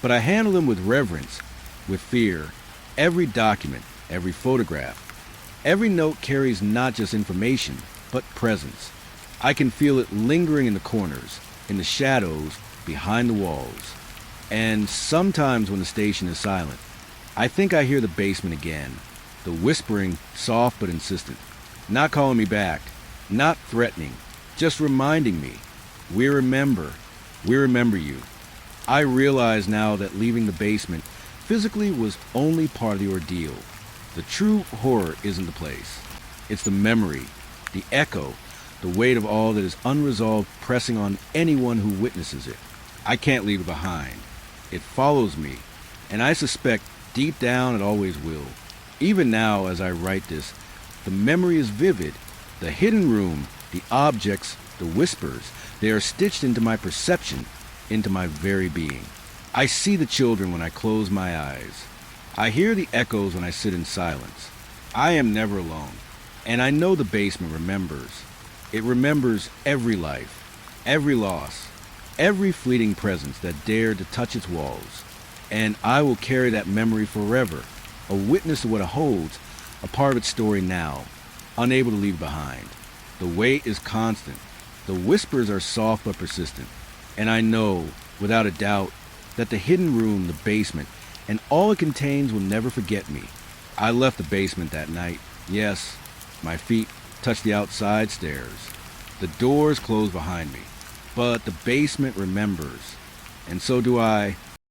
but I handle them with reverence, with fear. Every document, every photograph, every note carries not just information, but presence. I can feel it lingering in the corners, in the shadows, behind the walls. And sometimes when the station is silent, I think I hear the basement again. The whispering, soft but insistent. Not calling me back, not threatening, just reminding me. We remember you. I realize now that leaving the basement physically was only part of the ordeal. The true horror isn't the place. It's the memory, the echo, the weight of all that is unresolved pressing on anyone who witnesses it. I can't leave it behind. It follows me, and I suspect deep down it always will. Even now, as I write this, the memory is vivid. The hidden room, the objects, the whispers, they are stitched into my perception, into my very being. I see the children when I close my eyes. I hear the echoes when I sit in silence. I am never alone, and I know the basement remembers. It remembers every life, every loss, every fleeting presence that dared to touch its walls. And I will carry that memory forever, a witness to what it holds, a part of its story now, unable to leave behind. The weight is constant. The whispers are soft but persistent. And I know, without a doubt, that the hidden room, the basement, and all it contains will never forget me. I left the basement that night. Yes, my feet touched the outside stairs. The doors closed behind me. But the basement remembers. And so do I.